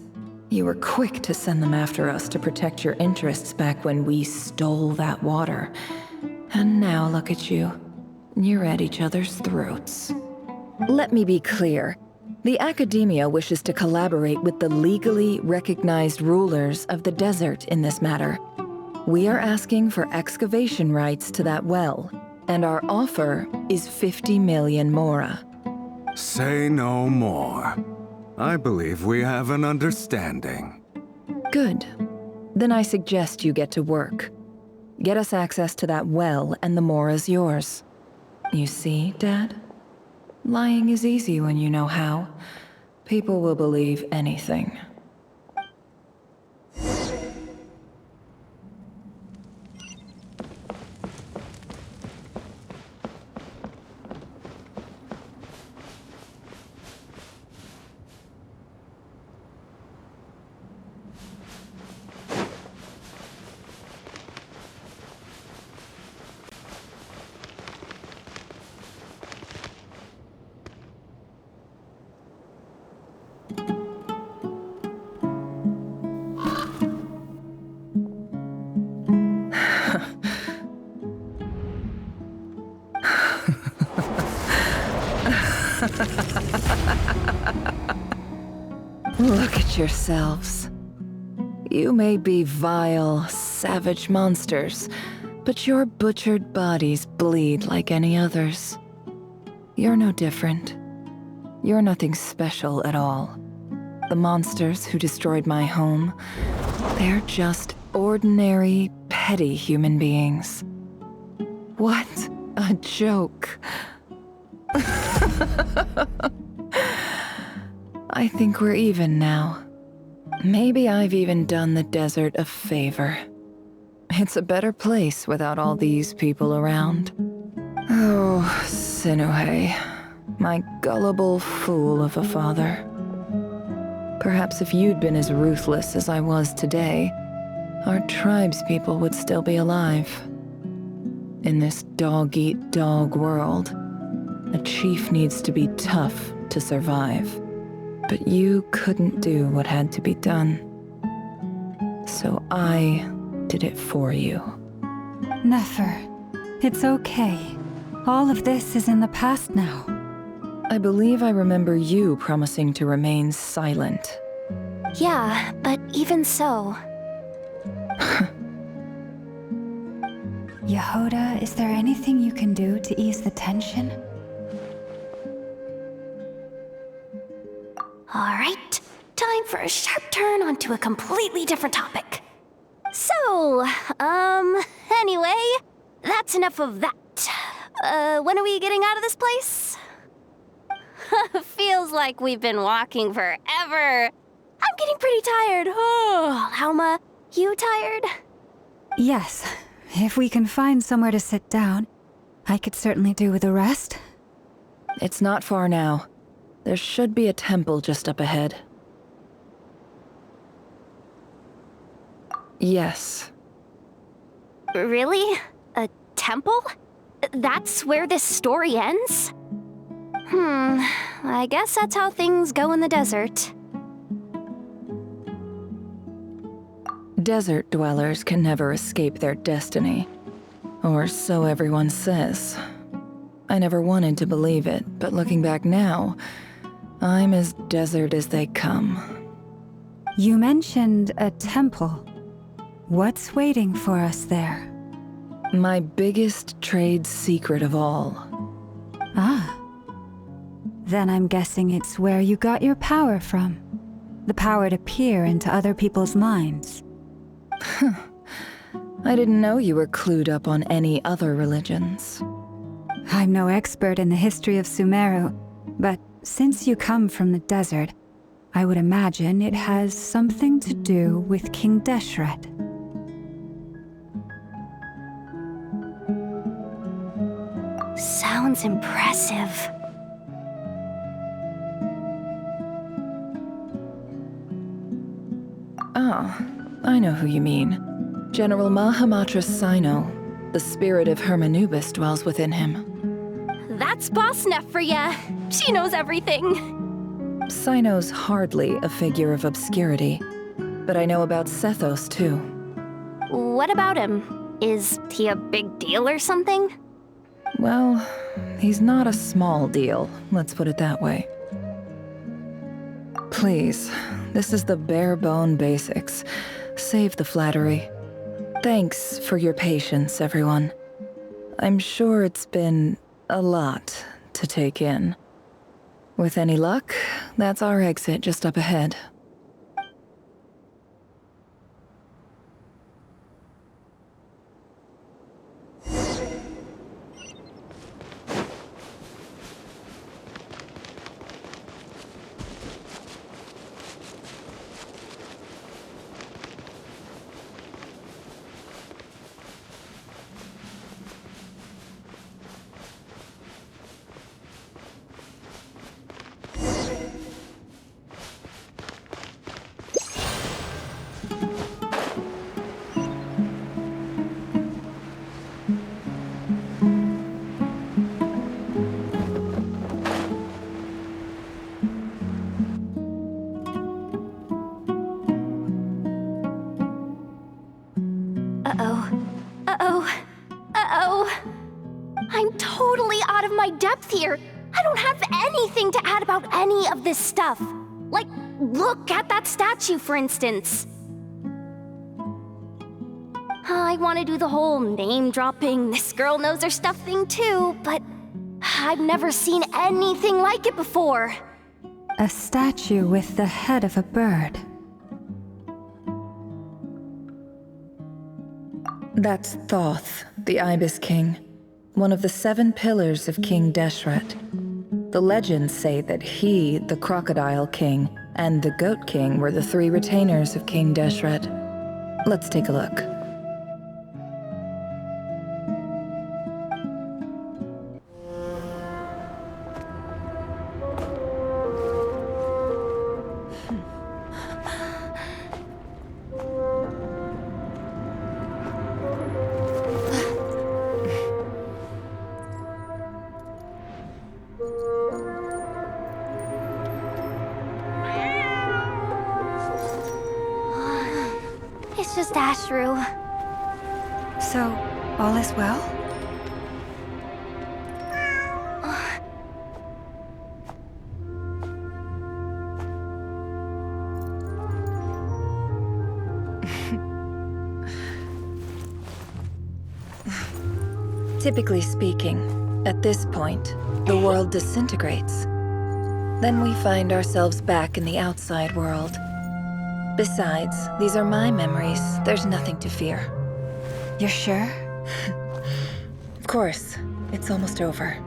You were quick to send them after us to protect your interests back when we stole that water. And now look at you. You're at each other's throats. Let me be clear. The Academia wishes to collaborate with the legally recognized rulers of the desert in this matter. We are asking for excavation rights to that well, and our offer is 50 million mora. Say no more. I believe we have an understanding. Good. Then I suggest you get to work. Get us access to that well, and the mora's yours. You see, Dad? Lying is easy when you know how. People will believe anything. Look at yourselves. You may be vile, savage monsters, but your butchered bodies bleed like any others. You're no different. You're nothing special at all. The monsters who destroyed my home, they're just ordinary, petty human beings. What a joke. I think we're even now. Maybe I've even done the desert a favor. It's a better place without all these people around. Oh, Sinuhe, my gullible fool of a father. Perhaps if you'd been as ruthless as I was today, our tribespeople would still be alive. In this dog-eat-dog world, a chief needs to be tough to survive. But you couldn't do what had to be done. So I did it for you. Nefer, it's okay. All of this is in the past now. I believe I remember you promising to remain silent. Yeah, but even so... Yehoda, is there anything you can do to ease the tension? Alright, time for a sharp turn onto a completely different topic. So, anyway, that's enough of that. When are we getting out of this place? Feels like we've been walking forever. I'm getting pretty tired. Oh, Alma, you tired? Yes. If we can find somewhere to sit down, I could certainly do with a rest. It's not far now. There should be a temple just up ahead. Yes. Really? A temple? That's where this story ends? I guess that's how things go in the desert. Desert dwellers can never escape their destiny. Or so everyone says. I never wanted to believe it, but looking back now, I'm as desert as they come. You mentioned a temple. What's waiting for us there? My biggest trade secret of all. Ah. Then I'm guessing it's where you got your power from. The power to peer into other people's minds. I didn't know you were clued up on any other religions. I'm no expert in the history of Sumeru, but since you come from the desert, I would imagine it has something to do with King Deshret. Sounds impressive. Ah, I know who you mean. General Mahamatra Sino. The spirit of Hermanubis dwells within him. That's Boss Neff for ya. She knows everything. Sino's hardly a figure of obscurity, but I know about Sethos too. What about him? Is he a big deal or something? Well, he's not a small deal, let's put it that way. Please, this is the bare-bone basics. Save the flattery. Thanks for your patience, everyone. I'm sure it's been a lot to take in. With any luck, that's our exit just up ahead. I'm totally out of my depth here. I don't have anything to add about any of this stuff. Like, look at that statue, for instance. I want to do the whole name-dropping, this girl knows her stuff thing too, but I've never seen anything like it before. A statue with the head of a bird. That's Thoth, the Ibis King, one of the 7 pillars of King Deshret. The legends say that he, the Crocodile King, and the Goat King were the 3 retainers of King Deshret. Let's take a look. It's just Ashru. So, all is well? Typically speaking, at this point, the world disintegrates. Then we find ourselves back in the outside world. Besides, these are my memories. There's nothing to fear. You're sure? Of course. It's almost over.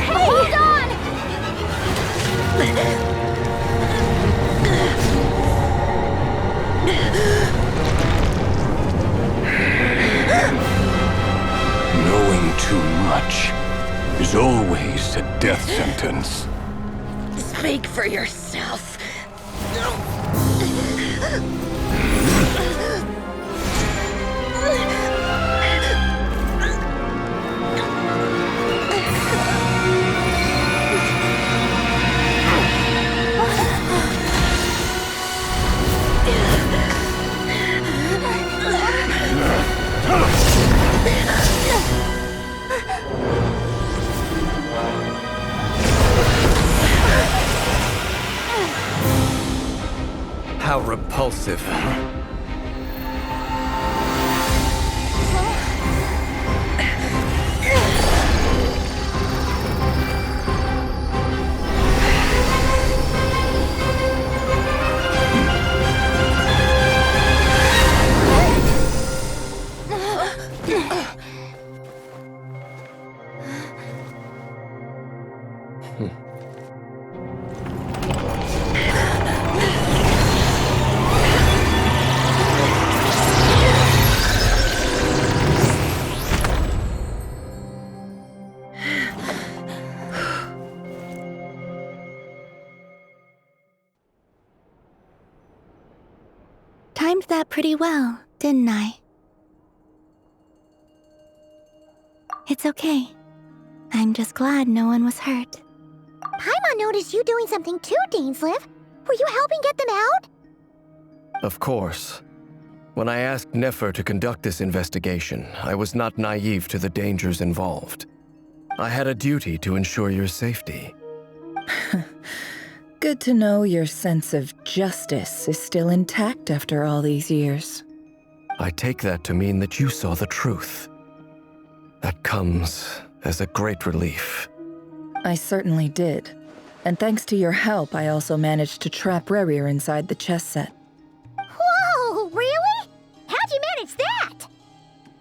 Hold on! Knowing too much is always a death sentence. Speak for yourself. How repulsive. Timed that pretty well, didn't I? It's okay. I'm just glad no one was hurt. Paimon noticed you doing something too, Dainsleif. Were you helping get them out? Of course. When I asked Nefer to conduct this investigation, I was not naive to the dangers involved. I had a duty to ensure your safety. Good to know your sense of justice is still intact after all these years. I take that to mean that you saw the truth. That comes as a great relief. I certainly did. And thanks to your help, I also managed to trap Rerir inside the chess set. Whoa, really? How'd you manage that?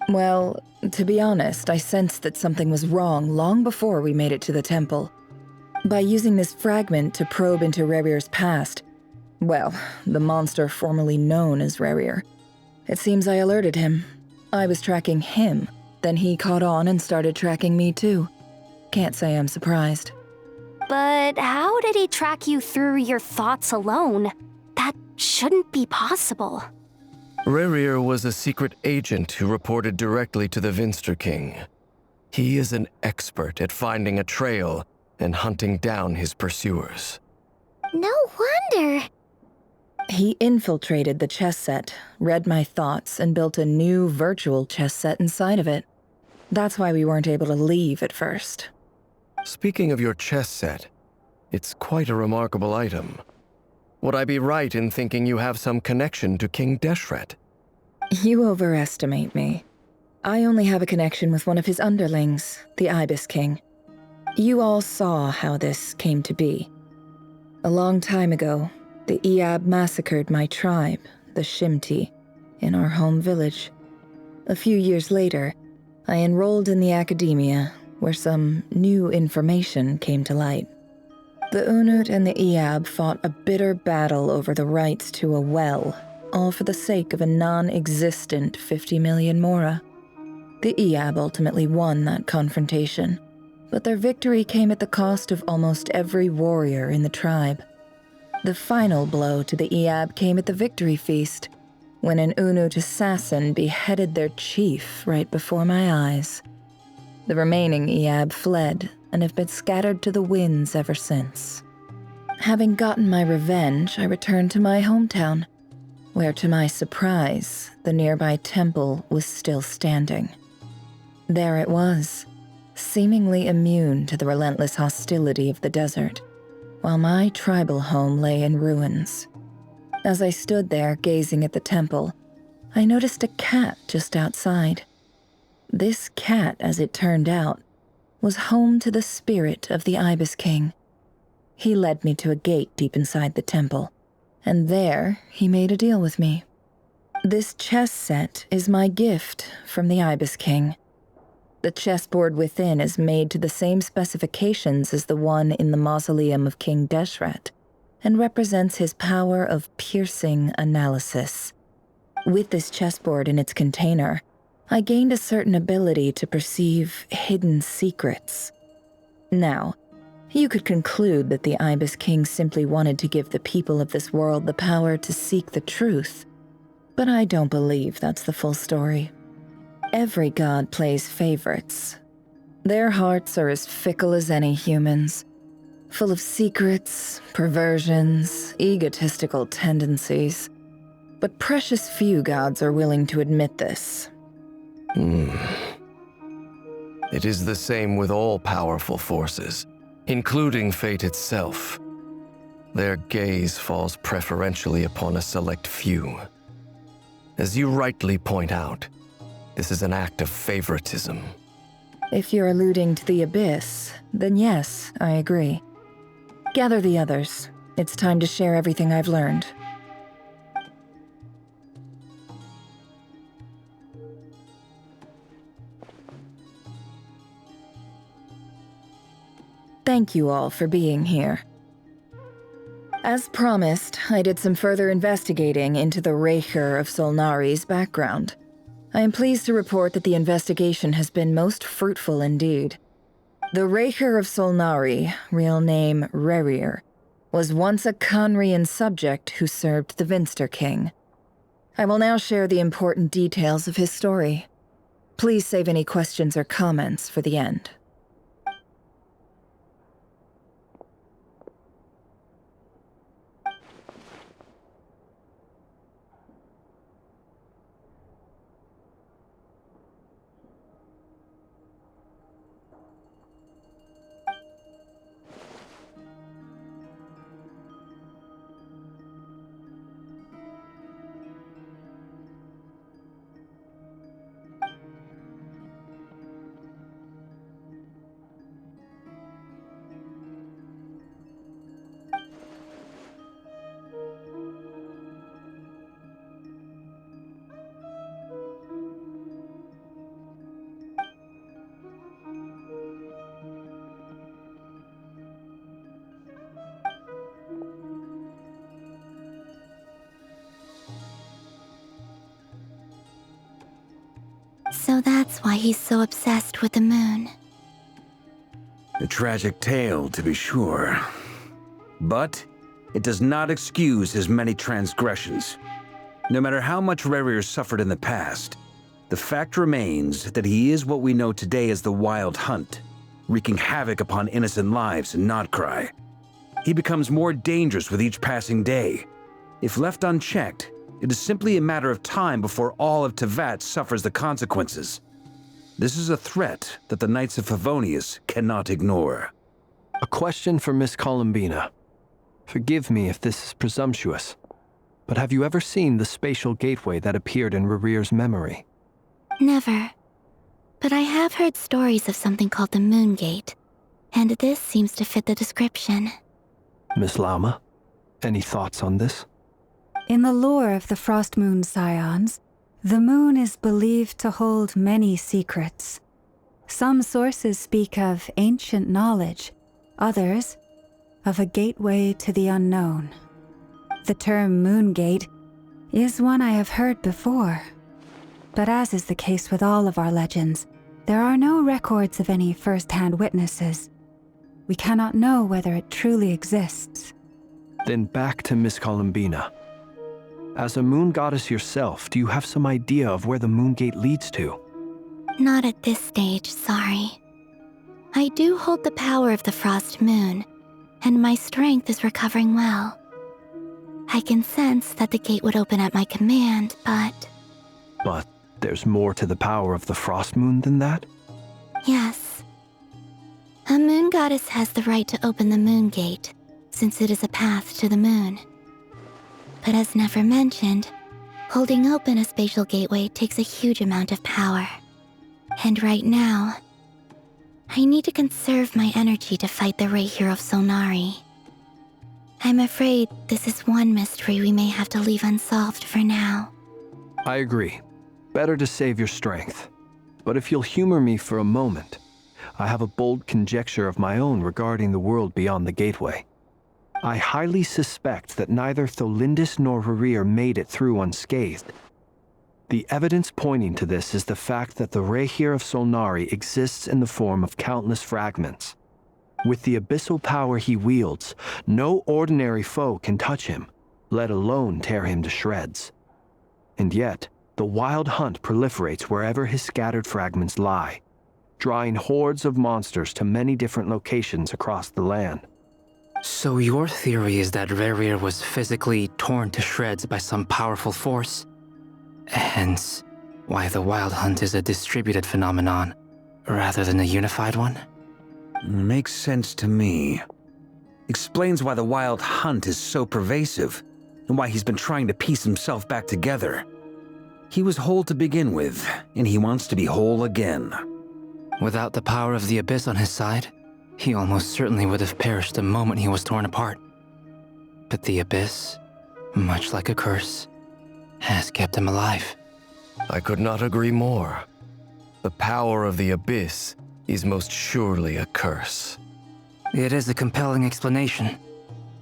Well, to be honest, I sensed that something was wrong long before we made it to the temple. By using this fragment to probe into Rerir's past, well, the monster formerly known as Rerir, it seems I alerted him. I was tracking him, then he caught on and started tracking me too. Can't say I'm surprised. But how did he track you through your thoughts alone? That shouldn't be possible. Rerir was a secret agent who reported directly to the Vinster King. He is an expert at finding a trail and hunting down his pursuers. No wonder. He infiltrated the chess set, read my thoughts, and built a new virtual chess set inside of it. That's why we weren't able to leave at first. Speaking of your chess set, it's quite a remarkable item. Would I be right in thinking you have some connection to King Deshret? You overestimate me. I only have a connection with one of his underlings, the Ibis King. You all saw how this came to be. A long time ago, the Iab massacred my tribe, the Shimti, in our home village. A few years later, I enrolled in the academia, where some new information came to light. The Unut and the Iab fought a bitter battle over the rights to a well, all for the sake of a non-existent 50 million Mora. The Iab ultimately won that confrontation, but their victory came at the cost of almost every warrior in the tribe. The final blow to the Eab came at the victory feast, when an Unut assassin beheaded their chief right before my eyes. The remaining Eab fled and have been scattered to the winds ever since. Having gotten my revenge, I returned to my hometown, where to my surprise, the nearby temple was still standing. There it was, seemingly immune to the relentless hostility of the desert, while my tribal home lay in ruins. As I stood there gazing at the temple, I noticed a cat just outside. This cat, as it turned out, was home to the spirit of the Ibis King. He led me to a gate deep inside the temple, and there he made a deal with me. This chess set is my gift from the Ibis King. The chessboard within is made to the same specifications as the one in the mausoleum of King Deshret, and represents his power of piercing analysis. With this chessboard in its container, I gained a certain ability to perceive hidden secrets. Now, you could conclude that the Ibis King simply wanted to give the people of this world the power to seek the truth, but I don't believe that's the full story. Every god plays favorites. Their hearts are as fickle as any human's, full of secrets, perversions, egotistical tendencies. But precious few gods are willing to admit this. It is the same with all powerful forces, including fate itself. Their gaze falls preferentially upon a select few. As you rightly point out, this is an act of favoritism. If you're alluding to the Abyss, then yes, I agree. Gather the others. It's time to share everything I've learned. Thank you all for being here. As promised, I did some further investigating into the Raker of Solnari's background. I am pleased to report that the investigation has been most fruitful indeed. The Raker of Solnari, real name Rerir, was once a Conrian subject who served the Vinster King. I will now share the important details of his story. Please save any questions or comments for the end. So that's why he's so obsessed with the moon. A tragic tale, to be sure. But it does not excuse his many transgressions. No matter how much Rerir suffered in the past, the fact remains that he is what we know today as the Wild Hunt, wreaking havoc upon innocent lives in Nodcry. He becomes more dangerous with each passing day. If left unchecked, it is simply a matter of time before all of Tevat suffers the consequences. This is a threat that the Knights of Favonius cannot ignore. A question for Miss Columbina. Forgive me if this is presumptuous, but have you ever seen the spatial gateway that appeared in Rerir's memory? Never. But I have heard stories of something called the Moon Gate, and this seems to fit the description. Miss Lauma, any thoughts on this? In the lore of the Frost Moon Scions, the moon is believed to hold many secrets. Some sources speak of ancient knowledge, others of a gateway to the unknown. The term Moon Gate is one I have heard before, but as is the case with all of our legends, there are no records of any first-hand witnesses. We cannot know whether it truly exists. Then back to Miss Columbina. As a moon goddess yourself, do you have some idea of where the moon gate leads to? Not at this stage, sorry. I do hold the power of the frost moon, and my strength is recovering well. I can sense that the gate would open at my command, but... But there's more to the power of the frost moon than that? Yes. A moon goddess has the right to open the moon gate, since it is a path to the moon. But as Nefer mentioned, holding open a spatial gateway takes a huge amount of power. And right now, I need to conserve my energy to fight the Rahier of Solnari. I'm afraid this is one mystery we may have to leave unsolved for now. I agree. Better to save your strength. But if you'll humor me for a moment, I have a bold conjecture of my own regarding the world beyond the gateway. I highly suspect that neither Tholindis nor Rarir made it through unscathed. The evidence pointing to this is the fact that the Rahier of Solnari exists in the form of countless fragments. With the abyssal power he wields, no ordinary foe can touch him, let alone tear him to shreds. And yet, the wild hunt proliferates wherever his scattered fragments lie, drawing hordes of monsters to many different locations across the land. So your theory is that Rarir was physically torn to shreds by some powerful force? Hence, why the Wild Hunt is a distributed phenomenon, rather than a unified one? Makes sense to me. Explains why the Wild Hunt is so pervasive, and why he's been trying to piece himself back together. He was whole to begin with, and he wants to be whole again. Without the power of the Abyss on his side, he almost certainly would have perished the moment he was torn apart. But the Abyss, much like a curse, has kept him alive. I could not agree more. The power of the Abyss is most surely a curse. It is a compelling explanation,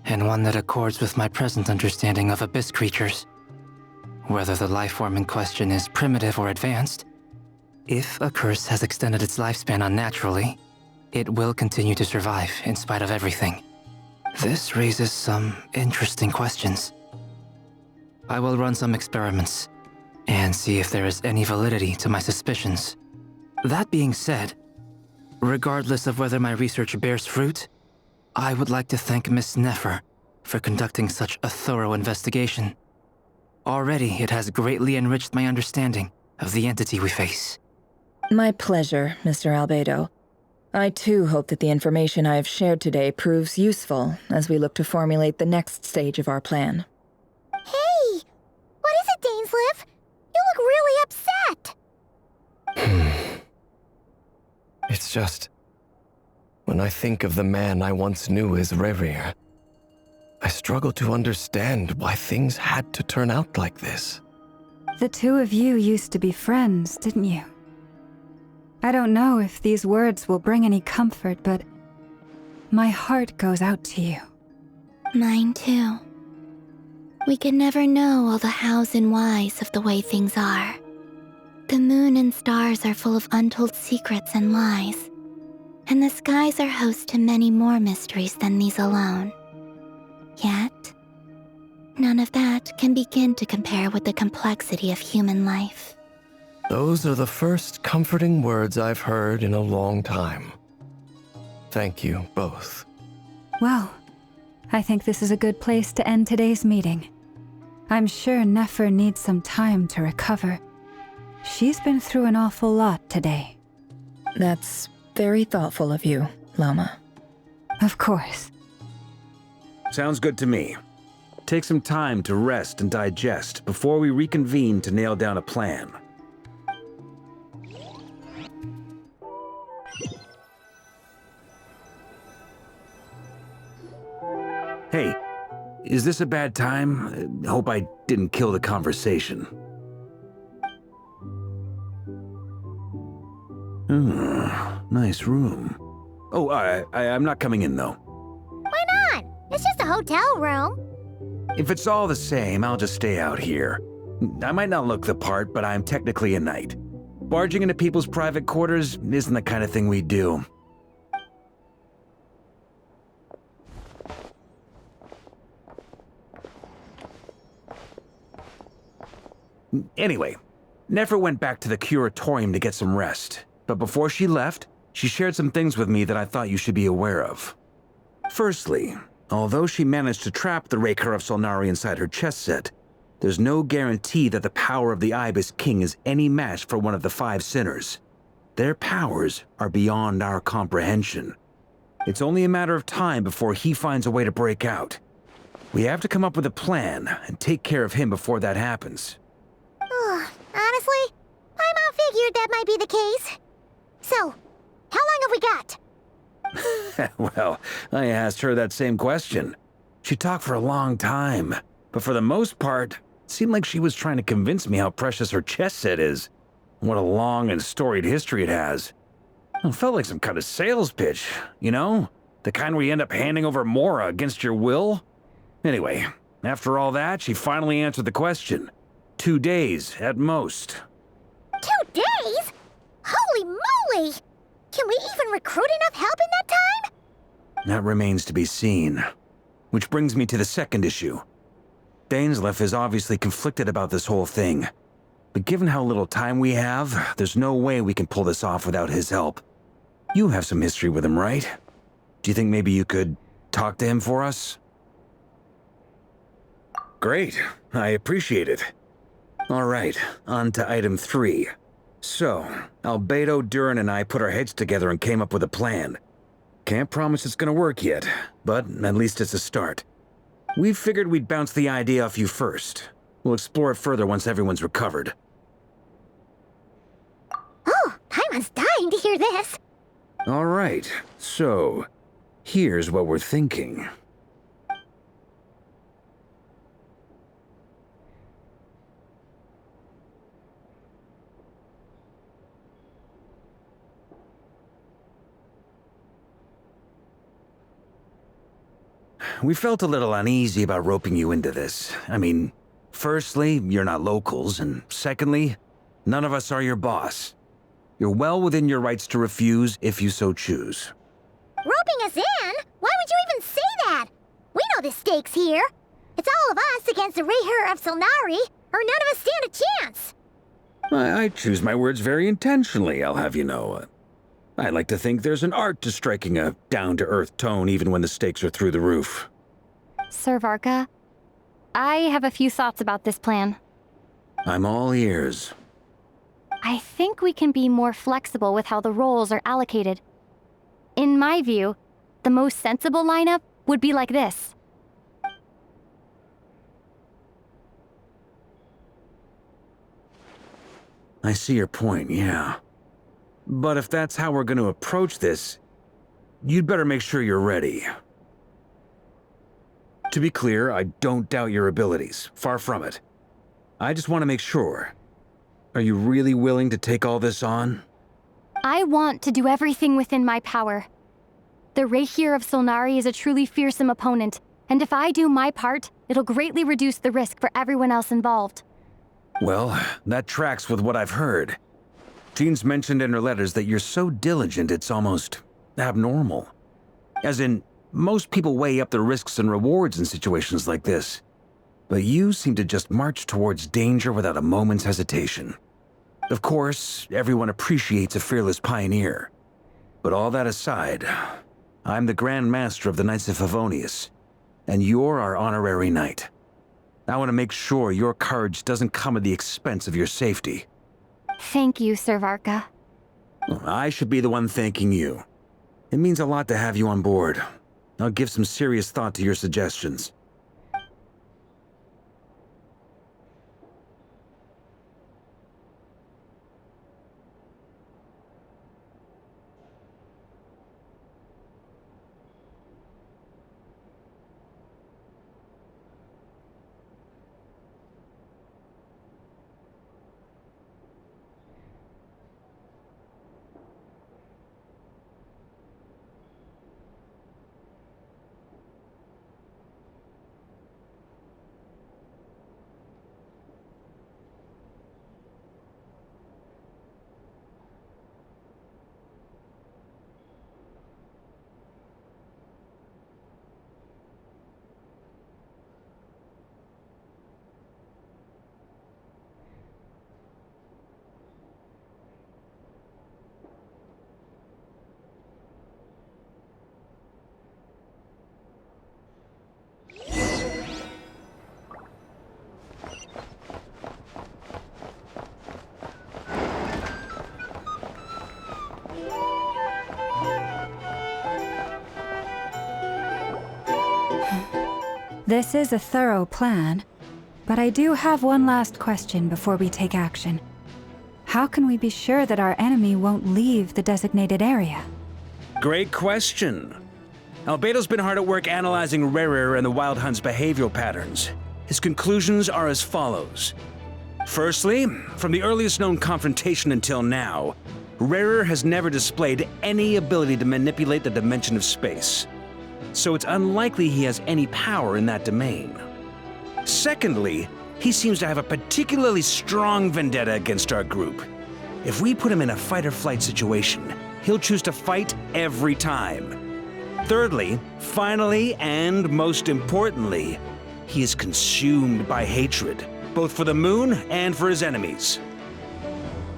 and one that accords with my present understanding of Abyss creatures. Whether the life form in question is primitive or advanced, if a curse has extended its lifespan unnaturally, it will continue to survive in spite of everything. This raises some interesting questions. I will run some experiments and see if there is any validity to my suspicions. That being said, regardless of whether my research bears fruit, I would like to thank Miss Nefer for conducting such a thorough investigation. Already, it has greatly enriched my understanding of the entity we face. My pleasure, Mr. Albedo. I too hope that the information I have shared today proves useful as we look to formulate the next stage of our plan. Hey! What is it, Dainsleif? You look really upset! It's just... when I think of the man I once knew as Rarir, I struggle to understand why things had to turn out like this. The two of you used to be friends, didn't you? I don't know if these words will bring any comfort, but my heart goes out to you. Mine too. We can never know all the hows and whys of the way things are. The moon and stars are full of untold secrets and lies, and the skies are host to many more mysteries than these alone. Yet, none of that can begin to compare with the complexity of human life. Those are the first comforting words I've heard in a long time. Thank you both. Well, I think this is a good place to end today's meeting. I'm sure Nefer needs some time to recover. She's been through an awful lot today. That's very thoughtful of you, Lama. Of course. Sounds good to me. Take some time to rest and digest before we reconvene to nail down a plan. Hey, is this a bad time? Hope I didn't kill the conversation. Nice room. Oh, I'm not coming in, though. Why not? It's just a hotel room. If it's all the same, I'll just stay out here. I might not look the part, but I'm technically a knight. Barging into people's private quarters isn't the kind of thing we do. Anyway, Nefer went back to the curatorium to get some rest, but before she left, she shared some things with me that I thought you should be aware of. Firstly, although she managed to trap the Raker of Solnari inside her chess set, there's no guarantee that the power of the Ibis King is any match for one of the 5 sinners. Their powers are beyond our comprehension. It's only a matter of time before he finds a way to break out. We have to come up with a plan and take care of him before that happens. Honestly, Paimon figured that might be the case. So, how long have we got? Well, I asked her that same question. She talked for a long time, but for the most part, it seemed like she was trying to convince me how precious her chess set is. What a long and storied history it has. It felt like some kind of sales pitch, you know? The kind where you end up handing over Mora against your will? Anyway, after all that, she finally answered the question. 2 days, at most. 2 days? Holy moly! Can we even recruit enough help in that time? That remains to be seen. Which brings me to the second issue. Dainsleif is obviously conflicted about this whole thing. But given how little time we have, there's no way we can pull this off without his help. You have some history with him, right? Do you think maybe you could talk to him for us? Great. I appreciate it. All right, on to item 3. So, Albedo, Durin, and I put our heads together and came up with a plan. Can't promise it's gonna work yet, but at least it's a start. We figured we'd bounce the idea off you first. We'll explore it further once everyone's recovered. Oh, Paimon's dying to hear this. All right, so here's what we're thinking. We felt a little uneasy about roping you into this. I mean, firstly, you're not locals, and secondly, none of us are your boss. You're well within your rights to refuse if you so choose. Roping us in? Why would you even say that? We know the stakes here. It's all of us against the Rayher of Solnari, or none of us stand a chance. I choose my words very intentionally, I'll have you know. I like to think there's an art to striking a down-to-earth tone even when the stakes are through the roof. Sir Varka, I have a few thoughts about this plan. I'm all ears. I think we can be more flexible with how the roles are allocated. In my view, the most sensible lineup would be like this. I see your point, yeah. But if that's how we're going to approach this, you'd better make sure you're ready. To be clear, I don't doubt your abilities. Far from it. I just want to make sure. Are you really willing to take all this on? I want to do everything within my power. The Rayher of Solnari is a truly fearsome opponent, and if I do my part, it'll greatly reduce the risk for everyone else involved. Well, that tracks with what I've heard. Jean's mentioned in her letters that you're so diligent it's almost abnormal. As in, most people weigh up the risks and rewards in situations like this. But you seem to just march towards danger without a moment's hesitation. Of course, everyone appreciates a fearless pioneer. But all that aside, I'm the Grand Master of the Knights of Favonius, and you're our honorary knight. I want to make sure your courage doesn't come at the expense of your safety. Thank you, Sir Varka. I should be the one thanking you. It means a lot to have you on board. I'll give some serious thought to your suggestions. This is a thorough plan, but I do have one last question before we take action. How can we be sure that our enemy won't leave the designated area? Great question. Albedo's been hard at work analyzing Rerir and the Wild Hunt's behavioral patterns. His conclusions are as follows. Firstly, from the earliest known confrontation until now, Rerir has never displayed any ability to manipulate the dimension of space. So it's unlikely he has any power in that domain. Secondly, he seems to have a particularly strong vendetta against our group. If we put him in a fight-or-flight situation, he'll choose to fight every time. Thirdly, finally, and most importantly, he is consumed by hatred, both for the moon and for his enemies.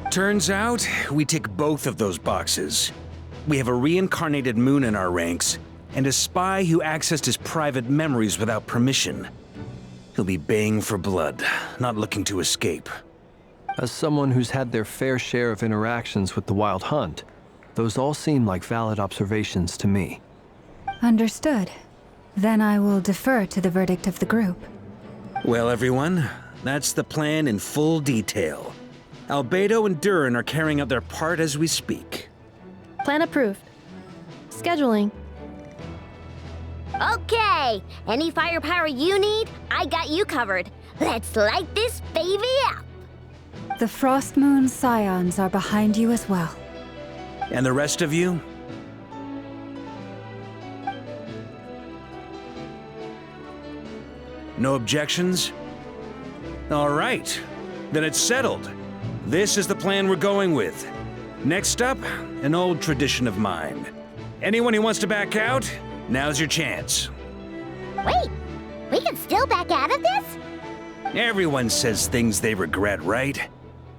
Turns out, we tick both of those boxes. We have a reincarnated moon in our ranks, and a spy who accessed his private memories without permission. He'll be baying for blood, not looking to escape. As someone who's had their fair share of interactions with the Wild Hunt, those all seem like valid observations to me. Understood. Then I will defer to the verdict of the group. Well, everyone, that's the plan in full detail. Albedo and Durin are carrying out their part as we speak. Plan approved. Scheduling. Okay, any firepower you need, I got you covered. Let's light this baby up. The Frost Moon Scions are behind you as well. And the rest of you? No objections? All right, then it's settled. This is the plan we're going with. Next up, an old tradition of mine. Anyone who wants to back out, now's your chance. Wait, we can still back out of this? Everyone says things they regret, right?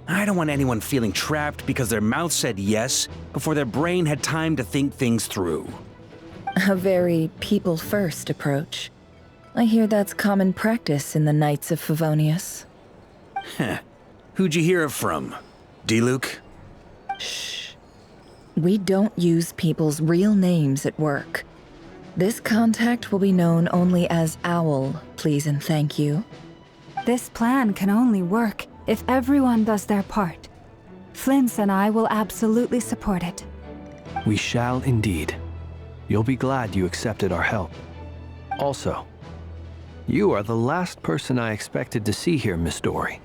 I don't want anyone feeling trapped because their mouth said yes before their brain had time to think things through. A very people-first approach. I hear that's common practice in the Knights of Favonius. Heh. Who'd you hear it from? D-Luke? Shh. We don't use people's real names at work. This contact will be known only as Owl, please and thank you. This plan can only work if everyone does their part. Flint's and I will absolutely support it. We shall indeed. You'll be glad you accepted our help. Also, you are the last person I expected to see here, Miss Dory.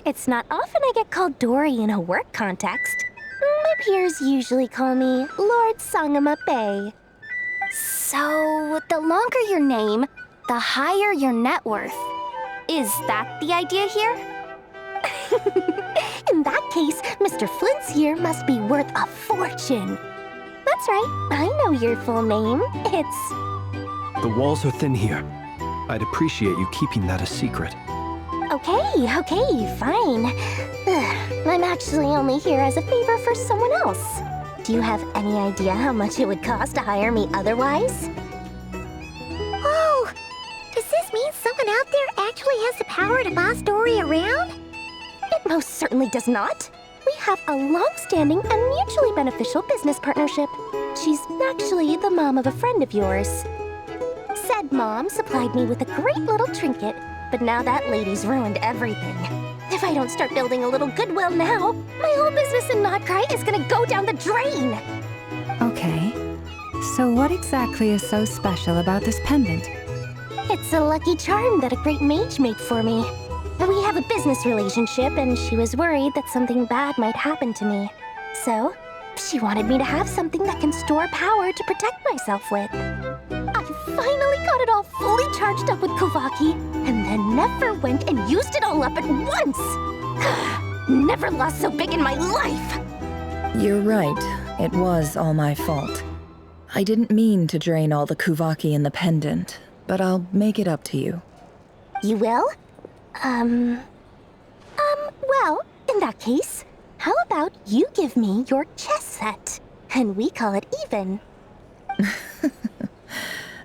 It's not often I get called Dory in a work context. My peers usually call me Lord Sangamabe. So, the longer your name, the higher your net worth. Is that the idea here? In that case, Mr. Flint's here must be worth a fortune. That's right, I know your full name. It's... The walls are thin here. I'd appreciate you keeping that a secret. Okay, fine. I'm actually only here as a favor for someone else. Do you have any idea how much it would cost to hire me otherwise? Oh, does this mean someone out there actually has the power to boss Dory around? It most certainly does not. We have a long-standing and mutually beneficial business partnership. She's actually the mom of a friend of yours. Said mom supplied me with a great little trinket, but now that lady's ruined everything. If I don't start building a little goodwill now, my whole business in Notcry is gonna go down the drain! Okay. So what exactly is so special about this pendant? It's a lucky charm that a great mage made for me. We have a business relationship, and she was worried that something bad might happen to me. So, she wanted me to have something that can store power to protect myself with. I finally got it all fully charged up with Kovaki, and then never went and used it all up at once! Never lost so big in my life! You're right. It was all my fault. I didn't mean to drain all the Kuvaki in the pendant, but I'll make it up to you. You will? Well, in that case, how about you give me your chess set, and we call it even?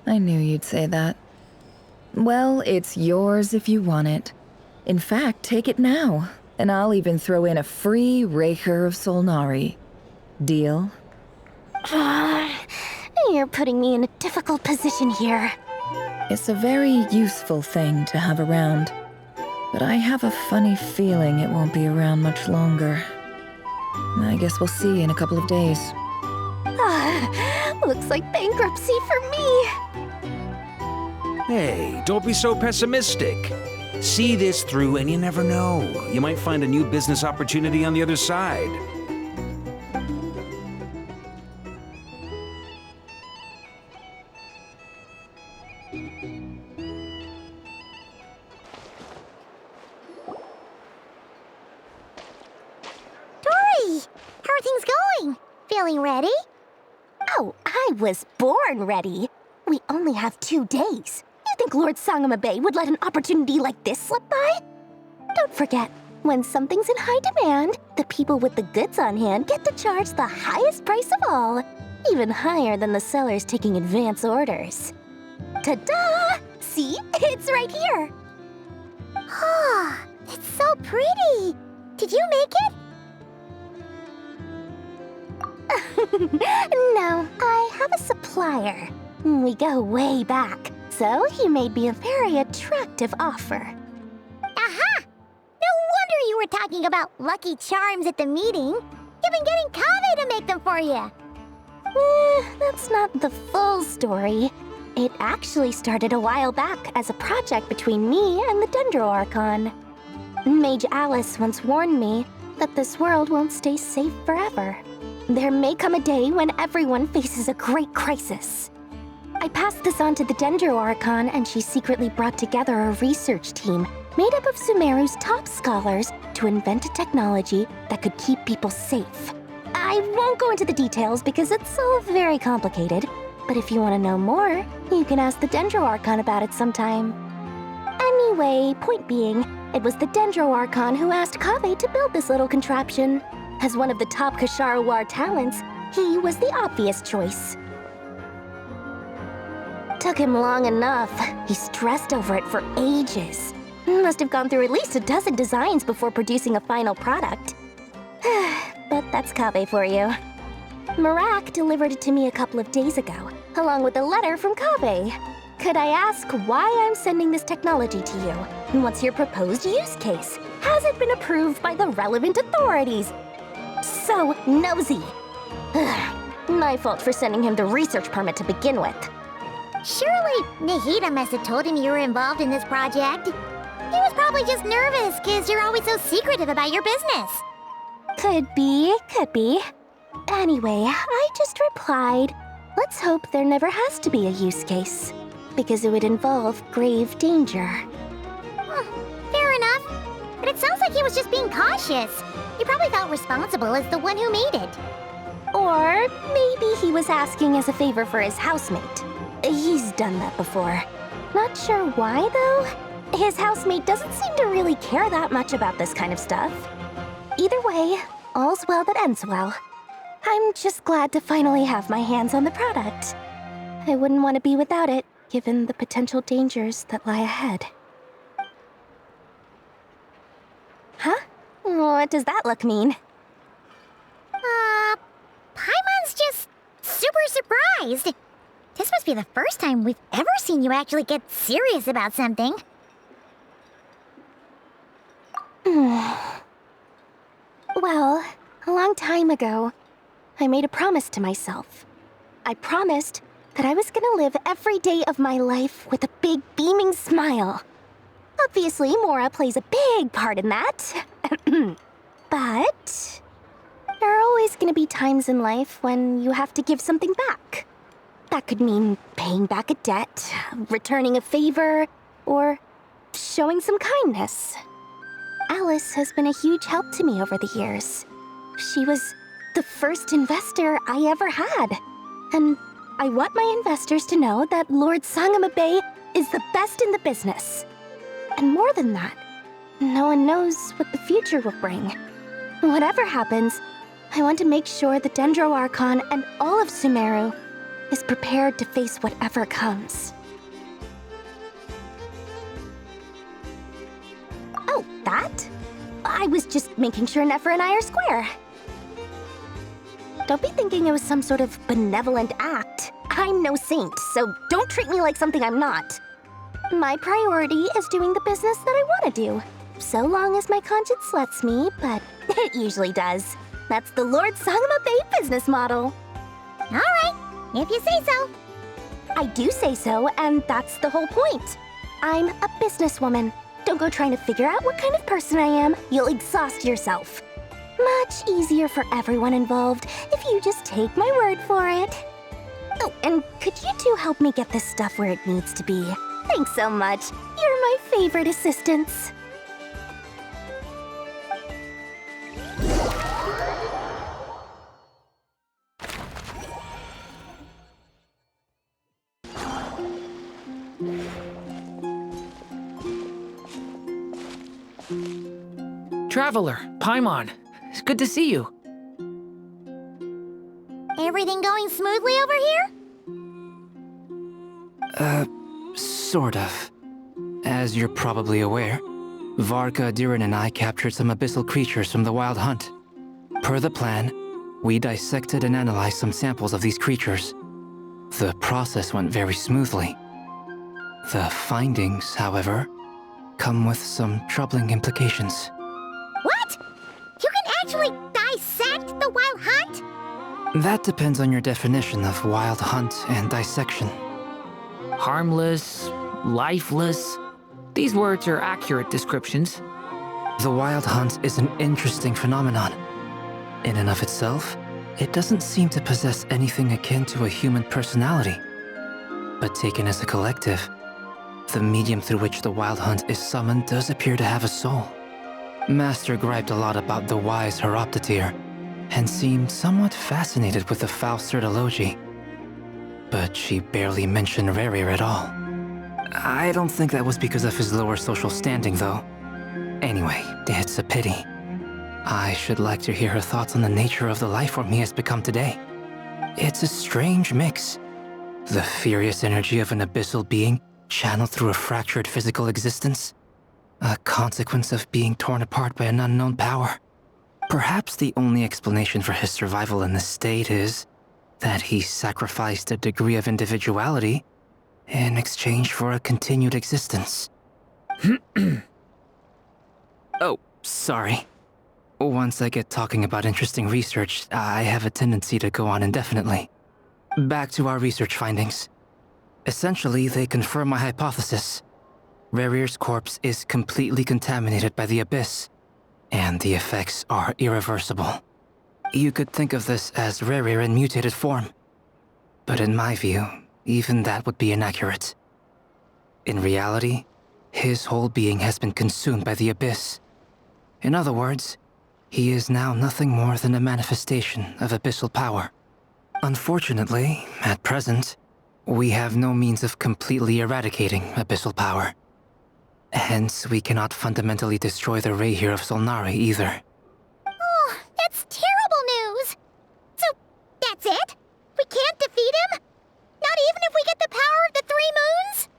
I knew you'd say that. Well, it's yours if you want it. In fact, take it now, and I'll even throw in a free Raker of Solnari. Deal? You're putting me in a difficult position here. It's a very useful thing to have around, but I have a funny feeling it won't be around much longer. I guess we'll see in a couple of days. Looks like bankruptcy for me. Hey, don't be so pessimistic. See this through and you never know. You might find a new business opportunity on the other side. Dory! How are things going? Feeling ready? Oh, I was born ready. We only have 2 days. You think Lord Sangamabe would let an opportunity like this slip by? Don't forget, when something's in high demand, the people with the goods on hand get to charge the highest price of all, even higher than the sellers taking advance orders. Ta-da! See? It's right here. Ah, it's so pretty. Did you make it? No, I have a supplier. We go way back, so he made me a very attractive offer. Aha! No wonder you were talking about Lucky Charms at the meeting. You've been getting Kave to make them for you. That's not the full story. It actually started a while back as a project between me and the Dendro Archon. Mage Alice once warned me that this world won't stay safe forever. There may come a day when everyone faces a great crisis. I passed this on to the Dendro Archon, and she secretly brought together a research team made up of Sumeru's top scholars to invent a technology that could keep people safe. I won't go into the details because it's all very complicated, but if you want to know more, you can ask the Dendro Archon about it sometime. Anyway, point being, it was the Dendro Archon who asked Kave to build this little contraption. As one of the top Kasharawar talents, he was the obvious choice. Took him long enough. He stressed over it for ages. Must have gone through at least a dozen designs before producing a final product. But that's Kave for you. Marak delivered it to me a couple of days ago, along with a letter from Kave. Could I ask why I'm sending this technology to you? And what's your proposed use case? Has it been approved by the relevant authorities? So nosy. My fault for sending him the research permit to begin with. Surely Nahida must have told him you were involved in this project. He was probably just nervous because you're always so secretive about your business. Could be. Anyway, I just replied, let's hope there never has to be a use case, because it would involve grave danger. Fair enough. But it sounds like he was just being cautious. He probably felt responsible as the one who made it. Or maybe he was asking as a favor for his housemate. He's done that before. Not sure why, though. His housemate doesn't seem to really care that much about this kind of stuff. Either way, all's well that ends well. I'm just glad to finally have my hands on the product. I wouldn't want to be without it, given the potential dangers that lie ahead. Huh? What does that look mean? Paimon's just super surprised. This must be the first time we've ever seen you actually get serious about something. Well, a long time ago, I made a promise to myself. I promised that I was gonna live every day of my life with a big beaming smile. Obviously, Mora plays a big part in that. But there are always gonna be times in life when you have to give something back. That could mean paying back a debt, returning a favor, or showing some kindness. Alice has been a huge help to me over the years. She was the first investor I ever had. And I want my investors to know that Lord Sangamabe is the best in the business. And more than that, no one knows what the future will bring. Whatever happens, I want to make sure the Dendro Archon and all of Sumeru is prepared to face whatever comes. Oh, that? I was just making sure Nefer and I are square. Don't be thinking it was some sort of benevolent act. I'm no saint, so don't treat me like something I'm not. My priority is doing the business that I want to do, so long as my conscience lets me, but it usually does. That's the Lord Sangama Bay business model. All right, if you say so. I do say so, and that's the whole point. I'm a businesswoman. Don't go trying to figure out what kind of person I am. You'll exhaust yourself. Much easier for everyone involved if you just take my word for it. Oh, and could you two help me get this stuff where it needs to be? Thanks so much. You're my favorite assistants. Traveler, Paimon, it's good to see you. Everything going smoothly over here? Sort of. As you're probably aware, Varka, Durin, and I captured some abyssal creatures from the Wild Hunt. Per the plan, we dissected and analyzed some samples of these creatures. The process went very smoothly. The findings, however, come with some troubling implications. What? You can actually dissect the Wild Hunt? That depends on your definition of Wild Hunt and dissection. Harmless, lifeless. These words are accurate descriptions. The Wild Hunt is an interesting phenomenon. In and of itself, it doesn't seem to possess anything akin to a human personality. But taken as a collective, the medium through which the Wild Hunt is summoned does appear to have a soul. Master griped a lot about the wise Horoptotire, and seemed somewhat fascinated with the foul Certology. But she barely mentioned Rerir at all. I don't think that was because of his lower social standing, though. Anyway, it's a pity. I should like to hear her thoughts on the nature of the lifeform he has become today. It's a strange mix. The furious energy of an abyssal being channeled through a fractured physical existence. A consequence of being torn apart by an unknown power. Perhaps the only explanation for his survival in this state is that he sacrificed a degree of individuality in exchange for a continued existence. Oh, sorry. Once I get talking about interesting research, I have a tendency to go on indefinitely. Back to our research findings. Essentially, they confirm my hypothesis. Rerir's corpse is completely contaminated by the Abyss, and the effects are irreversible. You could think of this as Rerir in mutated form. But in my view, even that would be inaccurate. In reality, his whole being has been consumed by the Abyss. In other words, he is now nothing more than a manifestation of abyssal power. Unfortunately, at present, we have no means of completely eradicating abyssal power. Hence, we cannot fundamentally destroy the Reir of Solnari either. Oh, that's terrible news! So, that's it? We can't defeat him? Not even if we get the power of the Three Moons?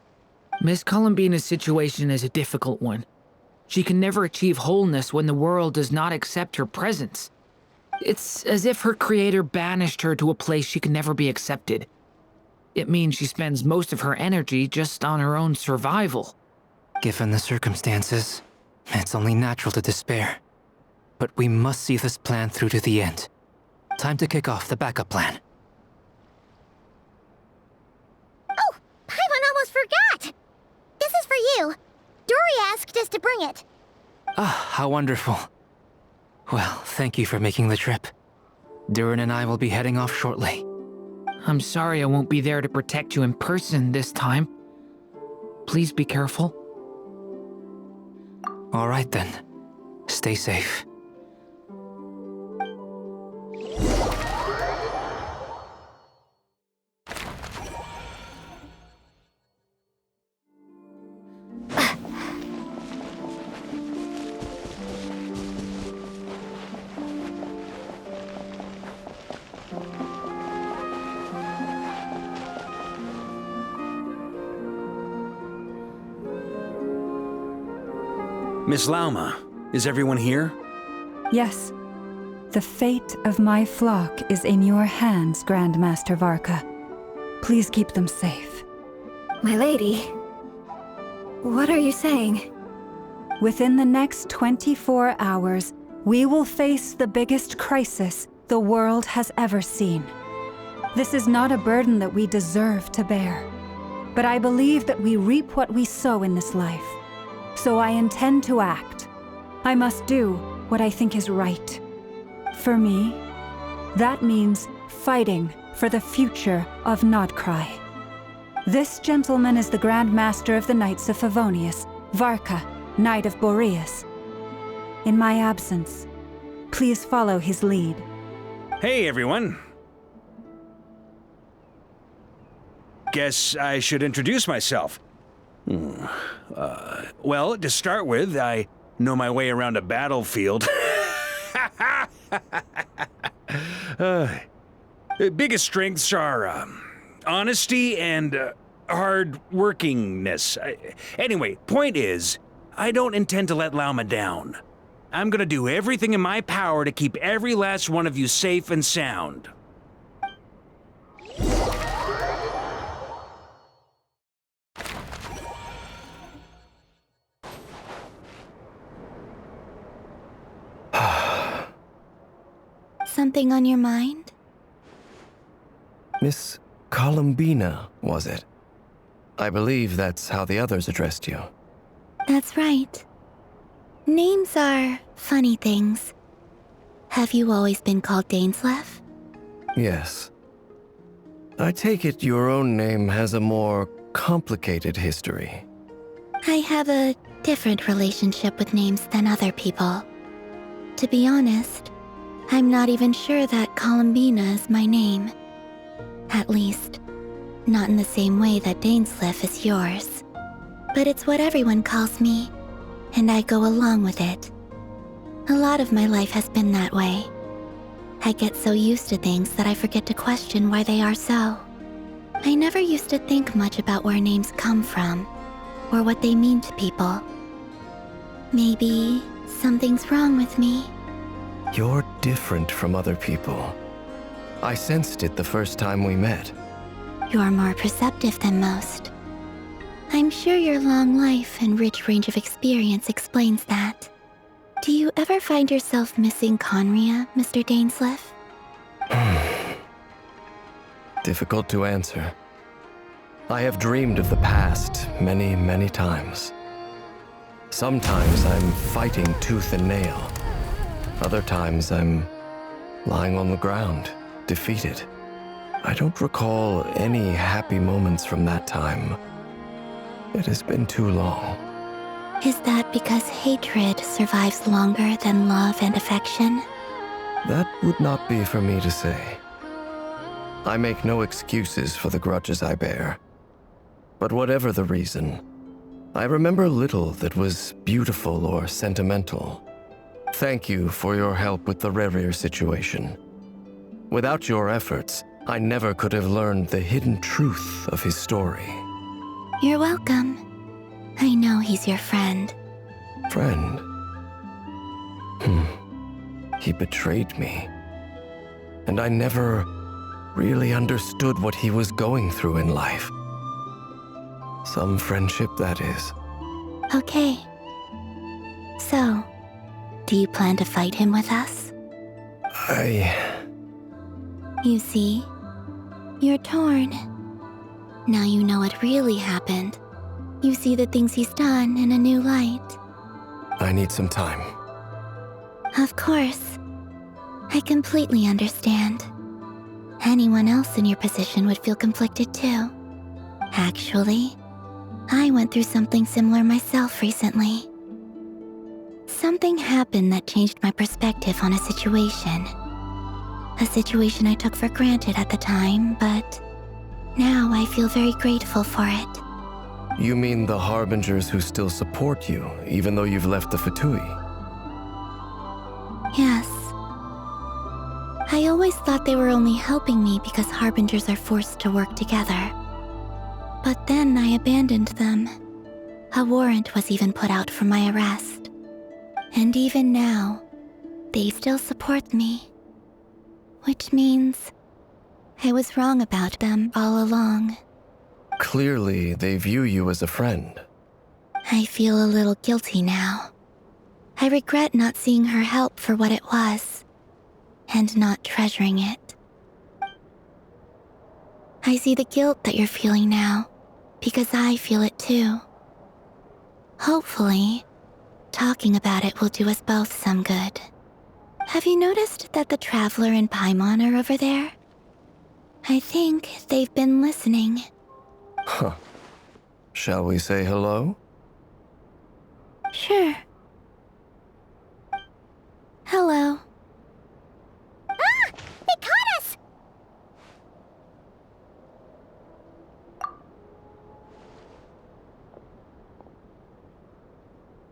Miss Columbina's situation is a difficult one. She can never achieve wholeness when the world does not accept her presence. It's as if her creator banished her to a place she can never be accepted. It means she spends most of her energy just on her own survival. Given the circumstances, it's only natural to despair. But we must see this plan through to the end. Time to kick off the backup plan. Oh, Paimon almost forgot! This is for you. Dory asked us to bring it. Ah, how wonderful. Well, thank you for making the trip. Durin and I will be heading off shortly. I'm sorry I won't be there to protect you in person this time. Please be careful. All right then. Stay safe. Miss Lauma, is everyone here? Yes. The fate of my flock is in your hands, Grand Master Varka. Please keep them safe. My lady, what are you saying? Within the next 24 hours, we will face the biggest crisis the world has ever seen. This is not a burden that we deserve to bear, but I believe that we reap what we sow in this life. So I intend to act. I must do what I think is right. For me, that means fighting for the future of Nodcry. This gentleman is the Grand Master of the Knights of Favonius, Varka, Knight of Boreas. In my absence, please follow his lead. Hey, everyone. Guess I should introduce myself. Well, to start with, I know my way around a battlefield. Biggest strengths are honesty and hard-workingness. Anyway, point is, I don't intend to let Lauma down. I'm gonna do everything in my power to keep every last one of you safe and sound. Something on your mind? Miss Columbina, was it? I believe that's how the others addressed you. That's right. Names are funny things. Have you always been called Dainsleif? Yes. I take it your own name has a more complicated history. I have a different relationship with names than other people. To be honest, I'm not even sure that Columbina is my name. At least, not in the same way that Dainsleif is yours. But it's what everyone calls me, and I go along with it. A lot of my life has been that way. I get so used to things that I forget to question why they are so. I never used to think much about where names come from, or what they mean to people. Maybe something's wrong with me. You're different from other people. I sensed it the first time we met. You're more perceptive than most. I'm sure your long life and rich range of experience explains that. Do you ever find yourself missing Conria, Mr. Dainsleif? Difficult to answer. I have dreamed of the past many, many times. Sometimes I'm fighting tooth and nail. Other times I'm lying on the ground, defeated. I don't recall any happy moments from that time. It has been too long. Is that because hatred survives longer than love and affection? That would not be for me to say. I make no excuses for the grudges I bear. But whatever the reason, I remember little that was beautiful or sentimental. Thank you for your help with the Rerir situation. Without your efforts, I never could have learned the hidden truth of his story. You're welcome. I know he's your friend. Friend? He betrayed me. And I never really understood what he was going through in life. Some friendship, that is. Okay. So, do you plan to fight him with us? You see, you're torn. Now you know what really happened. You see the things he's done in a new light. I need some time. Of course. I completely understand. Anyone else in your position would feel conflicted too. Actually, I went through something similar myself recently. Something happened that changed my perspective on a situation. A situation I took for granted at the time, but now I feel very grateful for it. You mean the Harbingers who still support you, even though you've left the Fatui? Yes. I always thought they were only helping me because Harbingers are forced to work together. But then I abandoned them. A warrant was even put out for my arrest. And even now, they still support me. Which means I was wrong about them all along. Clearly, they view you as a friend. I feel a little guilty now. I regret not seeing her help for what it was, and not treasuring it. I see the guilt that you're feeling now, because I feel it too. Hopefully, talking about it will do us both some good. Have you noticed that the Traveler and Paimon are over there? I think they've been listening. Huh. Shall we say hello? Sure. Hello. Ah! They caught us!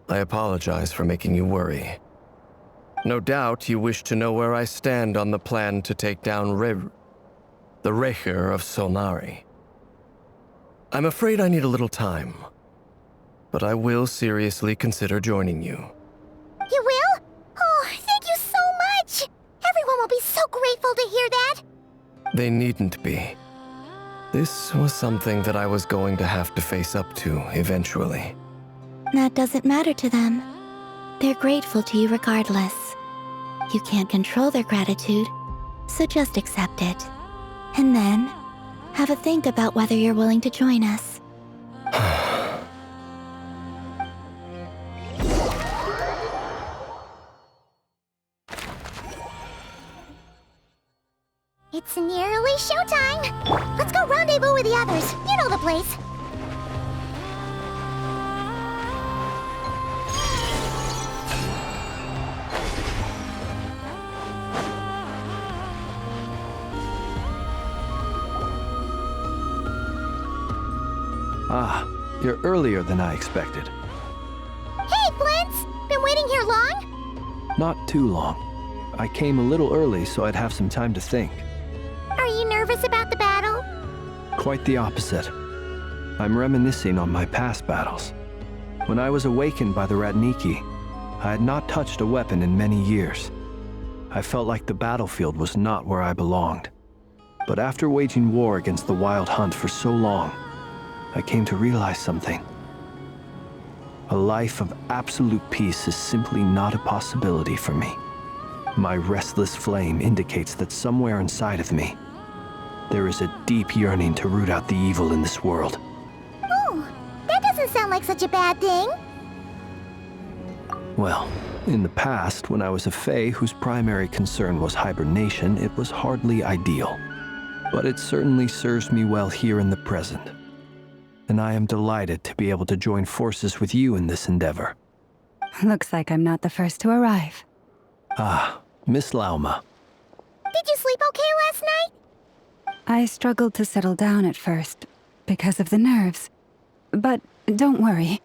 I apologize for making you worry. No doubt you wish to know where I stand on the plan to take down the Recher of Solnari. I'm afraid I need a little time, but I will seriously consider joining you. You will? Oh, thank you so much! Everyone will be so grateful to hear that! They needn't be. This was something that I was going to have to face up to eventually. That doesn't matter to them. They're grateful to you regardless. You can't control their gratitude, so just accept it. And then, have a think about whether you're willing to join us. It's nearly showtime! Let's go rendezvous with the others. You know the place. Ah, you're earlier than I expected. Hey, Flint's! Been waiting here long? Not too long. I came a little early so I'd have some time to think. Are you nervous about the battle? Quite the opposite. I'm reminiscing on my past battles. When I was awakened by the Ratniki, I had not touched a weapon in many years. I felt like the battlefield was not where I belonged. But after waging war against the Wild Hunt for so long, I came to realize something. A life of absolute peace is simply not a possibility for me. My restless flame indicates that somewhere inside of me, there is a deep yearning to root out the evil in this world. Oh, that doesn't sound like such a bad thing. Well, in the past, when I was a Fae whose primary concern was hibernation, it was hardly ideal. But it certainly serves me well here in the present. And I am delighted to be able to join forces with you in this endeavor. Looks like I'm not the first to arrive. Ah, Miss Lauma. Did you sleep okay last night? I struggled to settle down at first, because of the nerves. But don't worry.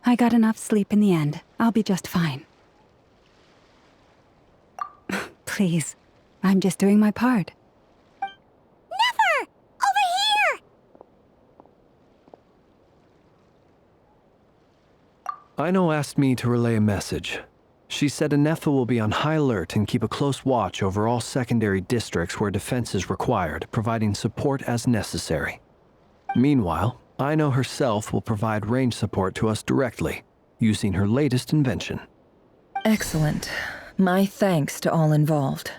I got enough sleep in the end. I'll be just fine. Please, I'm just doing my part. Never! Over here! Aino asked me to relay a message. She said Anetha will be on high alert and keep a close watch over all secondary districts where defense is required, providing support as necessary. Meanwhile, Aino herself will provide range support to us directly, using her latest invention. Excellent. My thanks to all involved.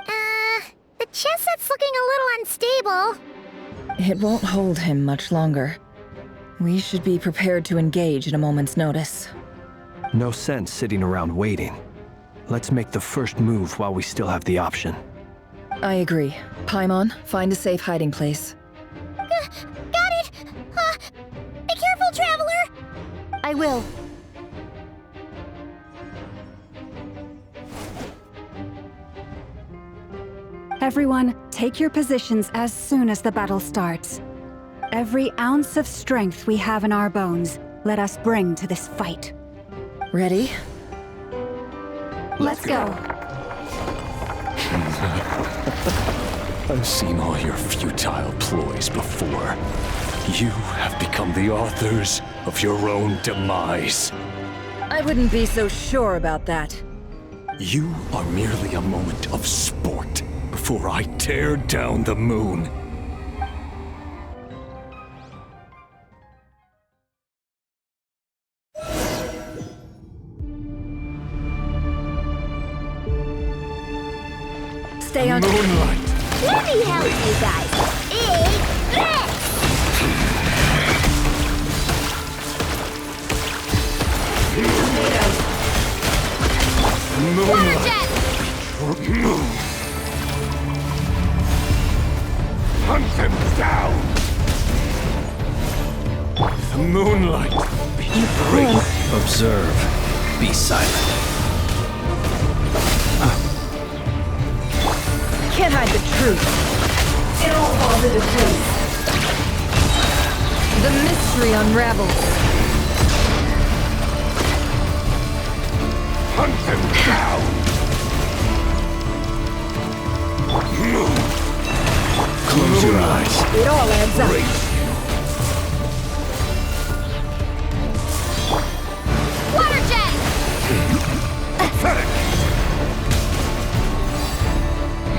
The chest set's looking a little unstable. It won't hold him much longer. We should be prepared to engage at a moment's notice. No sense sitting around waiting. Let's make the first move while we still have the option. I agree. Paimon, find a safe hiding place. Got it! Be careful, Traveler! I will. Everyone, take your positions as soon as the battle starts. Every ounce of strength we have in our bones, let us bring to this fight. Ready? Let's go. I've seen all your futile ploys before. You have become the authors of your own demise. I wouldn't be so sure about that. You are merely a moment of sport before I tear down the moon. Stay on. Moonlight. Let me help you guys. Eat this! Moonlight. Hunt them down. The moonlight. Be great. Observe. Be silent. Can't hide the truth. It all falls into place. The mystery unravels. Hunt them down. Close your eyes. It all adds up. Water jet! Pathetic.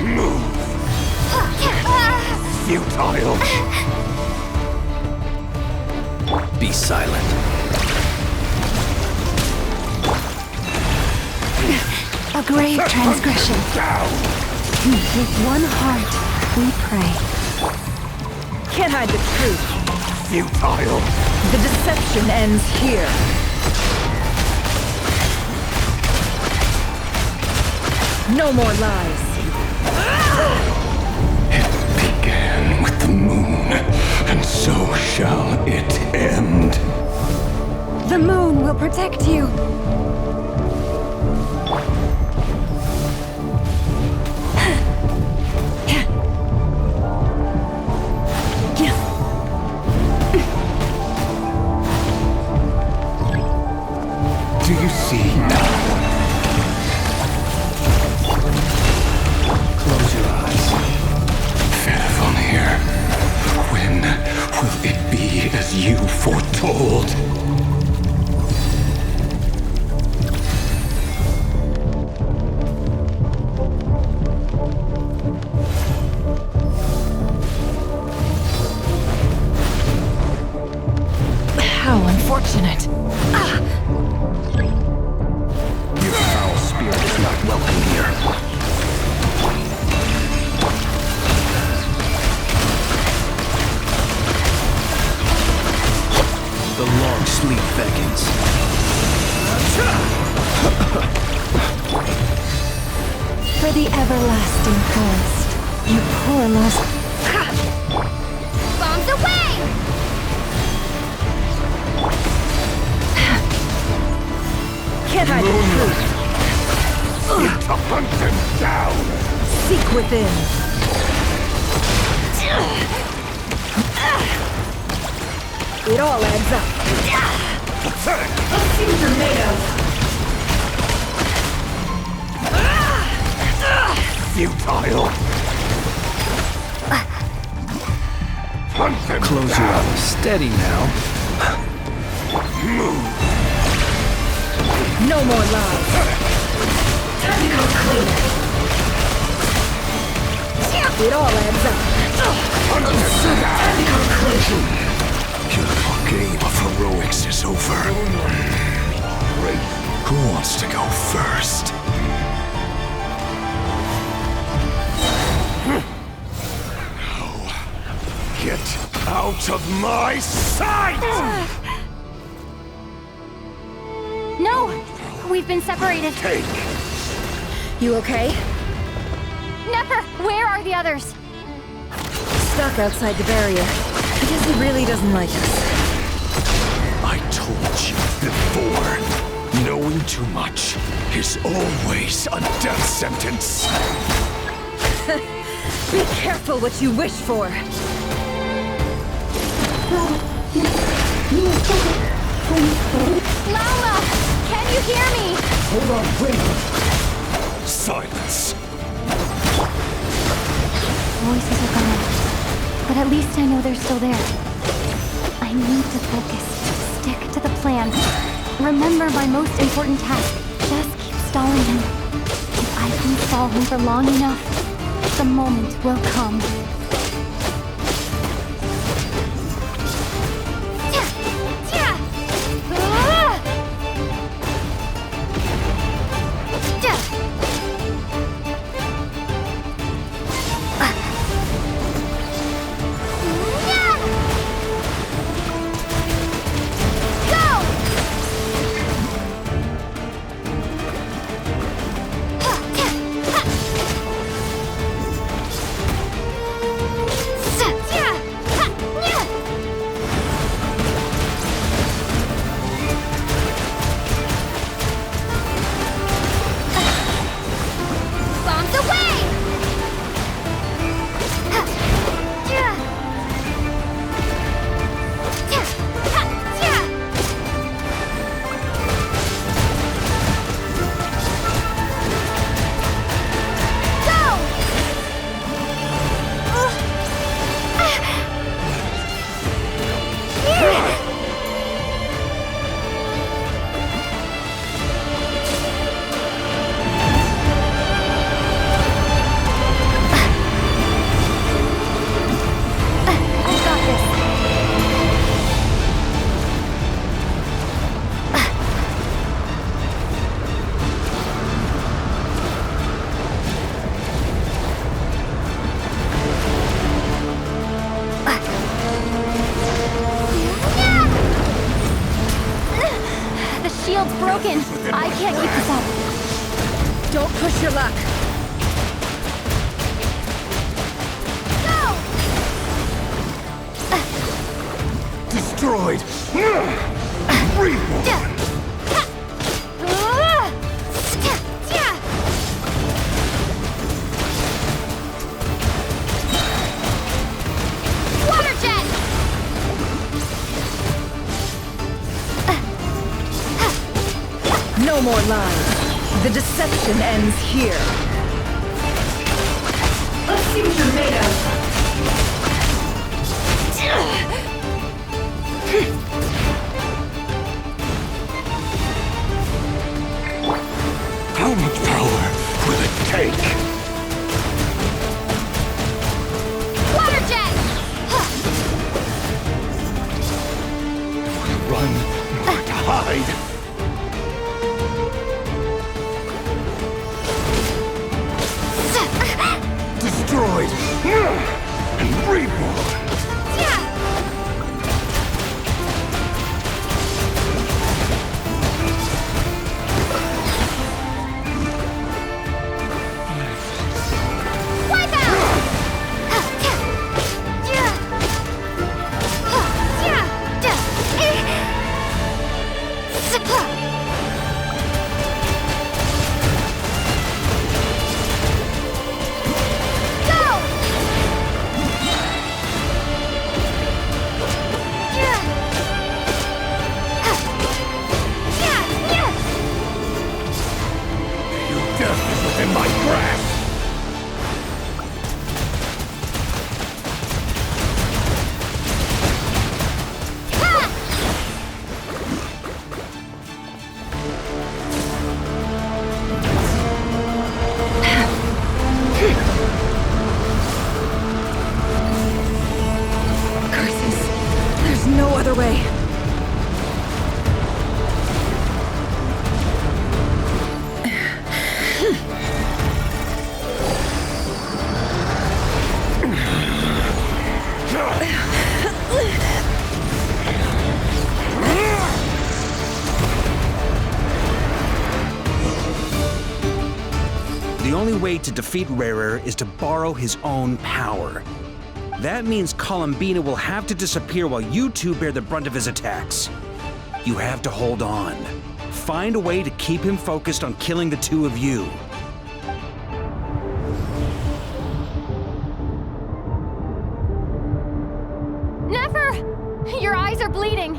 Move. Futile. Be silent. A grave transgression. With one heart, we pray. Can't hide the truth. Futile. The deception ends here. No more lies. It began with the moon, and so shall it end. The moon will protect you. Do you see now? Close your eyes. Fairfonir, when will it be as you foretold? How unfortunate. Your foul spirit is not welcome here. The long sleep beckons. For the everlasting forest, you poor lost. Bombs away! Can't hide the truth. To hunt them down! Seek within. It all adds up. Pathetic! Let's see what you're made of. Futile! Hunt them Close your down! eyes. Steady now. Move! No more lies. Time to come clean. It all adds up. Hunt them down! Time to come clean. Your little game of heroics is over. Great. Who wants to go first? No. Get out of my sight! No! We've been separated. Take. You okay? Never! Where are the others? Stuck outside the barrier. I guess he really doesn't like us. I told you before. Knowing too much is always a death sentence. Be careful what you wish for. Lala! Can you hear me? Hold on, wait. Silence. Voices are gone. But at least I know they're still there. I need to focus. Stick to the plan. Remember my most important task. Just keep stalling him. If I can stall him for long enough, The moment will come. Broken. I can't keep this up. Don't push your luck. Go! Destroyed. Reborn. Water jet. No more lies. The deception ends here. Let's see what you're made of. How much power will it take? Water jet. Run or to hide. Destroyed and reborn. In my grasp! Curses. There's no other way. The only way to defeat Rarer is to borrow his own power. That means Columbina will have to disappear while you two bear the brunt of his attacks. You have to hold on. Find a way to keep him focused on killing the two of you. Never! Your eyes are bleeding.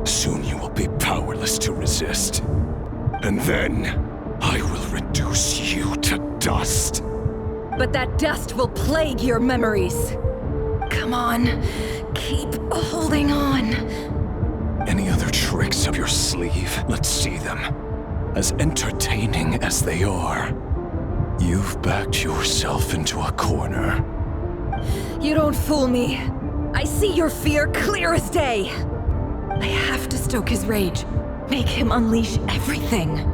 Soon you will be powerless to resist. And then, I will reduce you to dust. But that dust will plague your memories. Come on, keep holding on. Any other tricks up your sleeve? Let's see them. As entertaining as they are. You've backed yourself into a corner. You don't fool me. I see your fear clear as day. I have to stoke his rage. Make him unleash everything.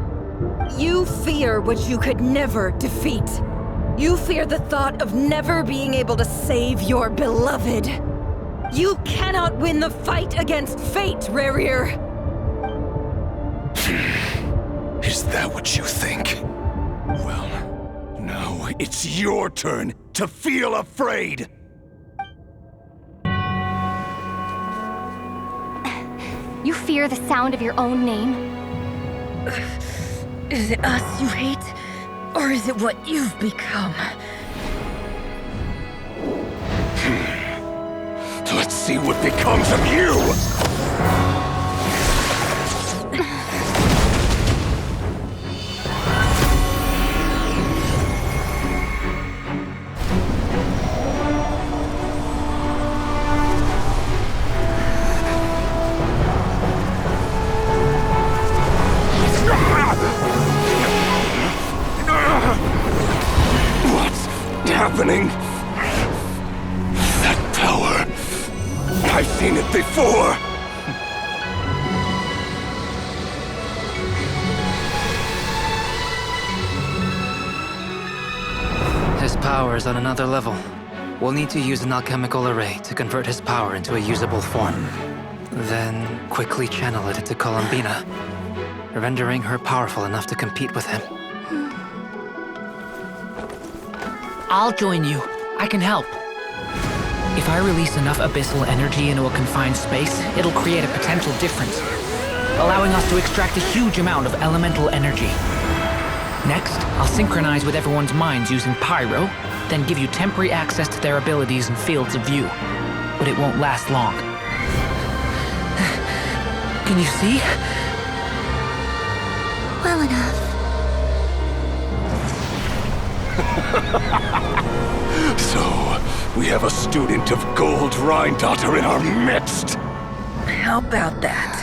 You fear what you could never defeat. You fear the thought of never being able to save your beloved. You cannot win the fight against fate, Rerir. Is that what you think? Well, now it's your turn to feel afraid! You fear the sound of your own name? Is it us you hate? Or is it what you've become? Let's see what becomes of you! Happening? That power. I've seen it before. His power is on another level. We'll need to use an alchemical array to convert his power into a usable form. Then quickly channel it into Columbina, rendering her powerful enough to compete with him. I'll join you. I can help. If I release enough abyssal energy into a confined space, it'll create a potential difference, allowing us to extract a huge amount of elemental energy. Next, I'll synchronize with everyone's minds using Pyro, then give you temporary access to their abilities and fields of view. But it won't last long. Can you see? Well enough. So, we have a student of Gold Rhine-Daughter in our midst. How about that?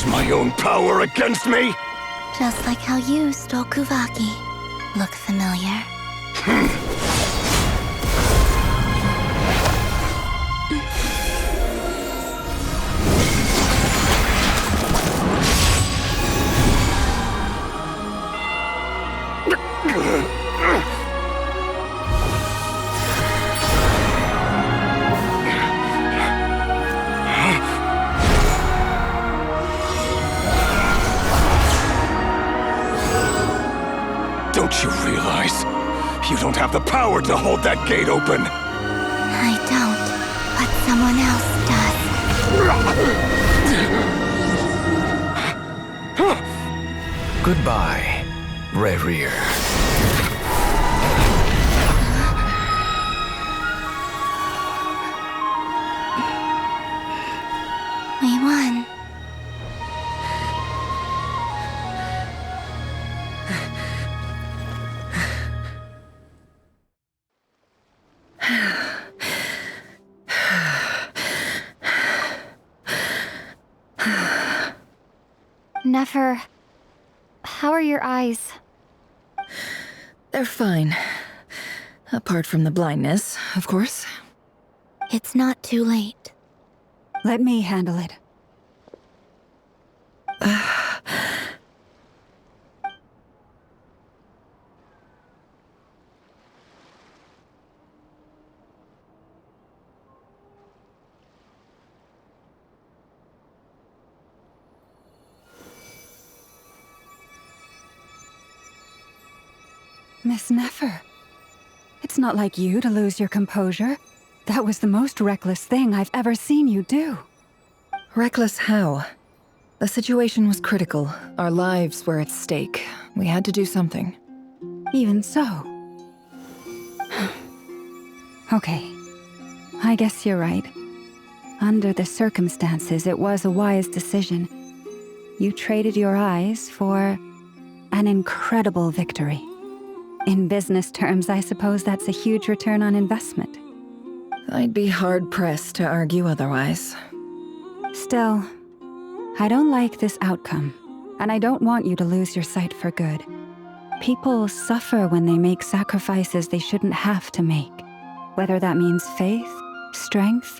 My own power against me? Just like how you stole Kuvaki. Look familiar? Don't you realize? You don't have the power to hold that gate open! I don't, but someone else does. Goodbye, Rerir. We won. Nefer, how are your eyes? They're fine. Apart from the blindness, of course. It's not too late. Let me handle it. Miss Nefer, it's not like you to lose your composure. That was the most reckless thing I've ever seen you do. Reckless how? The situation was critical. Our lives were at stake. We had to do something. Even so. Okay. I guess you're right. Under the circumstances, it was a wise decision. You traded your eyes for an incredible victory. In business terms, I suppose that's a huge return on investment. I'd be hard-pressed to argue otherwise. Still, I don't like this outcome, and I don't want you to lose your sight for good. People suffer when they make sacrifices they shouldn't have to make, whether that means faith, strength,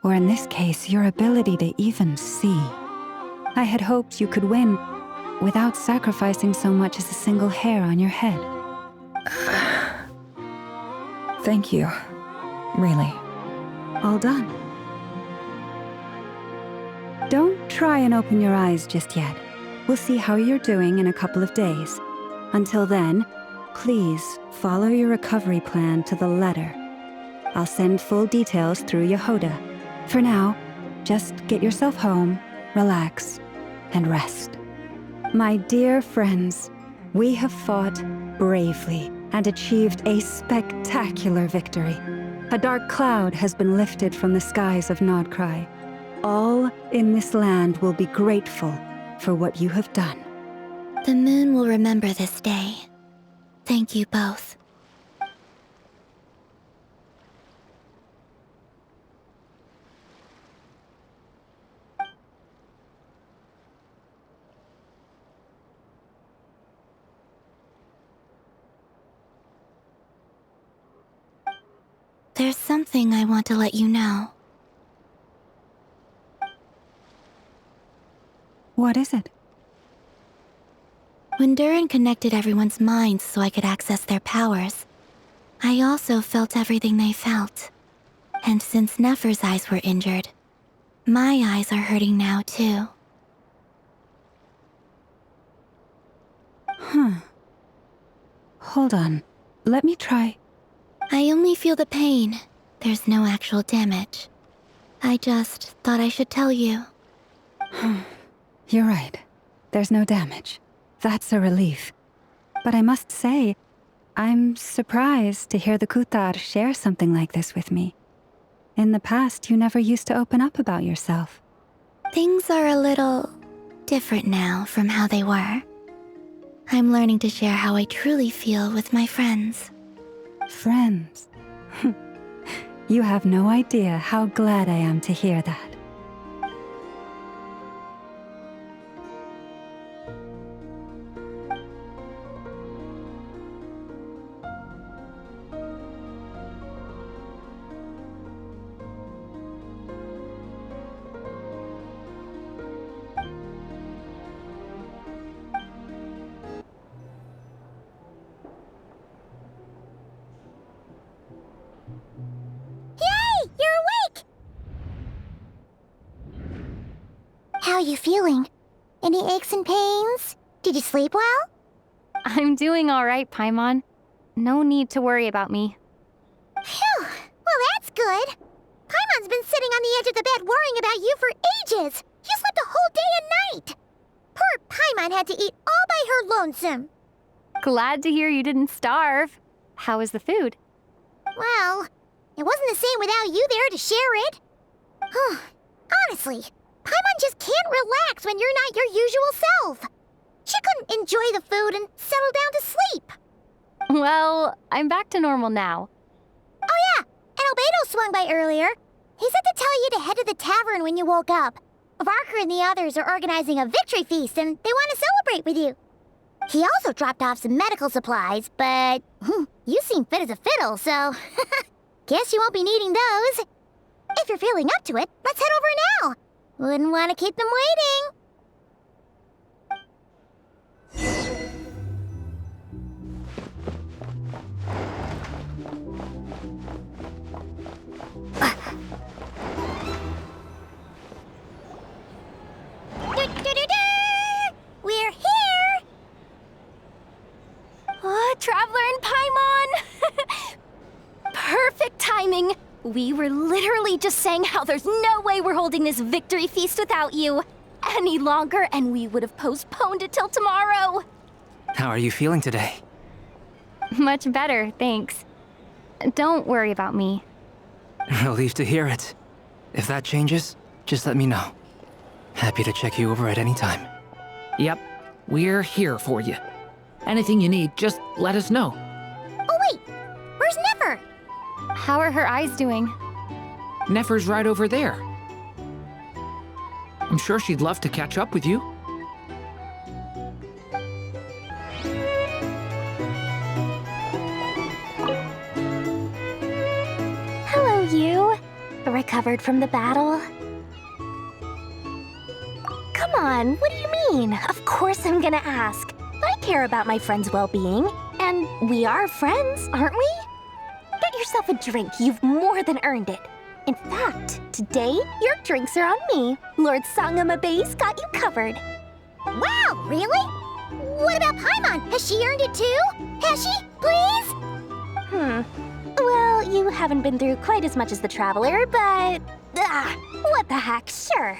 or in this case, your ability to even see. I had hoped you could win without sacrificing so much as a single hair on your head. Thank you. Really. All done. Don't try and open your eyes just yet. We'll see how you're doing in a couple of days. Until then, please follow your recovery plan to the letter. I'll send full details through Yehoda. For now, just get yourself home, relax, and rest. My dear friends, we have fought bravely and achieved a spectacular victory. A dark cloud has been lifted from the skies of Nodcry. All in this land will be grateful for what you have done. The moon will remember this day. Thank you both. There's something I want to let you know. What is it? When Durin connected everyone's minds so I could access their powers, I also felt everything they felt. And since Nefer's eyes were injured, my eyes are hurting now too. Hold on. Let me try. I only feel the pain. There's no actual damage. I just thought I should tell you. You're right. There's no damage. That's a relief. But I must say, I'm surprised to hear the Kutar share something like this with me. In the past, you never used to open up about yourself. Things are a little different now from how they were. I'm learning to share how I truly feel with my friends. Friends? You have no idea how glad I am to hear that. How are you feeling? Any aches and pains? Did you sleep well? I'm doing all right, Paimon. No need to worry about me. Phew! Well, that's good. Paimon's been sitting on the edge of the bed worrying about you for ages. You slept a whole day and night. Poor Paimon had to eat all by her lonesome. Glad to hear you didn't starve. How was the food? Well, it wasn't the same without you there to share it. Honestly, Paimon just can't relax when you're not your usual self. She couldn't enjoy the food and settle down to sleep. Well, I'm back to normal now. Oh yeah, and Albedo swung by earlier. He said to tell you to head to the tavern when you woke up. Varker and the others are organizing a victory feast and they want to celebrate with you. He also dropped off some medical supplies, but you seem fit as a fiddle, so guess you won't be needing those. If you're feeling up to it, let's head over now. Wouldn't want to keep them waiting. We're here! Traveler and Paimon! Perfect timing! We were literally just saying how there's no way we're holding this victory feast without you. any longer, and we would have postponed it till tomorrow. How are you feeling today? Much better, thanks. Don't worry about me. Relieved to hear it. If that changes, just let me know. Happy to check you over at any time. Yep, we're here for you. Anything you need, just let us know. Oh wait, where's Nefer? How are her eyes doing? Nefer's right over there. I'm sure she'd love to catch up with you. Hello, you. Recovered from the battle? Come on, what do you mean? Of course I'm gonna ask. I care about my friend's well-being, and we are friends, aren't we? Get yourself a drink, you've more than earned it. In fact, today, your drinks are on me. Lord Sangamabe's got you covered. Wow, really? What about Paimon? Has she earned it too? Has she? Please? Well, you haven't been through quite as much as the Traveler, but... what the heck, sure.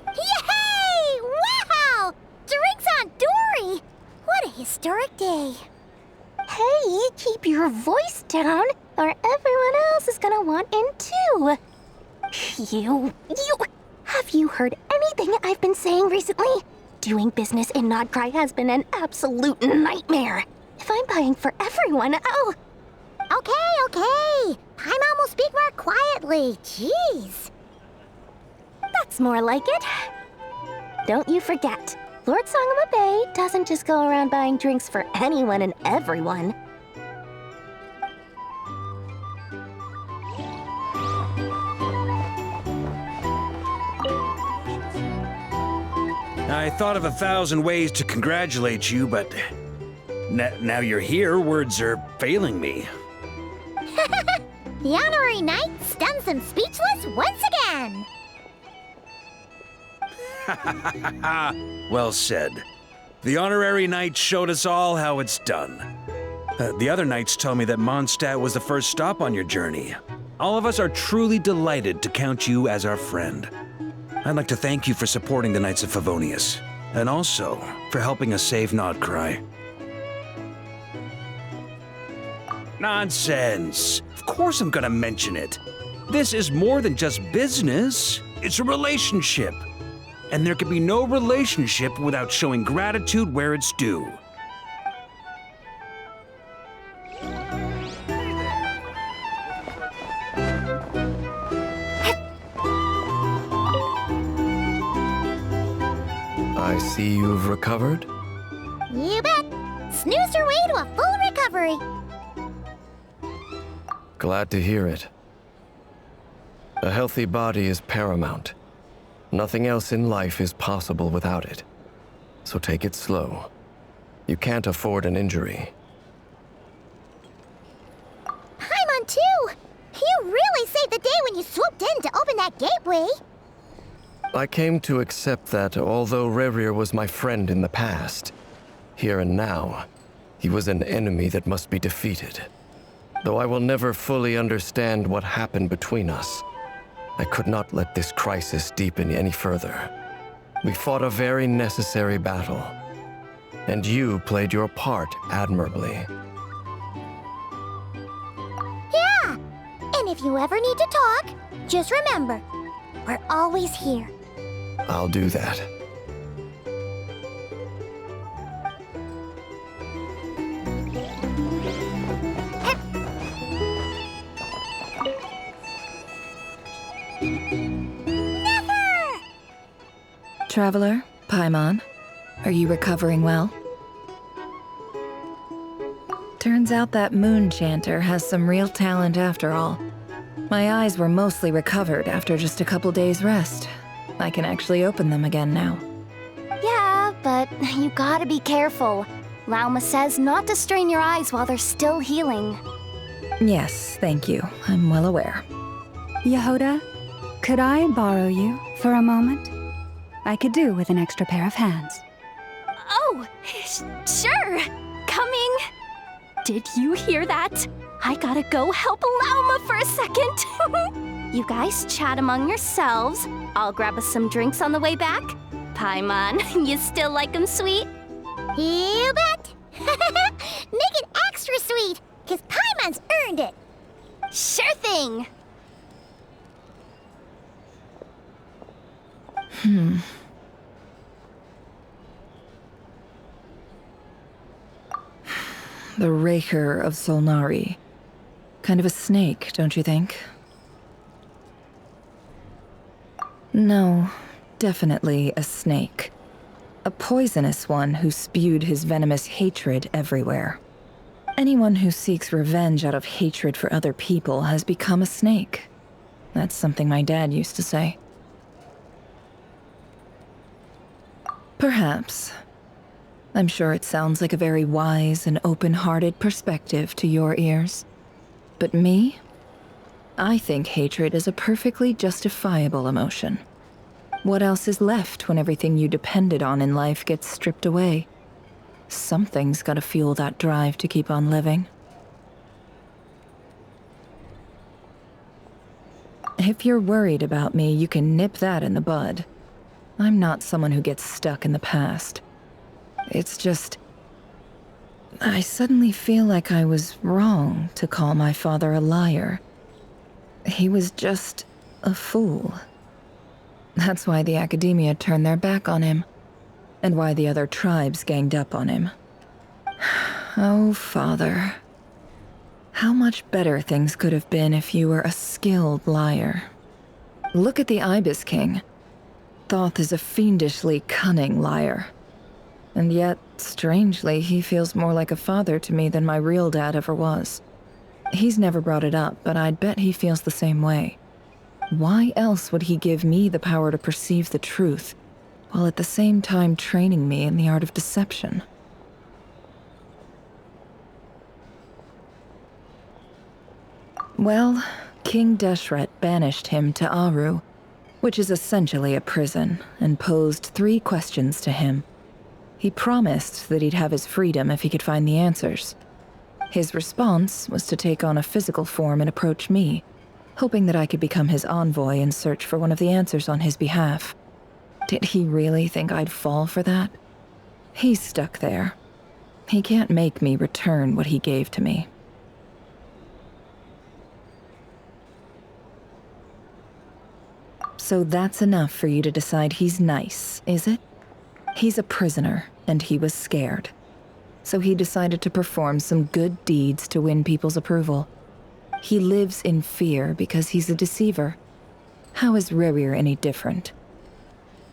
Yay! Wow! Drinks on Dory! What a historic day. Hey, keep your voice down, or everyone else is gonna want in too. Have you heard anything I've been saying recently? Doing business in Nodcry has been an absolute nightmare. If I'm buying for everyone, oh... Okay. Paimon will speak more quietly. Jeez. That's more like it. Don't you forget, Lord Sangamabe doesn't just go around buying drinks for anyone and everyone. I thought of 1,000 ways to congratulate you, but now you're here, words are failing me. The honorary knight stuns them speechless once again. Well said. The honorary knight showed us all how it's done. The other knights tell me that Mondstadt was the first stop on your journey. All of us are truly delighted to count you as our friend. I'd like to thank you for supporting the Knights of Favonius, and also for helping us save Nodcry. Nonsense! Of course I'm gonna mention it. This is more than just business. It's a relationship. And there can be no relationship without showing gratitude where it's due. I see you've recovered. You bet. Snoozed her way to a full recovery. Glad to hear it. A healthy body is paramount. Nothing else in life is possible without it. So take it slow. You can't afford an injury. Paimon too! You really saved the day when you swooped in to open that gateway. I came to accept that although Rerir was my friend in the past, here and now, he was an enemy that must be defeated. Though I will never fully understand what happened between us, I could not let this crisis deepen any further. We fought a very necessary battle, and you played your part admirably. Yeah! And if you ever need to talk, just remember, we're always here. I'll do that. Traveler, Paimon, are you recovering well? Turns out that moon chanter has some real talent after all. My eyes were mostly recovered after just a couple days' rest. I can actually open them again now. Yeah, but you gotta be careful. Lauma says not to strain your eyes while they're still healing. Yes, thank you. I'm well aware. Yehoda, could I borrow you for a moment? I could do with an extra pair of hands. Oh, sure. Coming. Did you hear that? I gotta go help Lauma for a second. You guys chat among yourselves. I'll grab us some drinks on the way back. Paimon, you still like 'em sweet? You bet! Make it extra sweet, because Paimon's earned it! Sure thing! The Raker of Solnari. Kind of a snake, don't you think? No, definitely a snake. A poisonous one who spewed his venomous hatred everywhere. Anyone who seeks revenge out of hatred for other people has become a snake. That's something my dad used to say. Perhaps. I'm sure it sounds like a very wise and open-hearted perspective to your ears. But me? I think hatred is a perfectly justifiable emotion. What else is left when everything you depended on in life gets stripped away? Something's gotta fuel that drive to keep on living. If you're worried about me, you can nip that in the bud. I'm not someone who gets stuck in the past. It's just... I suddenly feel like I was wrong to call my father a liar. He was just a fool. That's why the Academia turned their back on him, and why the other tribes ganged up on him. Oh, Father. How much better things could have been if you were a skilled liar. Look at the Ibis King. Thoth is a fiendishly cunning liar. And yet, strangely, he feels more like a father to me than my real dad ever was. He's never brought it up, but I'd bet he feels the same way. Why else would he give me the power to perceive the truth, while at the same time training me in the art of deception? Well, King Deshret banished him to Aru, which is essentially a prison, and posed 3 questions to him. He promised that he'd have his freedom if he could find the answers. His response was to take on a physical form and approach me, hoping that I could become his envoy and search for one of the answers on his behalf. Did he really think I'd fall for that? He's stuck there. He can't make me return what he gave to me. So that's enough for you to decide he's nice, is it? He's a prisoner, and he was scared. So he decided to perform some good deeds to win people's approval. He lives in fear because he's a deceiver. How is Rerir any different?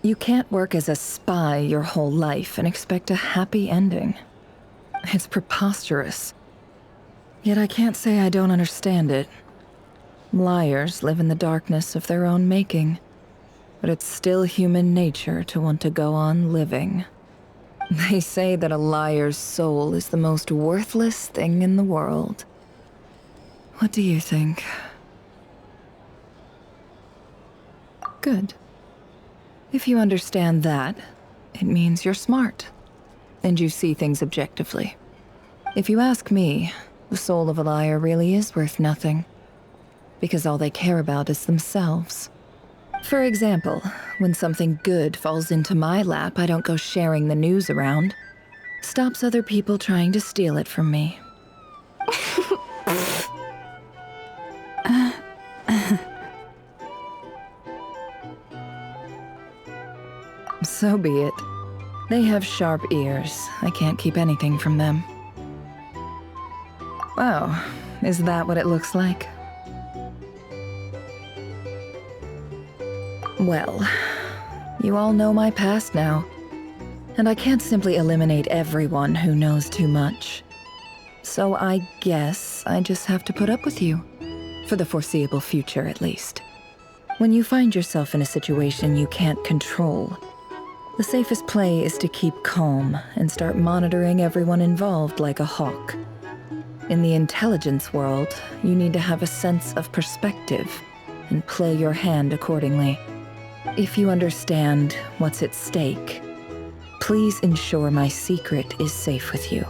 You can't work as a spy your whole life and expect a happy ending. It's preposterous. Yet I can't say I don't understand it. Liars live in the darkness of their own making. But it's still human nature to want to go on living. They say that a liar's soul is the most worthless thing in the world. What do you think? Good. If you understand that, it means you're smart, and you see things objectively. If you ask me, the soul of a liar really is worth nothing, because all they care about is themselves. For example, when something good falls into my lap, I don't go sharing the news around. Stops other people trying to steal it from me. So be it. They have sharp ears. I can't keep anything from them. Oh, is that what it looks like? Well, you all know my past now, and I can't simply eliminate everyone who knows too much. So I guess I just have to put up with you, for the foreseeable future at least. When you find yourself in a situation you can't control, the safest play is to keep calm and start monitoring everyone involved like a hawk. In the intelligence world, you need to have a sense of perspective and play your hand accordingly. If you understand what's at stake, please ensure my secret is safe with you.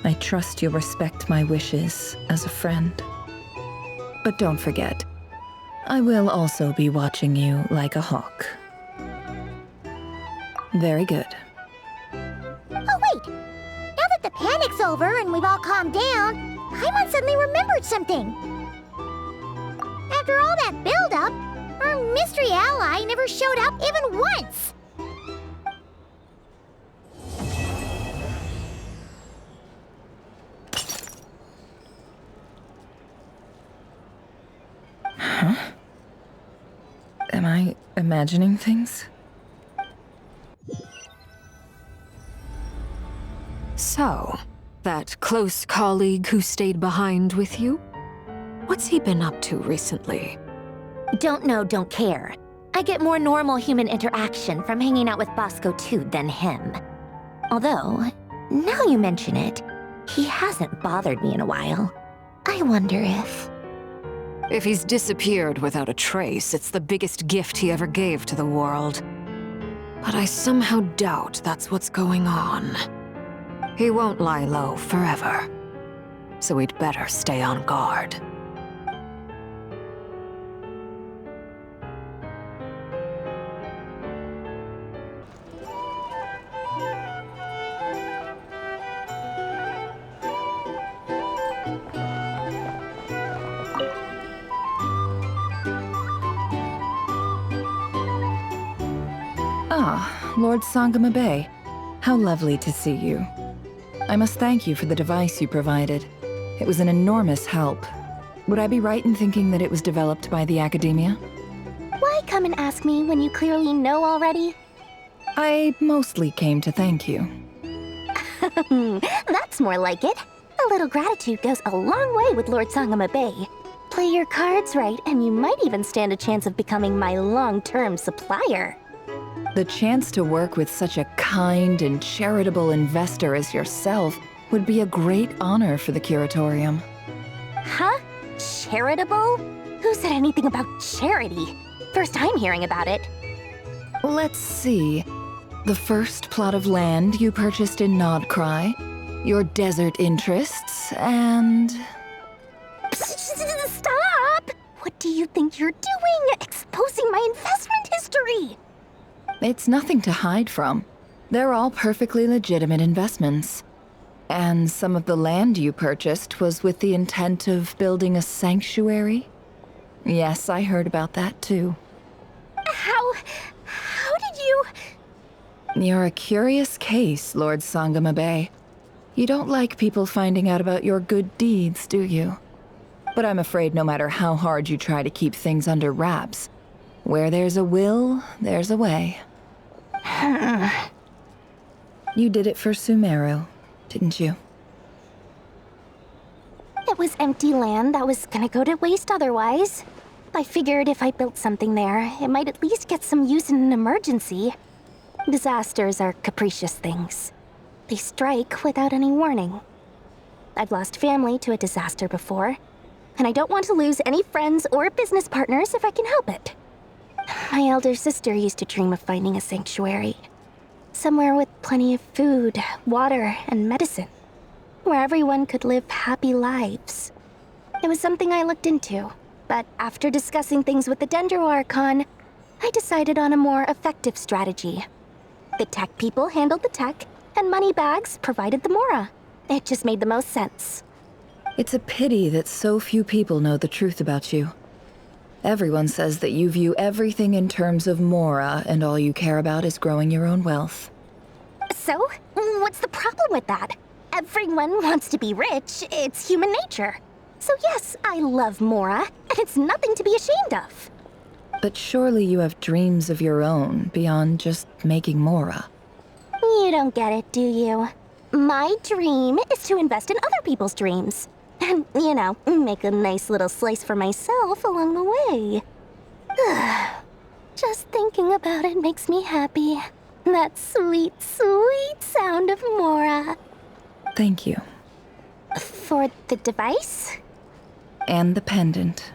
I trust you'll respect my wishes as a friend. But don't forget, I will also be watching you like a hawk. Very good. Oh, wait! Now that the panic's over and we've all calmed down, Paimon suddenly remembered something. After all that build-up, our mystery ally never showed up even once! Huh? Am I imagining things? So, that close colleague who stayed behind with you? What's he been up to recently? Don't know, don't care. I get more normal human interaction from hanging out with Bosco too than him. Although, now you mention it, he hasn't bothered me in a while. I wonder if... If he's disappeared without a trace, it's the biggest gift he ever gave to the world. But I somehow doubt that's what's going on. He won't lie low forever. So we'd better stay on guard. Ah, Lord Sangama Bay. How lovely to see you. I must thank you for the device you provided. It was an enormous help. Would I be right in thinking that it was developed by the Academia? Why come and ask me when you clearly know already? I mostly came to thank you. That's more like it. A little gratitude goes a long way with Lord Sangama Bay. Play your cards right, and you might even stand a chance of becoming my long-term supplier. The chance to work with such a kind and charitable investor as yourself would be a great honor for the Curatorium. Huh? Charitable? Who said anything about charity? First time hearing about it. Let's see. The first plot of land you purchased in Nodcry, your desert interests, and... Stop! What do you think you're doing? Exposing my investment history! It's nothing to hide from. They're all perfectly legitimate investments. And some of the land you purchased was with the intent of building a sanctuary? Yes, I heard about that too. How did you... You're a curious case, Lord Sangama Bay. You don't like people finding out about your good deeds, do you? But I'm afraid no matter how hard you try to keep things under wraps, where there's a will, there's a way. You did it for Sumeru, didn't you? It was empty land that was gonna go to waste otherwise. I figured if I built something there, it might at least get some use in an emergency. Disasters are capricious things. They strike without any warning. I've lost family to a disaster before, and I don't want to lose any friends or business partners if I can help it. My elder sister used to dream of finding a sanctuary. Somewhere with plenty of food, water, and medicine. Where everyone could live happy lives. It was something I looked into, but after discussing things with the Dendro Archon, I decided on a more effective strategy. The tech people handled the tech, and Moneybags provided the Mora. It just made the most sense. It's a pity that so few people know the truth about you. Everyone says that you view everything in terms of Mora, and all you care about is growing your own wealth. So, what's the problem with that? Everyone wants to be rich. It's human nature. So yes, I love Mora, and it's nothing to be ashamed of. But surely you have dreams of your own beyond just making Mora. You don't get it, do you? My dream is to invest in other people's dreams. And, you know, make a nice little slice for myself along the way. Just thinking about it makes me happy. That sweet, sweet sound of Mora. Thank you. For the device? And the pendant.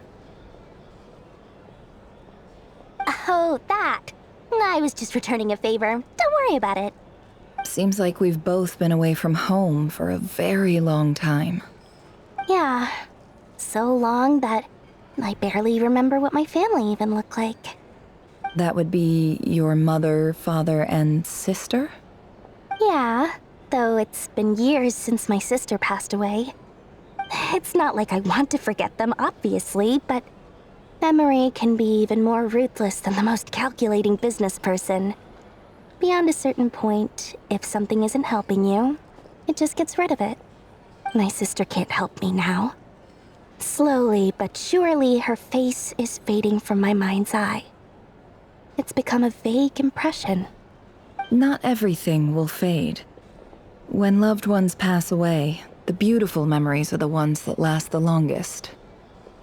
Oh, that. I was just returning a favor. Don't worry about it. Seems like we've both been away from home for a very long time. Yeah. So long that I barely remember what my family even looked like. That would be your mother, father, and sister? Yeah, though it's been years since my sister passed away. It's not like I want to forget them, obviously, but memory can be even more ruthless than the most calculating business person. Beyond a certain point, if something isn't helping you, it just gets rid of it. My sister can't help me now. Slowly but surely, her face is fading from my mind's eye. It's become a vague impression. Not everything will fade. When loved ones pass away, the beautiful memories are the ones that last the longest.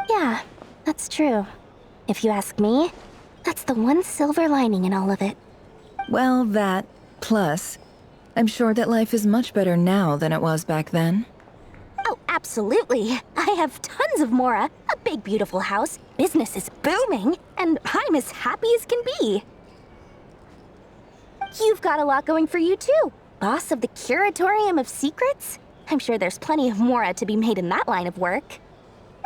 Yeah, that's true. If you ask me, that's the one silver lining in all of it. Well, that, plus, I'm sure that life is much better now than it was back then. Oh, absolutely. I have tons of Mora, a big beautiful house, business is booming, and I'm as happy as can be. You've got a lot going for you too. Boss of the Curatorium of Secrets? I'm sure there's plenty of Mora to be made in that line of work.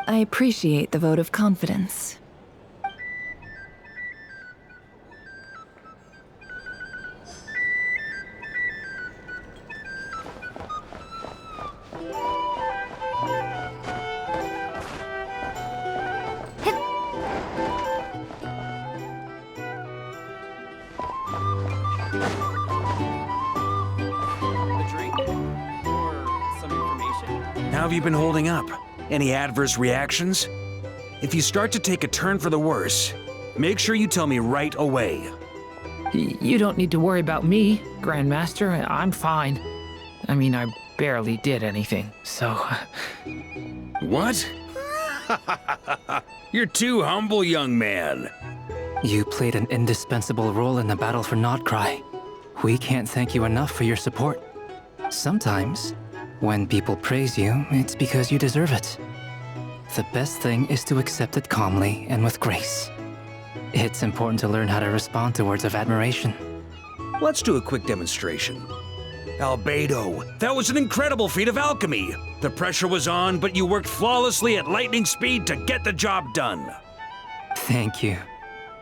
I appreciate the vote of confidence. How have you been holding up? Any adverse reactions? If you start to take a turn for the worse, make sure you tell me right away. You don't need to worry about me, Grandmaster. I'm fine. I mean, I barely did anything, so... What? You're too humble, young man. You played an indispensable role in the battle for Nodcry. We can't thank you enough for your support. Sometimes, when people praise you, it's because you deserve it. The best thing is to accept it calmly and with grace. It's important to learn how to respond to words of admiration. Let's do a quick demonstration. Albedo, that was an incredible feat of alchemy. The pressure was on, but you worked flawlessly at lightning speed to get the job done. Thank you.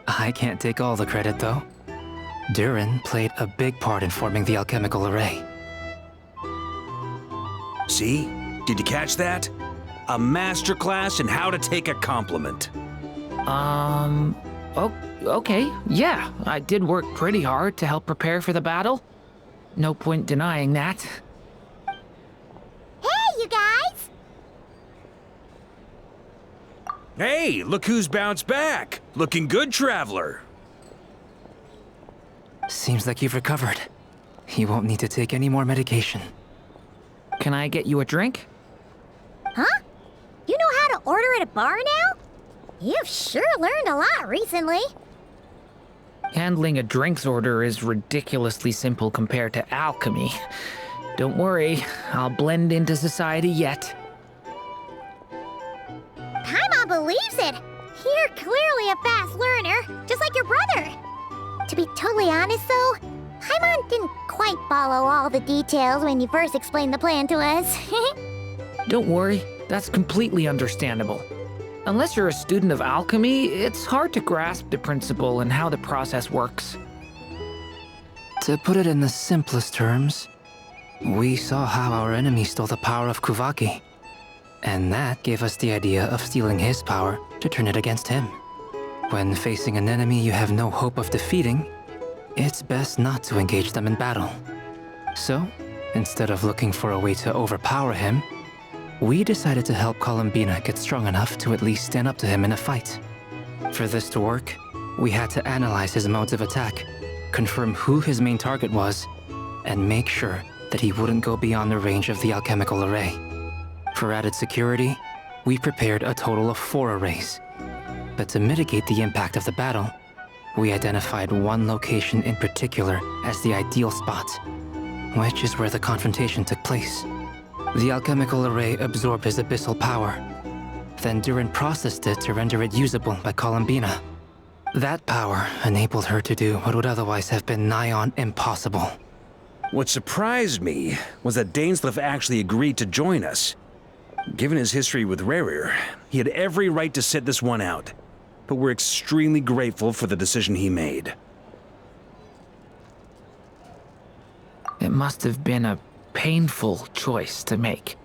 I can't take all the credit, though. Durin played a big part in forming the alchemical array. See? Did you catch that? A masterclass in how to take a compliment. Okay, yeah. I did work pretty hard to help prepare for the battle. No point denying that. Hey, you guys! Hey, look who's bounced back. Looking good, Traveler. Seems like you've recovered. You won't need to take any more medication. Can I get you a drink? Huh? You know how to order at a bar now? You've sure learned a lot recently. Handling a drinks order is ridiculously simple compared to alchemy. Don't worry, I'll blend into society yet. Paimon believes it! You're clearly a fast learner, just like your brother. To be totally honest though, Paimon didn't quite follow all the details when you first explained the plan to us. Don't worry, that's completely understandable. Unless you're a student of alchemy, it's hard to grasp the principle and how the process works. To put it in the simplest terms, we saw how our enemy stole the power of Kuvaki. And that gave us the idea of stealing his power to turn it against him. When facing an enemy you have no hope of defeating, it's best not to engage them in battle. So, instead of looking for a way to overpower him, we decided to help Columbina get strong enough to at least stand up to him in a fight. For this to work, we had to analyze his modes of attack, confirm who his main target was, and make sure that he wouldn't go beyond the range of the alchemical array. For added security, we prepared a total of 4 arrays. But to mitigate the impact of the battle, we identified one location in particular as the ideal spot, which is where the confrontation took place. The alchemical array absorbed his abyssal power. Then Durin processed it to render it usable by Columbina. That power enabled her to do what would otherwise have been nigh on impossible. What surprised me was that Dainsleif actually agreed to join us. Given his history with Rerir, he had every right to sit this one out. But we're extremely grateful for the decision he made. It must have been a painful choice to make.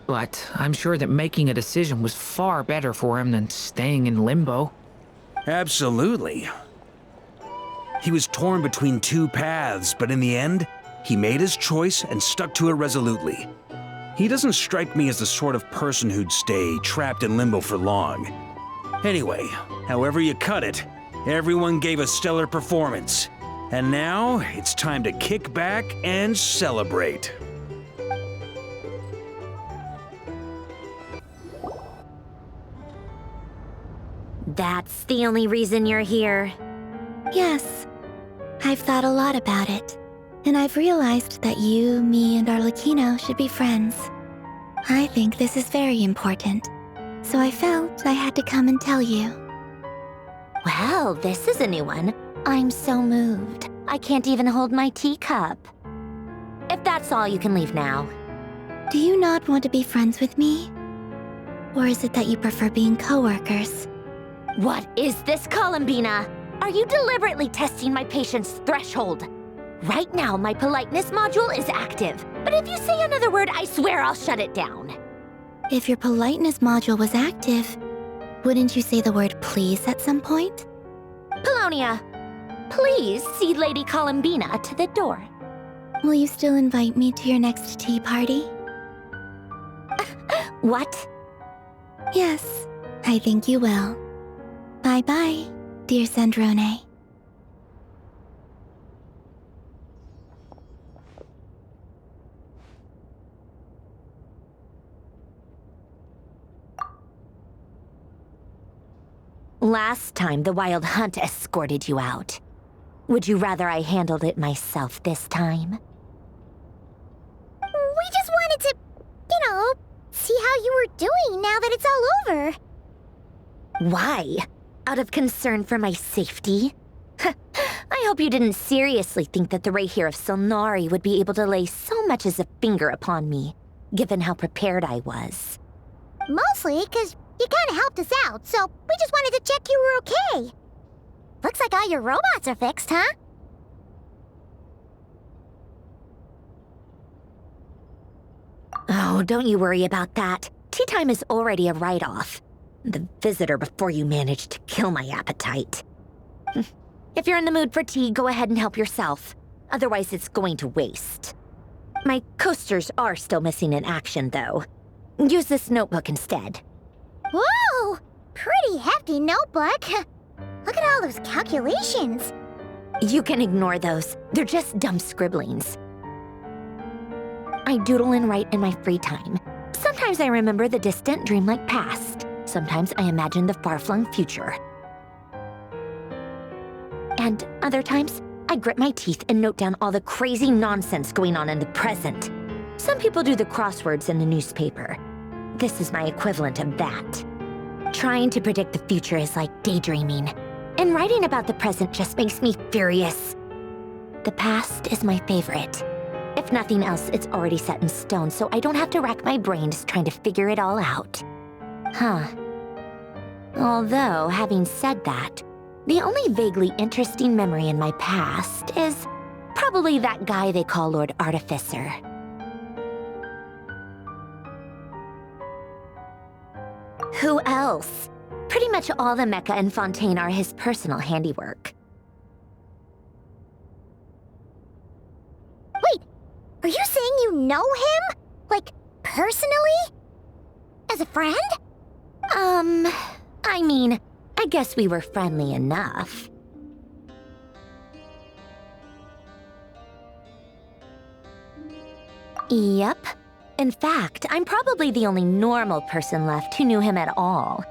But I'm sure that making a decision was far better for him than staying in limbo. Absolutely. He was torn between two paths, but in the end, he made his choice and stuck to it resolutely. He doesn't strike me as the sort of person who'd stay trapped in limbo for long. Anyway, however you cut it, everyone gave a stellar performance. And now, it's time to kick back and celebrate. That's the only reason you're here? Yes. I've thought a lot about it. And I've realized that you, me, and Arlecchino should be friends. I think this is very important. So I felt I had to come and tell you. Well, this is a new one. I'm so moved. I can't even hold my teacup. If that's all, you can leave now. Do you not want to be friends with me? Or is it that you prefer being co-workers? What is this, Columbina? Are you deliberately testing my patience threshold? Right now, my politeness module is active. But if you say another word, I swear I'll shut it down. If your politeness module was active, wouldn't you say the word please at some point? Polonia, please see Lady Columbina to the door. Will you still invite me to your next tea party? What? Yes, I think you will. Bye-bye, dear Sandrone. Last time, the Wild Hunt escorted you out. Would you rather I handled it myself this time? We just wanted to, see how you were doing now that it's all over. Why? Out of concern for my safety? I hope you didn't seriously think that the Rayhir of Solnari would be able to lay so much as a finger upon me, given how prepared I was. Mostly because you kinda helped us out, so we just wanted to check you were okay. Looks like all your robots are fixed, huh? Oh, don't you worry about that. Tea time is already a write-off. The visitor before you managed to kill my appetite. If you're in the mood for tea, go ahead and help yourself. Otherwise, it's going to waste. My coasters are still missing in action, though. Use this notebook instead. Whoa! Pretty hefty notebook. Look at all those calculations. You can ignore those. They're just dumb scribblings. I doodle and write in my free time. Sometimes I remember the distant, dreamlike past. Sometimes I imagine the far-flung future. And other times, I grit my teeth and note down all the crazy nonsense going on in the present. Some people do the crosswords in the newspaper. This is my equivalent of that. Trying to predict the future is like daydreaming, and writing about the present just makes me furious. The past is my favorite. If nothing else, it's already set in stone, so I don't have to rack my brains trying to figure it all out. Huh. Although, having said that, the only vaguely interesting memory in my past is probably that guy they call Lord Artificer. Who else? Pretty much all the mecha and Fontaine are his personal handiwork. Wait, are you saying you know him? Like, personally? As a friend? I mean, I guess we were friendly enough. Yep. In fact, I'm probably the only normal person left who knew him at all.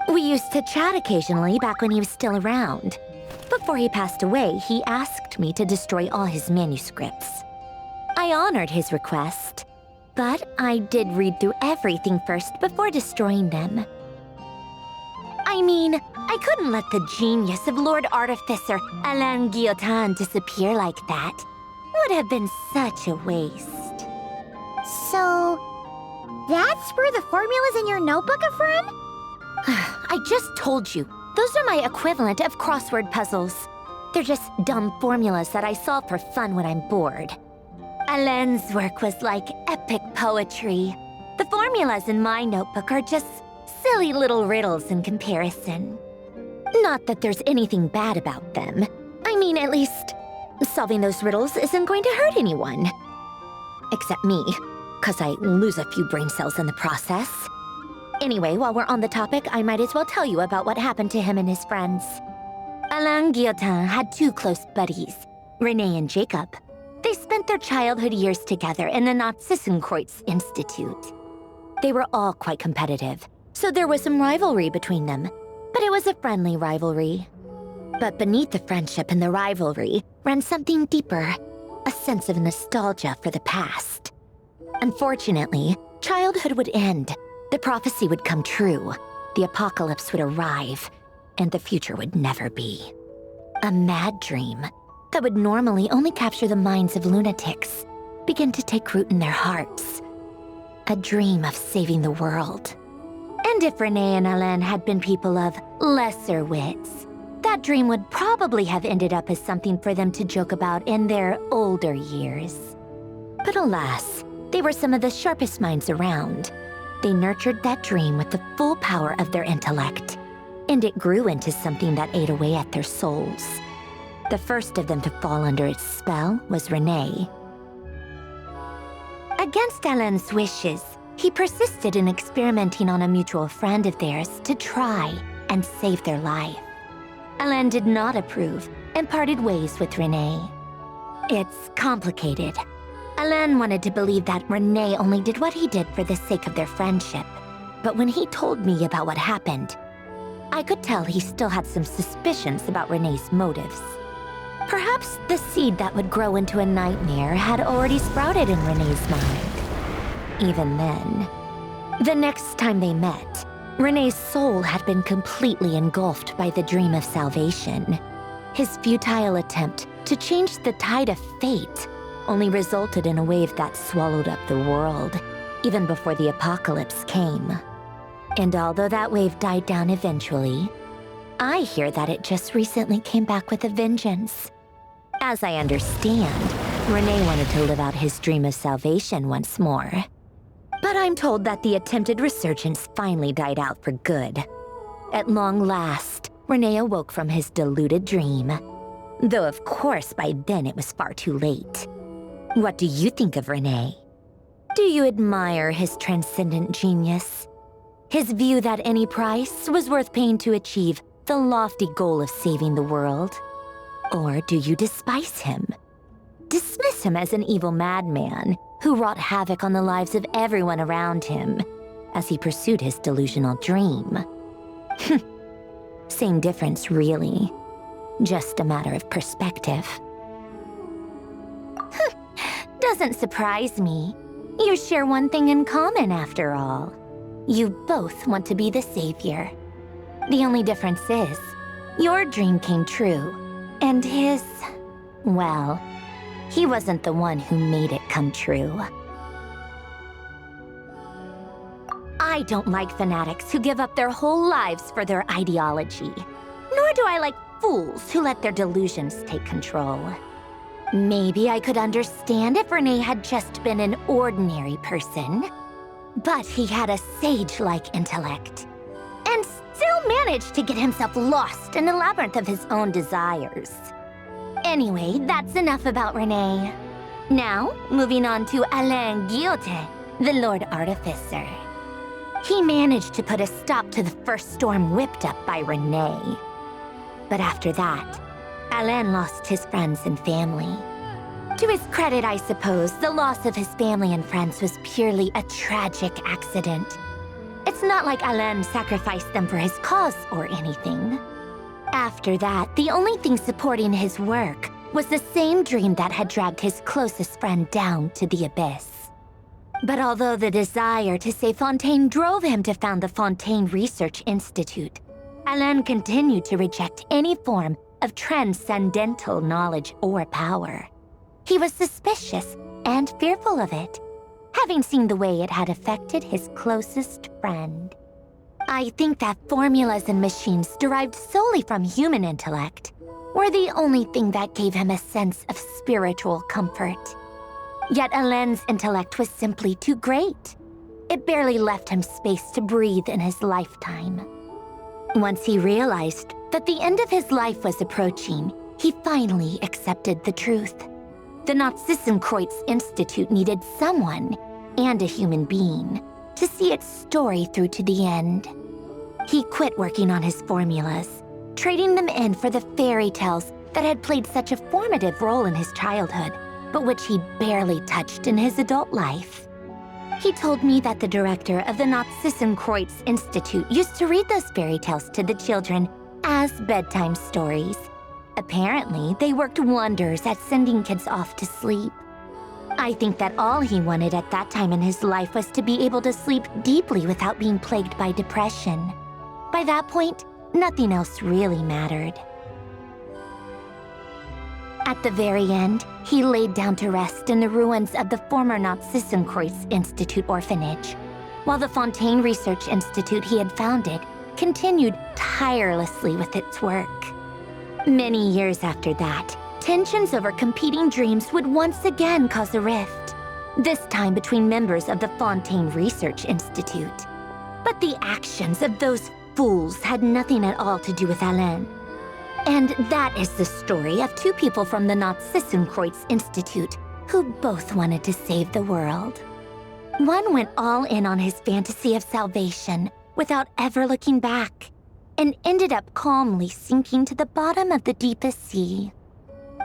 We used to chat occasionally back when he was still around. Before he passed away, he asked me to destroy all his manuscripts. I honored his request, but I did read through everything first before destroying them. I mean, I couldn't let the genius of Lord Artificer Alain Guillotin disappear like that. Would have been such a waste. So, That's where the formulas in your notebook are from? I just told you. Those are my equivalent of crossword puzzles. They're just dumb formulas that I solve for fun when I'm bored. Alain's work was like epic poetry. The formulas in my notebook are just silly little riddles in comparison. Not that there's anything bad about them. I mean, at least, solving those riddles isn't going to hurt anyone. Except me, 'cause I lose a few brain cells in the process. Anyway, while we're on the topic, I might as well tell you about what happened to him and his friends. Alain Guillotin had two close buddies, René and Jacob. They spent their childhood years together in the Narzissenkreuz Institute. They were all quite competitive, so there was some rivalry between them, but it was a friendly rivalry. But beneath the friendship and the rivalry ran something deeper, a sense of nostalgia for the past. Unfortunately, childhood would end, the prophecy would come true, the apocalypse would arrive, and the future would never be. A mad dream that would normally only capture the minds of lunatics began to take root in their hearts. A dream of saving the world. And if René and Alain had been people of lesser wits, that dream would probably have ended up as something for them to joke about in their older years. But alas, they were some of the sharpest minds around. They nurtured that dream with the full power of their intellect, and it grew into something that ate away at their souls. The first of them to fall under its spell was René. Against Alain's wishes, he persisted in experimenting on a mutual friend of theirs to try and save their life. Alain did not approve and parted ways with René. It's complicated. Alain wanted to believe that René only did what he did for the sake of their friendship. But when he told me about what happened, I could tell he still had some suspicions about René's motives. Perhaps the seed that would grow into a nightmare had already sprouted in René's mind. Even then, the next time they met, René's soul had been completely engulfed by the dream of salvation. His futile attempt to change the tide of fate only resulted in a wave that swallowed up the world, even before the apocalypse came. And although that wave died down eventually, I hear that it just recently came back with a vengeance. As I understand, René wanted to live out his dream of salvation once more. But I'm told that the attempted resurgence finally died out for good. At long last, René awoke from his deluded dream. Though of course by then it was far too late. What do you think of René? Do you admire his transcendent genius? His view that any price was worth paying to achieve the lofty goal of saving the world? Or do you despise him? Dismiss him as an evil madman who wrought havoc on the lives of everyone around him as he pursued his delusional dream? Same difference, really. Just a matter of perspective. Doesn't surprise me. You share one thing in common, after all. You both want to be the savior. The only difference is, your dream came true, and his, well, he wasn't the one who made it come true. I don't like fanatics who give up their whole lives for their ideology. Nor do I like fools who let their delusions take control. Maybe I could understand if René had just been an ordinary person. But he had a sage-like intellect, and still managed to get himself lost in the labyrinth of his own desires. Anyway, that's enough about René. Now, moving on to Alain Guillotin, the Lord Artificer. He managed to put a stop to the first storm whipped up by René. But after that, Alain lost his friends and family. To his credit, I suppose, the loss of his family and friends was purely a tragic accident. It's not like Alain sacrificed them for his cause or anything. After that, the only thing supporting his work was the same dream that had dragged his closest friend down to the abyss. But although the desire to save Fontaine drove him to found the Fontaine Research Institute, Alain continued to reject any form of transcendental knowledge or power. He was suspicious and fearful of it. having seen the way it had affected his closest friend. I think that formulas and machines derived solely from human intellect were the only thing that gave him a sense of spiritual comfort. Yet Alain's intellect was simply too great. It barely left him space to breathe in his lifetime. Once he realized that the end of his life was approaching, he finally accepted the truth. The Nazissenkreuz Institute needed someone, and a human being, to see its story through to the end. He quit working on his formulas, trading them in for the fairy tales that had played such a formative role in his childhood, but which he'd barely touched in his adult life. He told me that the director of the Nazissenkreuz Institute used to read those fairy tales to the children as bedtime stories. Apparently, they worked wonders at sending kids off to sleep. I think that all he wanted at that time in his life was to be able to sleep deeply without being plagued by depression. By that point, nothing else really mattered. At the very end, he laid down to rest in the ruins of the former Nazissenkreuz Institute orphanage, while the Fontaine Research Institute he had founded continued tirelessly with its work. Many years after that, tensions over competing dreams would once again cause a rift, this time between members of the Fontaine Research Institute. But the actions of those fools had nothing at all to do with Alain. And that is the story of two people from the Nazissenkreuz Institute who both wanted to save the world. One went all in on his fantasy of salvation without ever looking back, and ended up calmly sinking to the bottom of the deepest sea.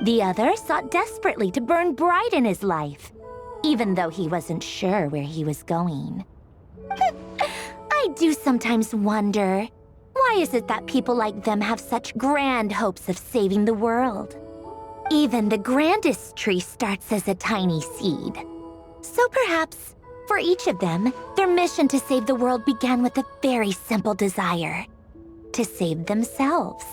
The other sought desperately to burn bright in his life, even though he wasn't sure where he was going. I do sometimes wonder, why is it that people like them have such grand hopes of saving the world? Even the grandest tree starts as a tiny seed. So perhaps, for each of them, their mission to save the world began with a very simple desire: to save themselves.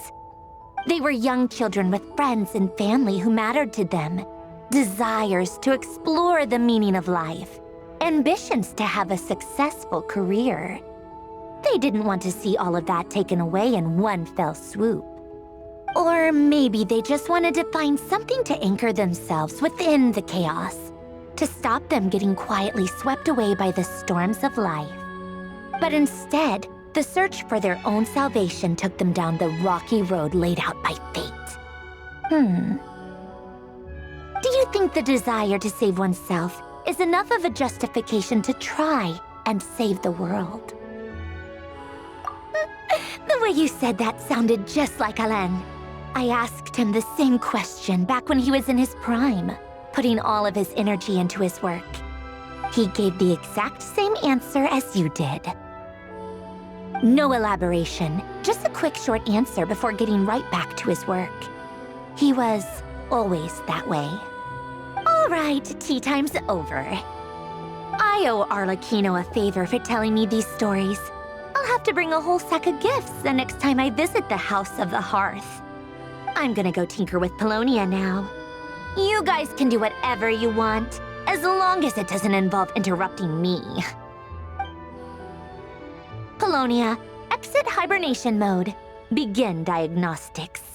They were young children with friends and family who mattered to them, desires to explore the meaning of life, ambitions to have a successful career. They didn't want to see all of that taken away in one fell swoop. Or maybe they just wanted to find something to anchor themselves within the chaos, to stop them getting quietly swept away by the storms of life. But instead, the search for their own salvation took them down the rocky road laid out by fate. Do you think the desire to save oneself is enough of a justification to try and save the world? The way you said that sounded just like Alain. I asked him the same question back when he was in his prime, putting all of his energy into his work. He gave the exact same answer as you did. No elaboration, just a quick short answer before getting right back to his work. He was always that way. All right, tea time's over. I owe Arlecchino a favor for telling me these stories. I'll have to bring a whole sack of gifts the next time I visit the House of the Hearth. I'm gonna go tinker with Polonia now. You guys can do whatever you want, as long as it doesn't involve interrupting me. Polonia, exit hibernation mode. Begin diagnostics.